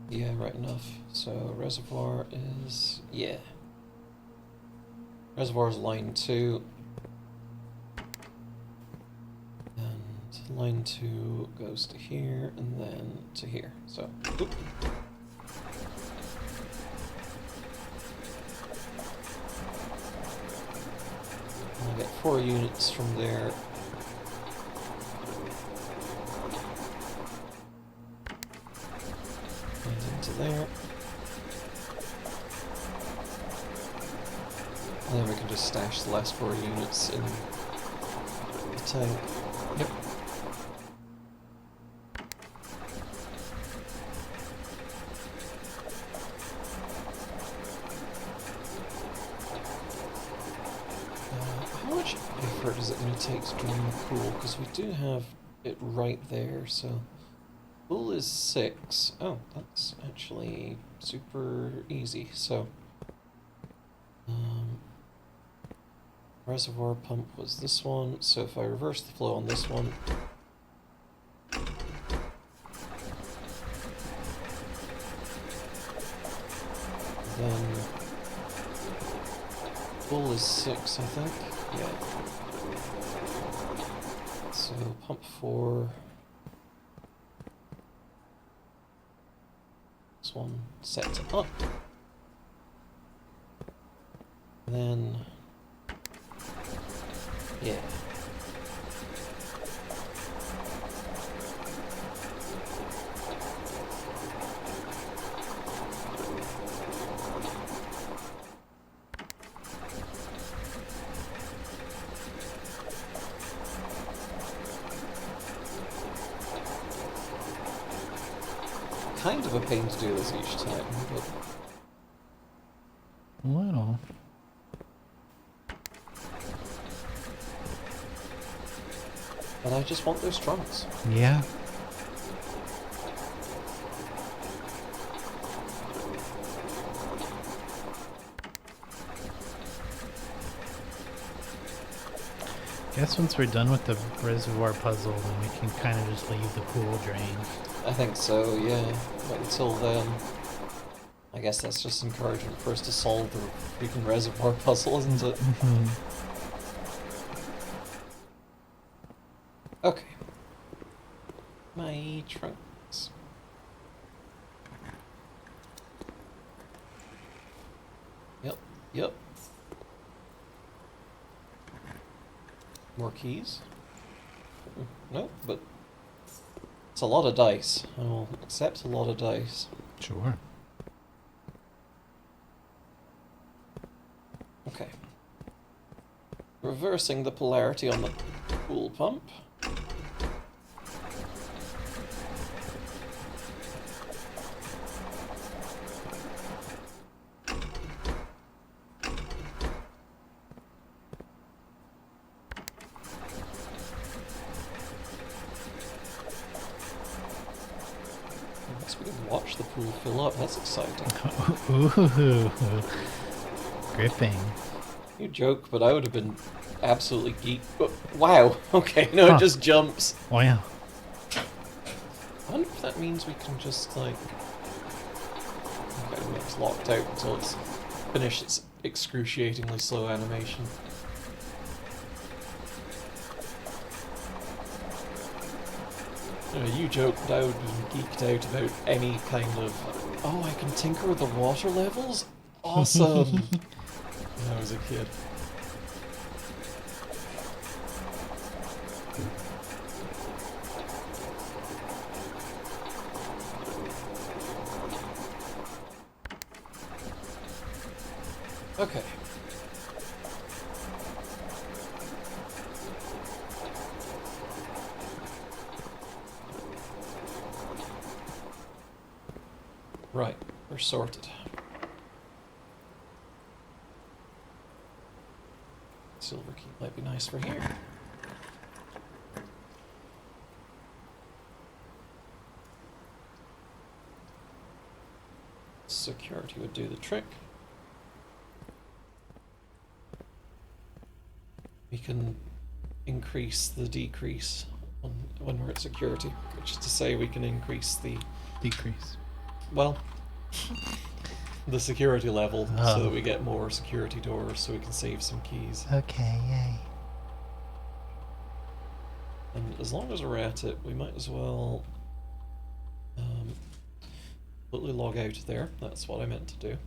Speaker 1: Yeah, right enough. So reservoir is, yeah. Reservoir is line 2. And line 2 goes to here and then to here. So, oop. I'll get 4 units from there. And into there. And then we can just stash the last 4 units in the tank. Yep. How much effort is it going to take to drain the pool? Because we do have it right there, so... Pool is 6. Oh, that's actually super easy, so... reservoir pump was this one, so if I reverse the flow on this one... Then... Pool is 6, I think. Yeah. So, pump 4... This one set up. And then... Yeah. Kind of a pain to do this each time, but...
Speaker 2: A little.
Speaker 1: But I just want those trunks.
Speaker 2: Yeah. Guess once we're done with the reservoir puzzle, then we can kind of just leave the pool drained.
Speaker 1: I think so, yeah. But until then... I guess that's just encouragement for us to solve the freaking reservoir puzzle, isn't it? Okay. My trunks. Yep. More keys? No, but it's a lot of dice. I will accept a lot of dice.
Speaker 2: Sure.
Speaker 1: Okay. Reversing the polarity on the pool pump. I guess we can watch the pool fill up. That's exciting.
Speaker 2: Ooh. Gripping.
Speaker 1: You joke, but I would have been absolutely geeked. But, wow. Okay, no,
Speaker 2: Huh.
Speaker 1: it just jumps.
Speaker 2: Wow.
Speaker 1: I wonder if that means we can just, like... Okay, it's locked out until it's finished its excruciatingly slow animation. You joke, but I would be geeked out about any kind of... Oh, I can tinker with the water levels? Awesome! When I was a kid. Okay. Right, we're sorted. Silver key might be nice for here. Security would do the trick. We can increase the decrease when we're at security, which is to say we can increase the,
Speaker 2: Decrease.
Speaker 1: well, the security level so
Speaker 2: Oh.
Speaker 1: that we get more security doors so we can save some keys.
Speaker 2: Okay, yay.
Speaker 1: And as long as we're at it, we might as well completely log out of there. That's what I meant to do.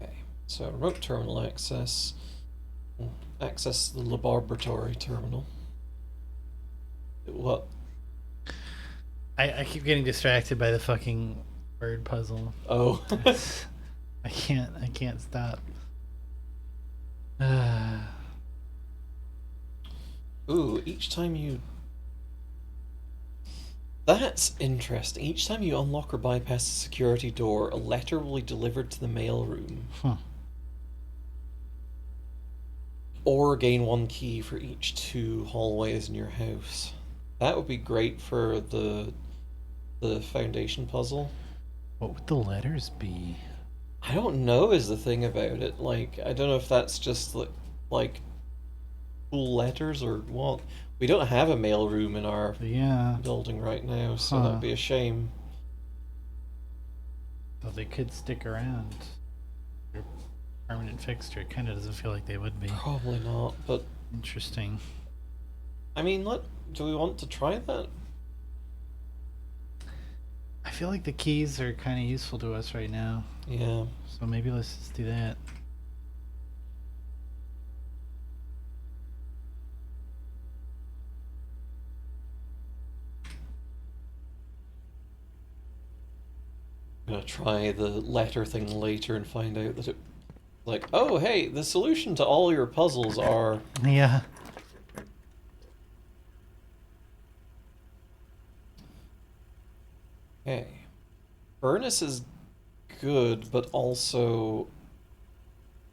Speaker 1: Okay, so remote terminal access. Access the laboratory terminal. What?
Speaker 2: I keep getting distracted by the fucking word puzzle.
Speaker 1: Oh.
Speaker 2: I can't stop.
Speaker 1: Ooh, each time you... That's interesting. Each time you unlock or bypass a security door, a letter will be delivered to the mail room.
Speaker 2: Huh.
Speaker 1: Or gain 1 key for each 2 hallways in your house. That would be great for the foundation puzzle.
Speaker 2: What would the letters be?
Speaker 1: I don't know is the thing about it. Like, I don't know if that's just like cool letters or what. We don't have a mail room in our
Speaker 2: Yeah.
Speaker 1: building right now, so
Speaker 2: Huh.
Speaker 1: that'd be a shame.
Speaker 2: Well, they could stick around. They're a permanent fixture. It kind of doesn't feel like they would be.
Speaker 1: Probably not, but
Speaker 2: Interesting.
Speaker 1: I mean, do we want to try that?
Speaker 2: I feel like the keys are kind of useful to us right now.
Speaker 1: Yeah.
Speaker 2: So maybe let's just do that.
Speaker 1: I'm gonna try the letter thing later and find out that it, like, oh hey, the solution to all your puzzles are.
Speaker 2: Yeah.
Speaker 1: Okay. Furnace is good, but also,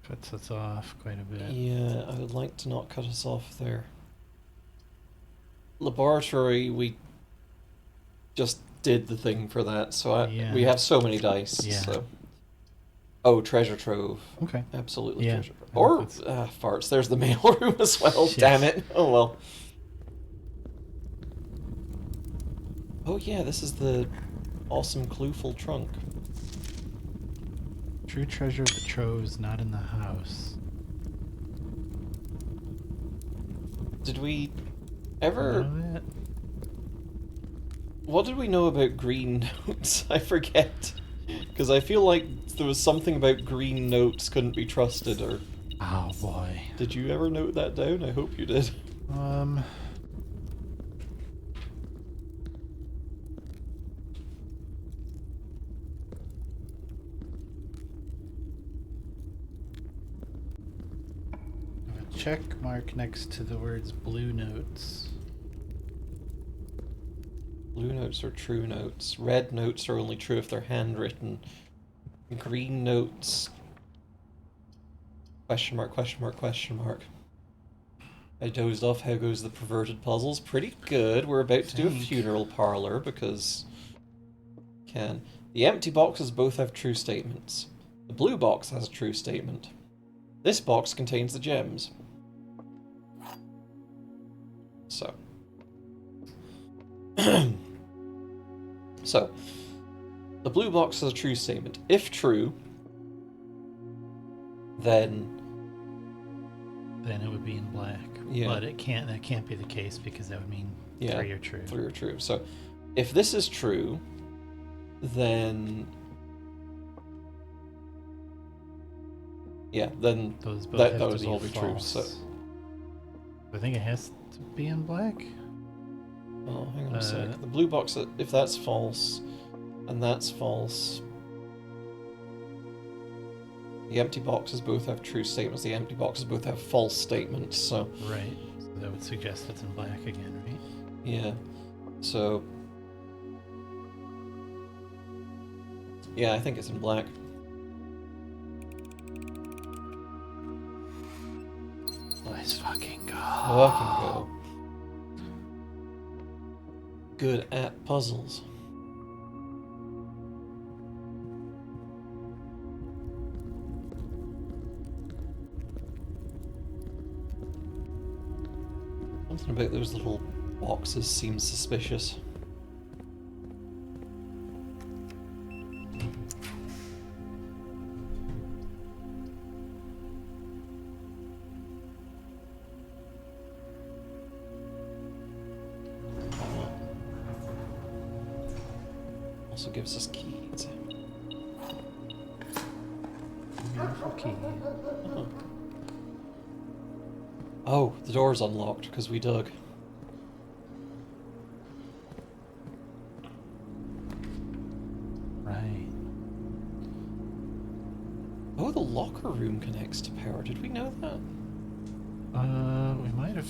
Speaker 2: Cuts us off quite a bit.
Speaker 1: yeah, I would like to not cut us off there. Laboratory, we just did the thing for that, so
Speaker 2: Yeah.
Speaker 1: we have so many dice.
Speaker 2: Yeah.
Speaker 1: So. Oh, treasure trove.
Speaker 2: Okay.
Speaker 1: Absolutely
Speaker 2: Yeah,
Speaker 1: treasure trove.
Speaker 2: I
Speaker 1: Or
Speaker 2: think
Speaker 1: farts. There's the mail room as well.
Speaker 2: Shit.
Speaker 1: Damn it. Oh well. Oh yeah, this is the awesome clueful trunk.
Speaker 2: True treasure of the troves not in the house.
Speaker 1: Did we ever?
Speaker 2: Know that?
Speaker 1: What did we know about green notes? I forget. Because I feel like there was something about green notes couldn't be trusted, or
Speaker 2: Oh boy.
Speaker 1: did you ever note that down? I hope you did.
Speaker 2: A check mark next to the words blue notes.
Speaker 1: Blue notes are true notes. Red notes are only true if they're handwritten. Green notes... Question mark, question mark, question mark. I dozed off. How goes the perverted puzzles? Pretty good. We're about to do a
Speaker 2: Thank.
Speaker 1: funeral parlor because... Can. The empty boxes both have true statements. The blue box has a true statement. This box contains the gems. So. So, the blue box has a true statement. If true, then
Speaker 2: Then it would be in black.
Speaker 1: Yeah.
Speaker 2: But that can't be the case because that would mean
Speaker 1: Yeah,
Speaker 2: 3 are true.
Speaker 1: 3 are true. So, if this is true, then yeah, then
Speaker 2: Those both
Speaker 1: that
Speaker 2: have
Speaker 1: those
Speaker 2: to be
Speaker 1: all be true.
Speaker 2: false.
Speaker 1: So,
Speaker 2: I think it has to be in black.
Speaker 1: oh, hang on a sec. The blue box, if that's false, and that's false. The empty boxes both have true statements. The empty boxes both have false statements. So,
Speaker 2: Right. So that would suggest it's in black again, right?
Speaker 1: yeah. So, yeah, I think it's in black.
Speaker 2: Let's fucking go.
Speaker 1: Fucking go. Good at puzzles. Something about those little boxes seems suspicious. Also gives us keys.
Speaker 2: Beautiful key.
Speaker 1: Oh, the door's unlocked because we dug.
Speaker 2: Right.
Speaker 1: Oh, the locker room connects to power. Did we know that?
Speaker 2: We might have.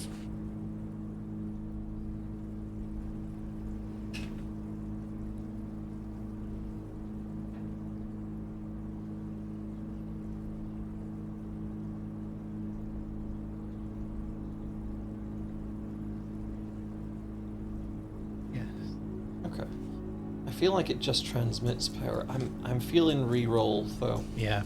Speaker 2: Yes.
Speaker 1: Okay. I feel like it just transmits power. I'm feeling re-roll though.
Speaker 2: Yeah.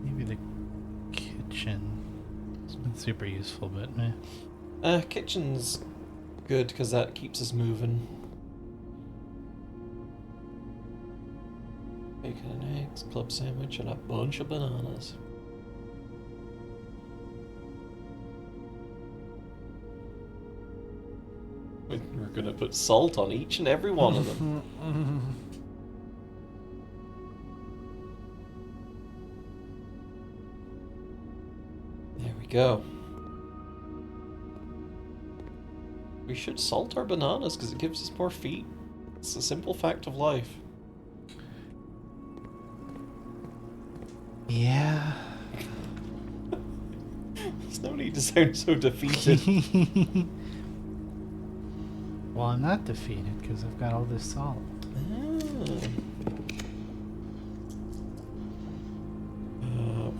Speaker 2: Maybe the kitchen. It's been super useful, but eh.
Speaker 1: Kitchen's good because that keeps us moving. Bacon and eggs, club sandwich, and a bunch of bananas. We're gonna put salt on each and every one of them. There we go. We should salt our bananas because it gives us more feet. It's a simple fact of life.
Speaker 2: Yeah.
Speaker 1: There's no need to sound so defeated.
Speaker 2: Well, I'm not defeated because I've got all this salt.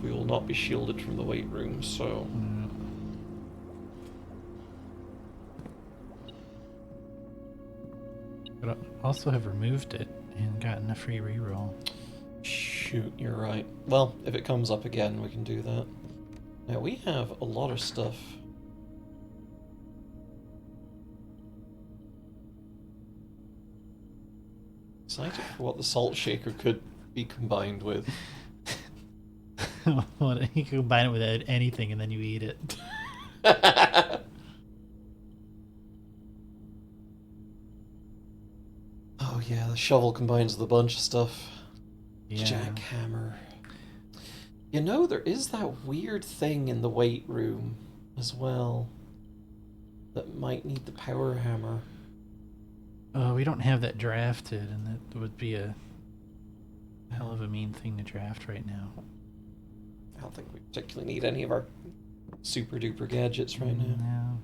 Speaker 1: We will not be shielded from the weight room, so...
Speaker 2: But I also have removed it and gotten a free reroll.
Speaker 1: Shoot, you're right. Well, if it comes up again, we can do that. Now, we have a lot of stuff. Excited for what the salt shaker could be combined with.
Speaker 2: Well, you can combine it with anything and then you eat it.
Speaker 1: Oh yeah, the shovel combines with a bunch of stuff.
Speaker 2: Yeah.
Speaker 1: Jackhammer. You know, there is that weird thing in the weight room as well that might need the power hammer.
Speaker 2: We don't have that drafted, and that would be a hell of a mean thing to draft right now.
Speaker 1: I don't think we particularly need any of our super duper gadgets right now.
Speaker 2: No.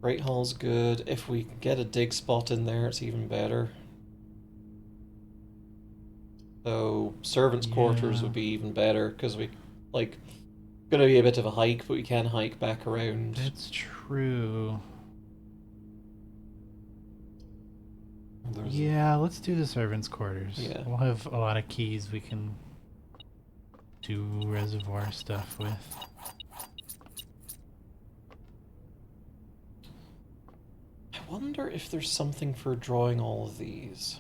Speaker 1: Great Hall's good. If we can get a dig spot in there, it's even better. So, servants' quarters would be even better, because we, like, gonna be a bit of a hike, but we can hike back around.
Speaker 2: That's true. Yeah, let's do the servants' quarters.
Speaker 1: Yeah.
Speaker 2: We'll have a lot of keys we can do reservoir stuff with.
Speaker 1: I wonder if there's something for drawing all of these.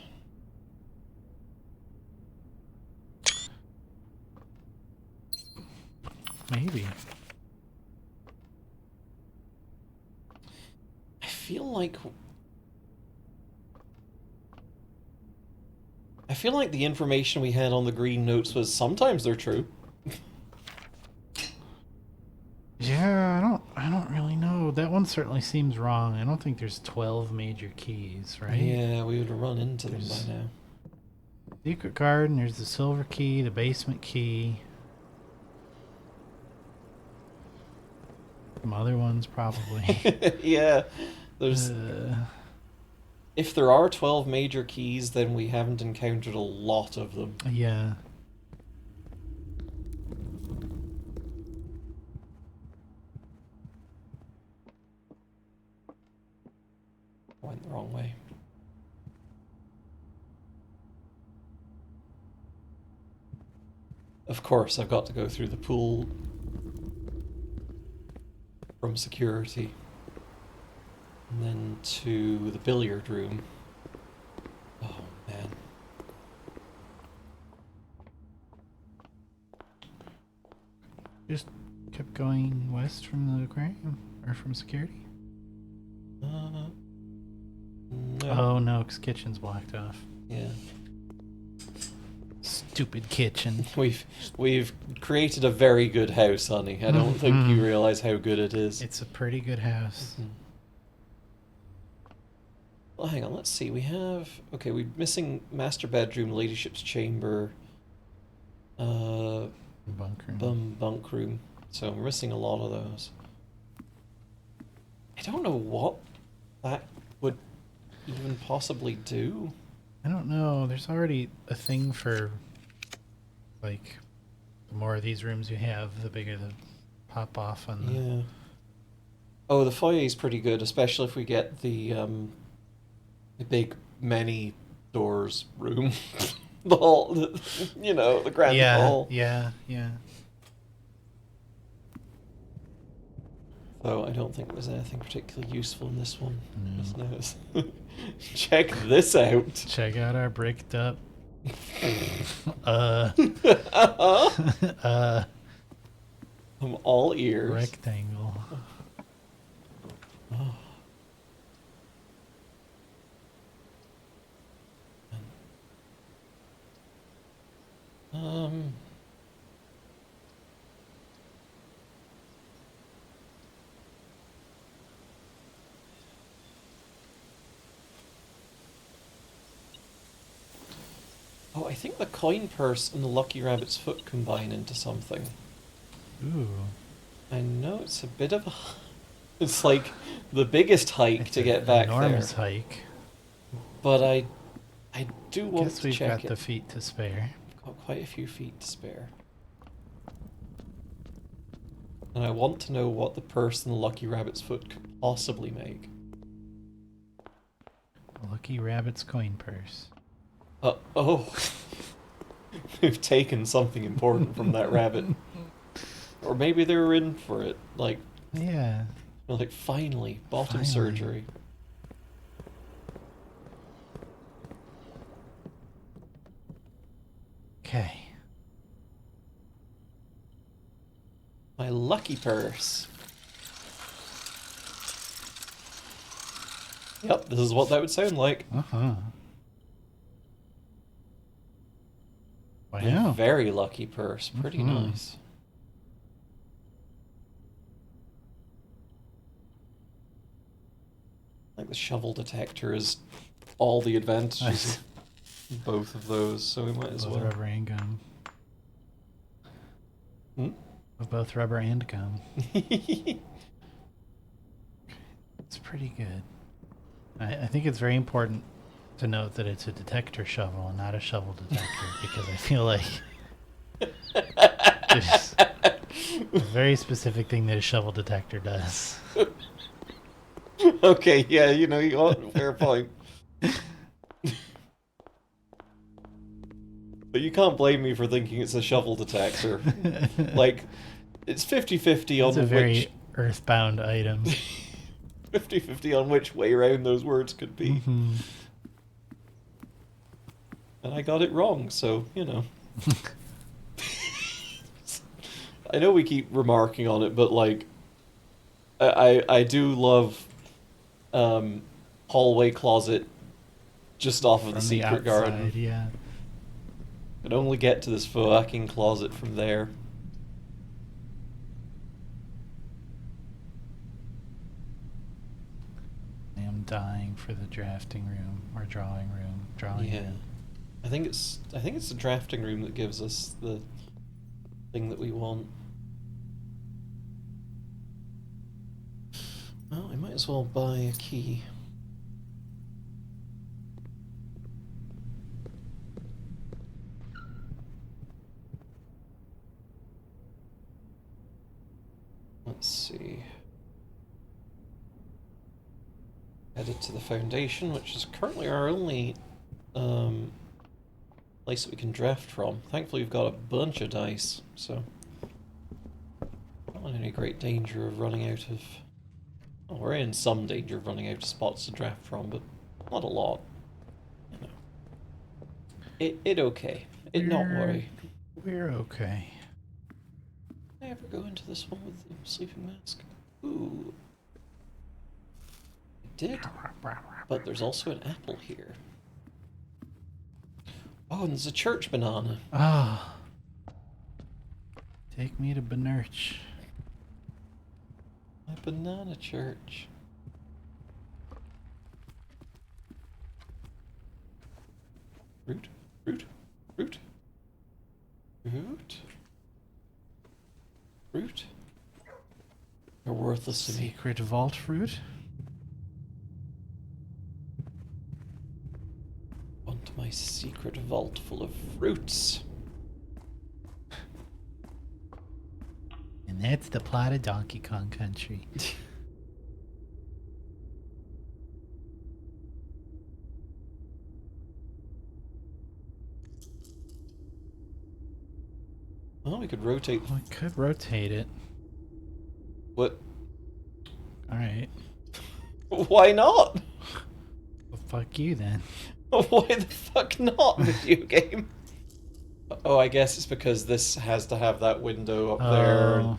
Speaker 2: Maybe.
Speaker 1: I feel like the information we had on the green notes was sometimes they're true.
Speaker 2: Yeah, I don't really know that one certainly seems wrong. I don't think there's 12 major keys, right?
Speaker 1: Yeah, we would have run into them
Speaker 2: There's-
Speaker 1: by now.
Speaker 2: Secret garden, there's the silver key, the basement key. Some other ones probably.
Speaker 1: Yeah, there's.
Speaker 2: Uh,
Speaker 1: If there are 12 major keys, then we haven't encountered a lot of them.
Speaker 2: yeah.
Speaker 1: Went the wrong way. Of course, I've got to go through the pool from security. And then to the billiard room. Oh, man.
Speaker 2: Just kept going west from the aquarium? Or from security?
Speaker 1: No.
Speaker 2: Oh no, 'cause kitchen's blocked off.
Speaker 1: Yeah.
Speaker 2: Stupid kitchen.
Speaker 1: We've created a very good house, honey. I don't think you
Speaker 2: Mhm.
Speaker 1: realize how good it is.
Speaker 2: It's a pretty good house.
Speaker 1: Mhm. Well, hang on, let's see. We have... Okay, we're missing master bedroom, ladyship's chamber,
Speaker 2: Bunker.
Speaker 1: bunk room. So we're missing a lot of those. I don't know what that would even possibly do.
Speaker 2: I don't know. There's already a thing for, like, the more of these rooms you have, the bigger the pop off on the...
Speaker 1: Yeah. Oh, the foyer's pretty good, especially if we get the big many doors room. The hall, the grand
Speaker 2: yeah,
Speaker 1: hall.
Speaker 2: yeah.
Speaker 1: Though I don't think there's anything particularly useful in this one.
Speaker 2: No.
Speaker 1: Just notice. Check this out.
Speaker 2: Check out our bricked up.
Speaker 1: I'm all ears.
Speaker 2: Rectangle.
Speaker 1: Oh. Um. Oh, I think the coin purse and the lucky rabbit's foot combine into something.
Speaker 2: Ooh.
Speaker 1: I know it's a bit of a... It's like the biggest hike
Speaker 2: It's
Speaker 1: to
Speaker 2: an
Speaker 1: get back
Speaker 2: enormous
Speaker 1: there.
Speaker 2: hike.
Speaker 1: But I do want
Speaker 2: Guess
Speaker 1: to
Speaker 2: we've
Speaker 1: check
Speaker 2: got
Speaker 1: it.
Speaker 2: the feet to spare.
Speaker 1: I've got quite a few feet to spare. And I want to know what the purse and the lucky rabbit's foot could possibly make.
Speaker 2: Lucky rabbit's coin purse.
Speaker 1: Oh. We've taken something important from that rabbit. Or maybe they were in for it. Like,
Speaker 2: Yeah.
Speaker 1: finally, bottom
Speaker 2: Finally.
Speaker 1: surgery.
Speaker 2: Okay.
Speaker 1: My lucky purse. Yep, this is what that would sound like.
Speaker 2: Uh-huh.
Speaker 1: A
Speaker 2: Wow.
Speaker 1: very lucky purse. Pretty
Speaker 2: Mhm.
Speaker 1: nice. Like the shovel detector is all the advantages
Speaker 2: Nice.
Speaker 1: of both of those, so we might as
Speaker 2: Both
Speaker 1: well.
Speaker 2: rubber and gum.
Speaker 1: Hmm?
Speaker 2: With both rubber and gum. It's pretty good. I think it's very important to note that it's a detector shovel and not a shovel detector because I feel like there's a very specific thing that a shovel detector does.
Speaker 1: Okay, yeah, you got a fair point. But you can't blame me for thinking it's a shovel detector. Like, it's 50-50 on
Speaker 2: It's a very
Speaker 1: which
Speaker 2: earthbound item.
Speaker 1: 50-50 on which way round those words could be.
Speaker 2: Mhm.
Speaker 1: And I got it wrong, so, I know we keep remarking on it, but, like, I do love hallway closet just off of
Speaker 2: From
Speaker 1: the
Speaker 2: the
Speaker 1: secret
Speaker 2: outside,
Speaker 1: garden.
Speaker 2: yeah.
Speaker 1: Could only get to this fucking closet from there.
Speaker 2: dying for the drafting room or drawing room. Drawing
Speaker 1: Yeah.
Speaker 2: room.
Speaker 1: I think it's the drafting room that gives us the thing that we want. Well, I might as well buy a key. Let's see. Headed to the Foundation, which is currently our only place that we can draft from. Thankfully, we've got a bunch of dice, so not in any great danger of running out of. Well, we're in some danger of running out of spots to draft from, but not a lot. You know, it okay. It not worry.
Speaker 2: We're okay.
Speaker 1: Did I ever go into this one with the sleeping mask? Ooh. I did. But there's also an apple here. Oh, and there's a church banana.
Speaker 2: Ah. Take me to Benurch.
Speaker 1: My banana church. Root, root, root, root, root. They're worthless to me.
Speaker 2: Secret vault fruit?
Speaker 1: Want my secret vault full of fruits.
Speaker 2: And that's the plot of Donkey Kong Country.
Speaker 1: Well, we could rotate.
Speaker 2: We could rotate it.
Speaker 1: What?
Speaker 2: Alright.
Speaker 1: Why not?
Speaker 2: Well, fuck you then.
Speaker 1: Why the fuck not, video game? Oh, I guess it's because this has to have that window up there.
Speaker 2: Oh.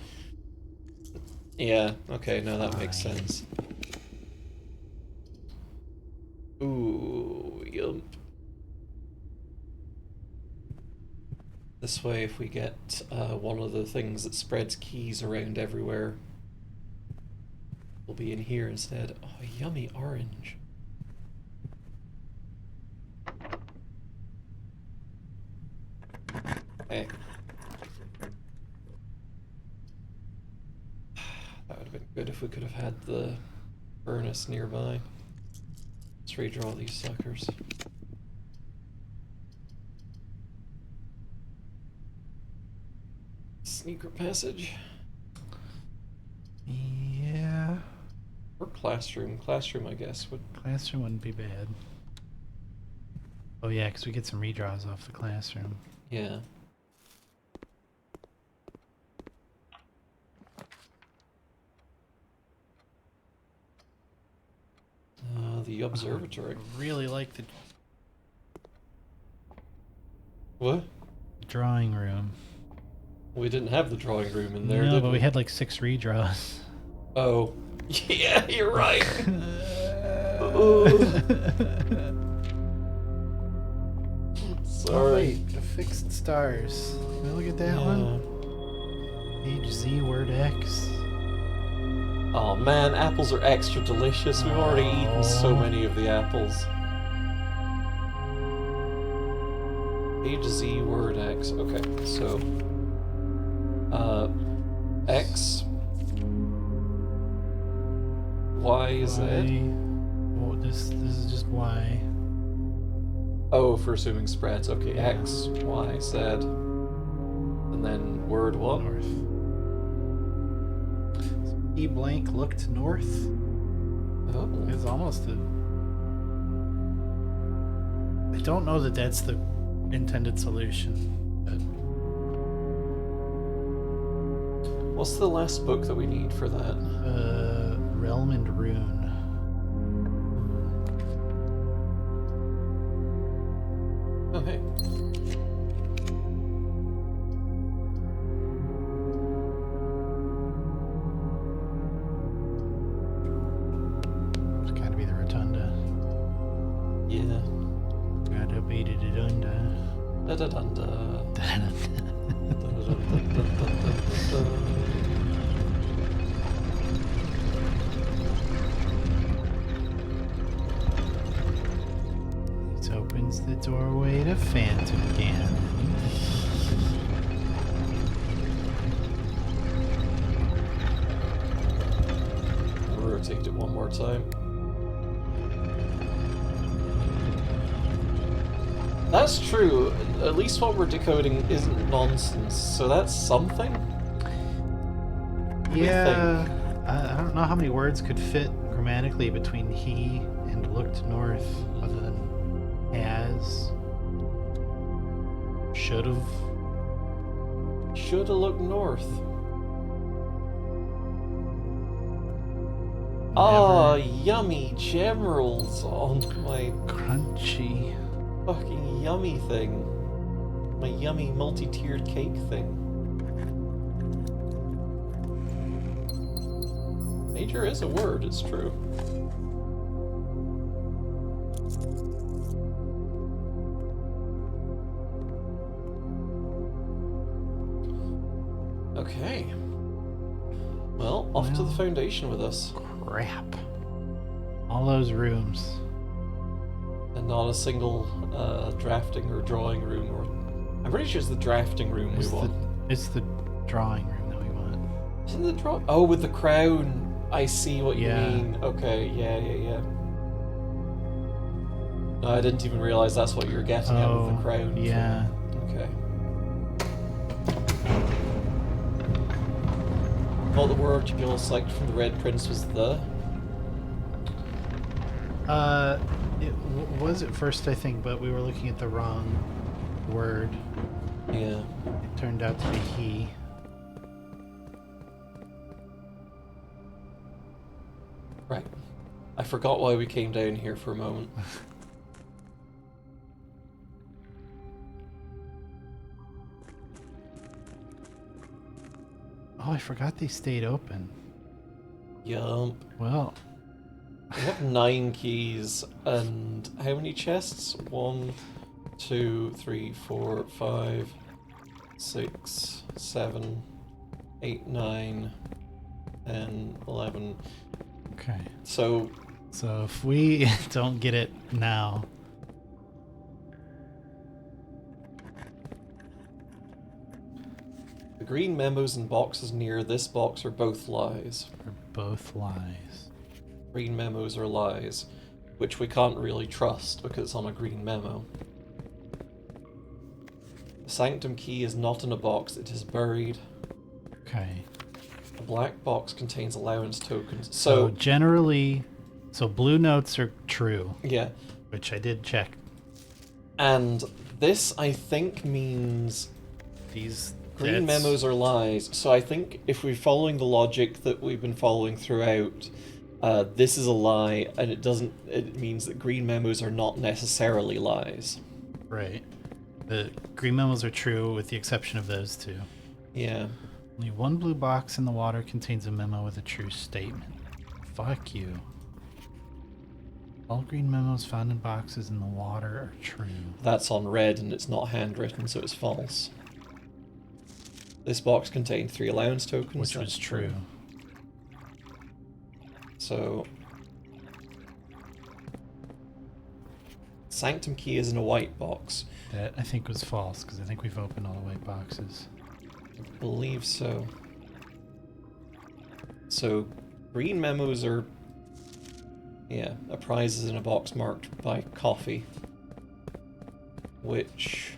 Speaker 1: Yeah, okay, no, that makes
Speaker 2: Fine.
Speaker 1: sense. Ooh, yump. This way, if we get one of the things that spreads keys around everywhere, we'll be in here instead. Oh, yummy orange. Okay. That would have been good if we could have had the furnace nearby. Let's redraw these suckers. Sneaker passage.
Speaker 2: Yeah.
Speaker 1: Or classroom. Classroom, I guess, would.
Speaker 2: Classroom wouldn't be bad. Oh yeah, because we get some redraws off the classroom.
Speaker 1: Yeah. The observatory.
Speaker 2: I really like the
Speaker 1: What?
Speaker 2: drawing room.
Speaker 1: We didn't have the drawing room in there,
Speaker 2: No,
Speaker 1: did
Speaker 2: but we had like 6 redraws.
Speaker 1: Oh. Yeah, you're right. Sorry.
Speaker 2: The fixed stars. Can we look at that one? Page Z, word X.
Speaker 1: Oh man, apples are extra delicious. We've already eaten so
Speaker 2: Oh.
Speaker 1: many of the apples. Page Z, word X. Okay, so X, Y, Z.
Speaker 2: Oh, this is just Y.
Speaker 1: Oh, for assuming spreads. Okay, X, Y, Z, and then word what?
Speaker 2: North. E blank looked north.
Speaker 1: Oh.
Speaker 2: It's almost a. I don't know that that's the intended solution. But
Speaker 1: What's the last book that we need for that?
Speaker 2: Realm and Rune.
Speaker 1: Oh, hey.
Speaker 2: It's gotta be the Rotunda.
Speaker 1: Yeah.
Speaker 2: Gotta be the Rotunda.
Speaker 1: Da da dun da.
Speaker 2: opens the doorway to Phantom Ganon.
Speaker 1: Rotate it one more time. That's true. At least what we're decoding isn't nonsense, so that's something?
Speaker 2: Yeah, I don't know how many words could fit grammatically between he and looked north, other than has, should've.
Speaker 1: Shoulda looked north. Ah, yummy gemerals on my
Speaker 2: Crunchy.
Speaker 1: fucking yummy thing. My yummy multi-tiered cake thing. Major is a word, it's true. Okay. Well, off to the
Speaker 2: Well.
Speaker 1: Foundation with us.
Speaker 2: Crap. All those rooms.
Speaker 1: And not a single drafting or drawing room. Or I'm pretty sure it's the drafting room we want.
Speaker 2: It's the drawing room that we want.
Speaker 1: Isn't the draw? Oh, with the crown. I see what
Speaker 2: Yeah.
Speaker 1: you mean. Okay, yeah. No, I didn't even realize that's what you were getting at with the crown.
Speaker 2: Yeah.
Speaker 1: Okay. Thought the word you'll select from the Red Prince was the.
Speaker 2: It was at first, I think, but we were looking at the wrong word.
Speaker 1: Yeah.
Speaker 2: It turned out to be he.
Speaker 1: Right. I forgot why we came down here for a moment.
Speaker 2: Oh, I forgot they stayed open.
Speaker 1: Yump.
Speaker 2: Well,
Speaker 1: We have 9 keys, and how many chests? 1, 2, 3, 4, 5, 6, 7, 8, 9, 10, 11.
Speaker 2: okay.
Speaker 1: So,
Speaker 2: So if we don't get it now,
Speaker 1: the green memos and boxes near this box are both lies.
Speaker 2: we're both lies.
Speaker 1: Green memos are lies, which we can't really trust because it's on a green memo. The Sanctum key is not in a box, it is buried.
Speaker 2: Okay.
Speaker 1: The black box contains allowance tokens.
Speaker 2: So
Speaker 1: So,
Speaker 2: generally, so blue notes are true,
Speaker 1: yeah.
Speaker 2: which I did check.
Speaker 1: And this, I think, means
Speaker 2: These
Speaker 1: green
Speaker 2: that's-
Speaker 1: memos are lies. So I think if we're following the logic that we've been following throughout, this is a lie, and it means that green memos are not necessarily lies.
Speaker 2: Right. The green memos are true with the exception of those two.
Speaker 1: Yeah.
Speaker 2: Only one blue box in the water contains a memo with a true statement. Fuck you. All green memos found in boxes in the water are true.
Speaker 1: That's on red, and it's not handwritten, so it's false. This box contained 3 allowance tokens.
Speaker 2: Which
Speaker 1: that's
Speaker 2: was true.
Speaker 1: So, Sanctum key is in a white box.
Speaker 2: That I think was false, because I think we've opened all the white boxes.
Speaker 1: I believe so. So, green memos are... Yeah, a prize is in a box marked by coffee. Which...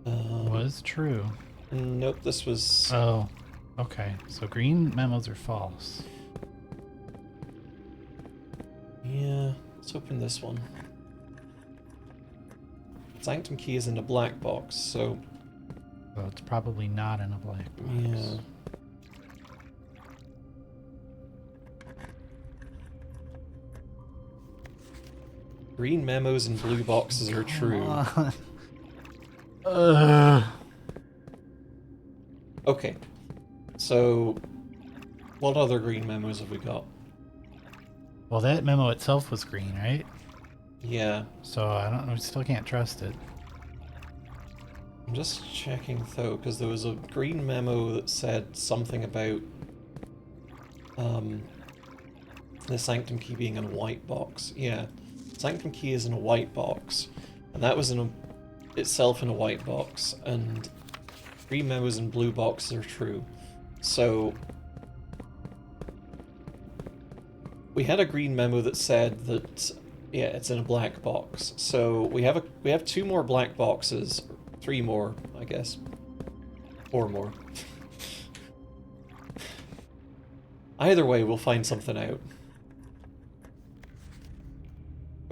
Speaker 2: Was true.
Speaker 1: Nope, this was...
Speaker 2: Oh, okay. So green memos are false.
Speaker 1: Yeah, let's open this one. Sanctum key is in a black box, so...
Speaker 2: So it's probably not in a black box.
Speaker 1: Yeah. Green memos and blue boxes are true. Okay. So, what other green memos have we got?
Speaker 2: Well, that memo itself was green, right?
Speaker 1: Yeah.
Speaker 2: So I don't know. We still can't trust it.
Speaker 1: I'm just checking though, because there was a green memo that said something about the Sanctum key being in a white box. Yeah. Sanctum Key is in a white box, and that was itself in a white box, and green memos and blue boxes are true. So we had a green memo that said that yeah, it's in a black box. So we have 2 more black boxes, 3 more, I guess, 4 more. Either way, we'll find something out.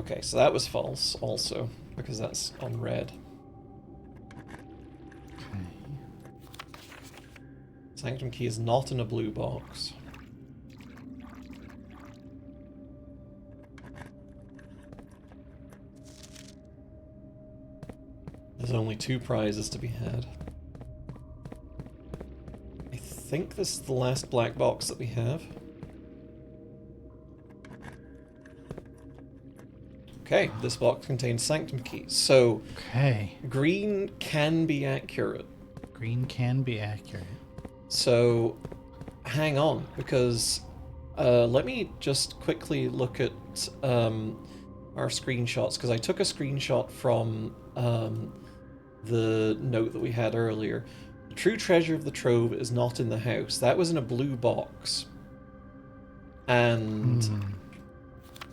Speaker 1: Okay, so that was false also, because that's on red.
Speaker 2: Okay.
Speaker 1: Sanctum Key is not in a blue box. There's only 2 prizes to be had. I think this is the last black box that we have. Okay, this box contains Sanctum Key. So,
Speaker 2: Okay.
Speaker 1: green can be accurate.
Speaker 2: Green can be accurate.
Speaker 1: So, hang on, because let me just quickly look at our screenshots, because I took a screenshot from the note that we had earlier. The true treasure of the trove is not in the house. That was in a blue box. And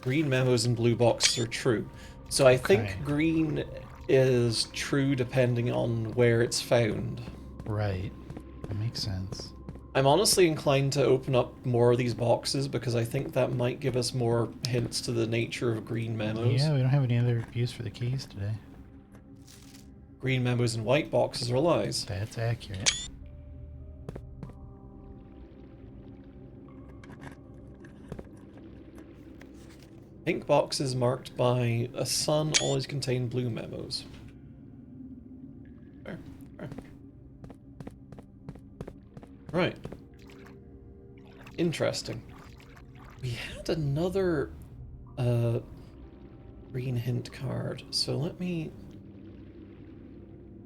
Speaker 1: green memos and blue boxes are true. So I think green is true depending on where it's found.
Speaker 2: Right. That makes sense.
Speaker 1: I'm honestly inclined to open up more of these boxes because I think that might give us more hints to the nature of green memos.
Speaker 2: Yeah, we don't have any other use for the keys today.
Speaker 1: Green memos and white boxes are lies.
Speaker 2: That's accurate.
Speaker 1: Pink boxes marked by a sun always contain blue memos. Fair, fair. Right. Interesting. We had another green hint card, so let me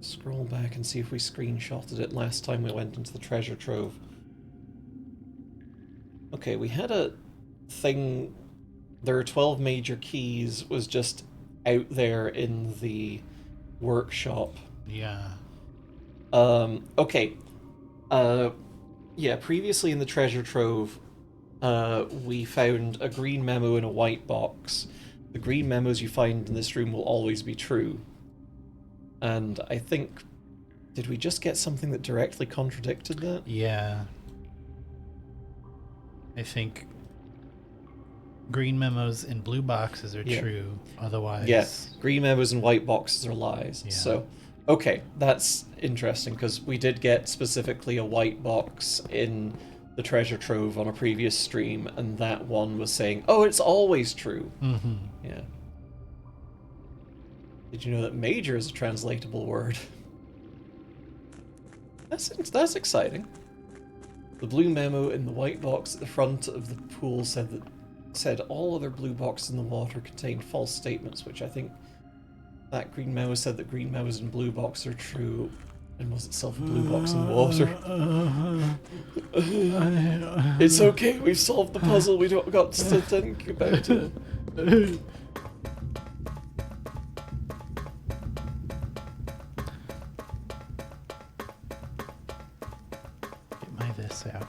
Speaker 1: scroll back and see if we screenshotted it last time we went into the treasure trove. Okay, we had a thing. There are 12 major keys was just out there in the workshop.
Speaker 2: Yeah.
Speaker 1: Okay. Yeah, previously in the treasure trove, we found a green memo in a white box. The green memos you find in this room will always be true. And I think, did we just get something that directly contradicted that?
Speaker 2: Yeah. I think green memos and blue boxes are true. Otherwise...
Speaker 1: Yes, green memos and white boxes are lies.
Speaker 2: Yeah.
Speaker 1: So, okay, that's interesting, because we did get specifically a white box in the treasure trove on a previous stream, and that one was saying, oh, it's always true.
Speaker 2: Mm-hmm.
Speaker 1: Yeah. Did you know that major is a translatable word? That's exciting. The blue memo in the white box at the front of the pool said all other blue boxes in the water contained false statements, which I think that green memo said that green memos and blue boxes are true, and was itself a blue box in the water. It's okay, we've solved the puzzle, we don't got to think about it.
Speaker 2: Get my this out.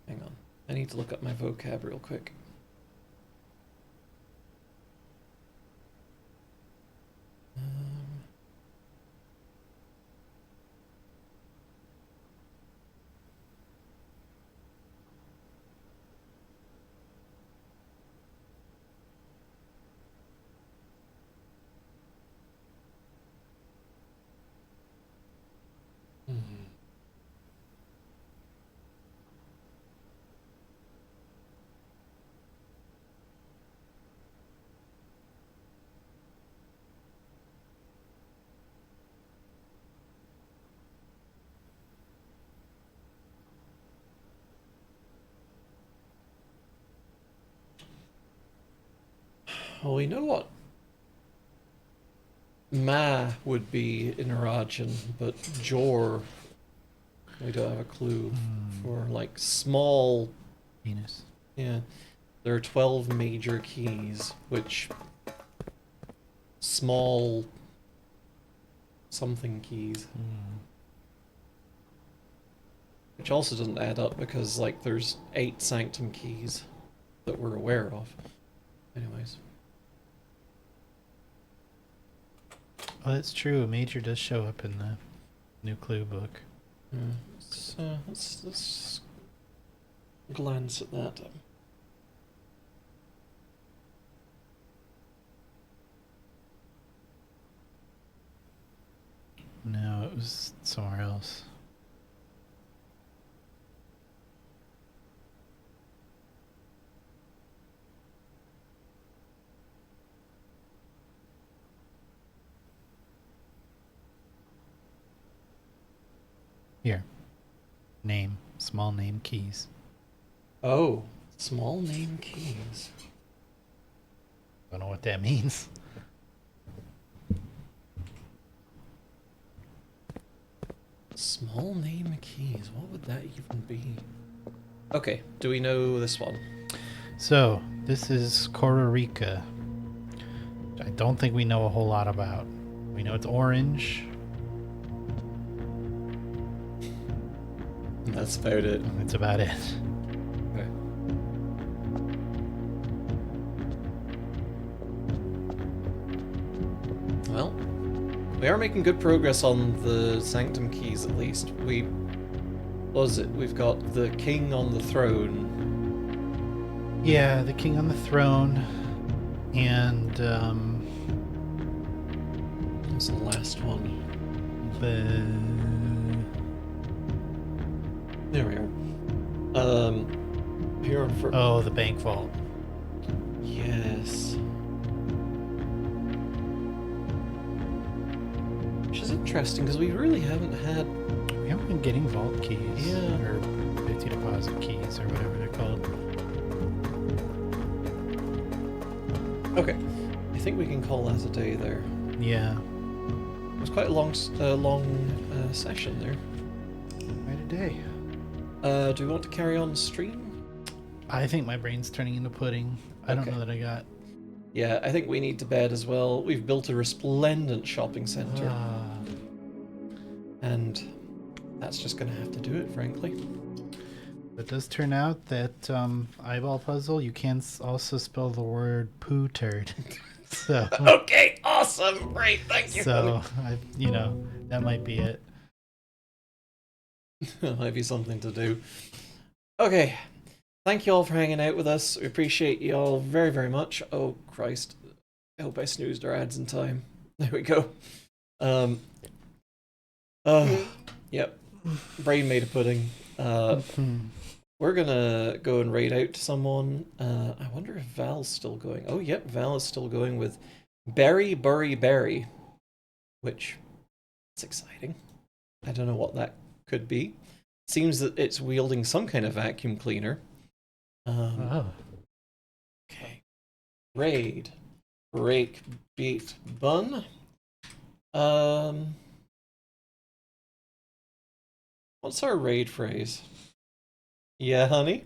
Speaker 1: Hang on, I need to look up my vocab real quick. Well, you know what Ma would be in Arajan, but Jor, we don't have a clue for like small.
Speaker 2: Venus.
Speaker 1: Yeah, there are 12 major keys, which small something keys, which also doesn't add up because like there's 8 sanctum keys that we're aware of. Anyways.
Speaker 2: Oh, that's true. A major does show up in the new clue book.
Speaker 1: Let's glance at that.
Speaker 2: No, it was somewhere else. Here. Name. Small name keys.
Speaker 1: Oh, small name keys.
Speaker 2: Don't know what that means.
Speaker 1: Small name keys. What would that even be? Okay, do we know this one?
Speaker 2: So, this is Costa Rica. I don't think we know a whole lot about. We know it's orange.
Speaker 1: That's about it.
Speaker 2: That's about it.
Speaker 1: Okay. Well, we are making good progress on the Sanctum keys at least. What was it? We've got the king on the throne.
Speaker 2: Yeah, the king on the throne. And,
Speaker 1: What's the last one? There we are. Here for
Speaker 2: Oh, the bank vault.
Speaker 1: yes. Which is interesting because we really haven't had.
Speaker 2: We haven't been getting vault keys.
Speaker 1: Yeah.
Speaker 2: Or 50 deposit keys, or whatever they're called.
Speaker 1: Okay, I think we can call that a day there.
Speaker 2: Yeah.
Speaker 1: It was quite a long session there.
Speaker 2: Right a day.
Speaker 1: Do we want to carry on the stream?
Speaker 2: I think my brain's turning into pudding. I don't
Speaker 1: Okay.
Speaker 2: know that I got.
Speaker 1: Yeah, I think we need to bed as well. We've built a resplendent shopping center, and that's just going to have to do it, frankly.
Speaker 2: It does turn out that eyeball puzzle, you can also spell the word poo turd. So,
Speaker 1: Okay, awesome, great, thank you.
Speaker 2: so that might be it.
Speaker 1: That might be something to do. Okay, thank you all for hanging out with us. We appreciate you all very, very much. Oh, Christ. I hope I snoozed our ads in time. There we go. Yep. Brain made a pudding. We're gonna go and raid out to someone. I wonder if Val's still going. Oh, yep, Val is still going with Berry Burry Berry, which is exciting. I don't know what that could be. Seems that it's wielding some kind of vacuum cleaner. Okay. Raid. Break beat bun. What's our raid phrase? Yeah, honey?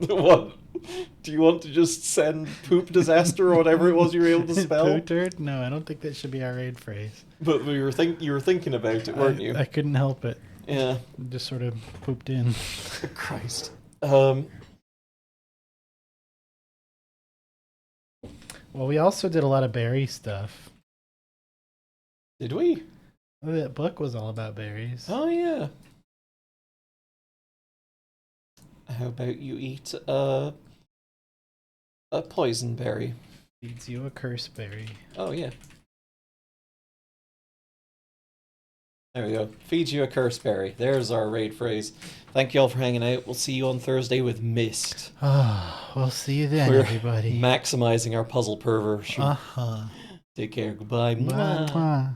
Speaker 1: What? Do you want to just send poop disaster or whatever it was you were able to spell?
Speaker 2: Poo turd? No, I don't think that should be our raid phrase.
Speaker 1: But you were thinking about it, weren't you?
Speaker 2: I couldn't help it.
Speaker 1: Yeah.
Speaker 2: It just sort of pooped in.
Speaker 1: Christ.
Speaker 2: Well, we also did a lot of berry stuff.
Speaker 1: Did we?
Speaker 2: That book was all about berries.
Speaker 1: Oh, yeah. How about you eat a poison berry?
Speaker 2: Feeds you a curse berry.
Speaker 1: Oh, yeah. There we go. Feeds you a curse berry. There's our raid phrase. Thank you all for hanging out. We'll see you on Thursday with Mist.
Speaker 2: We'll see you then,
Speaker 1: We're
Speaker 2: everybody.
Speaker 1: maximizing our puzzle perversion.
Speaker 2: Uh-huh.
Speaker 1: Take care. Goodbye.
Speaker 2: Mwah.
Speaker 1: Mwah.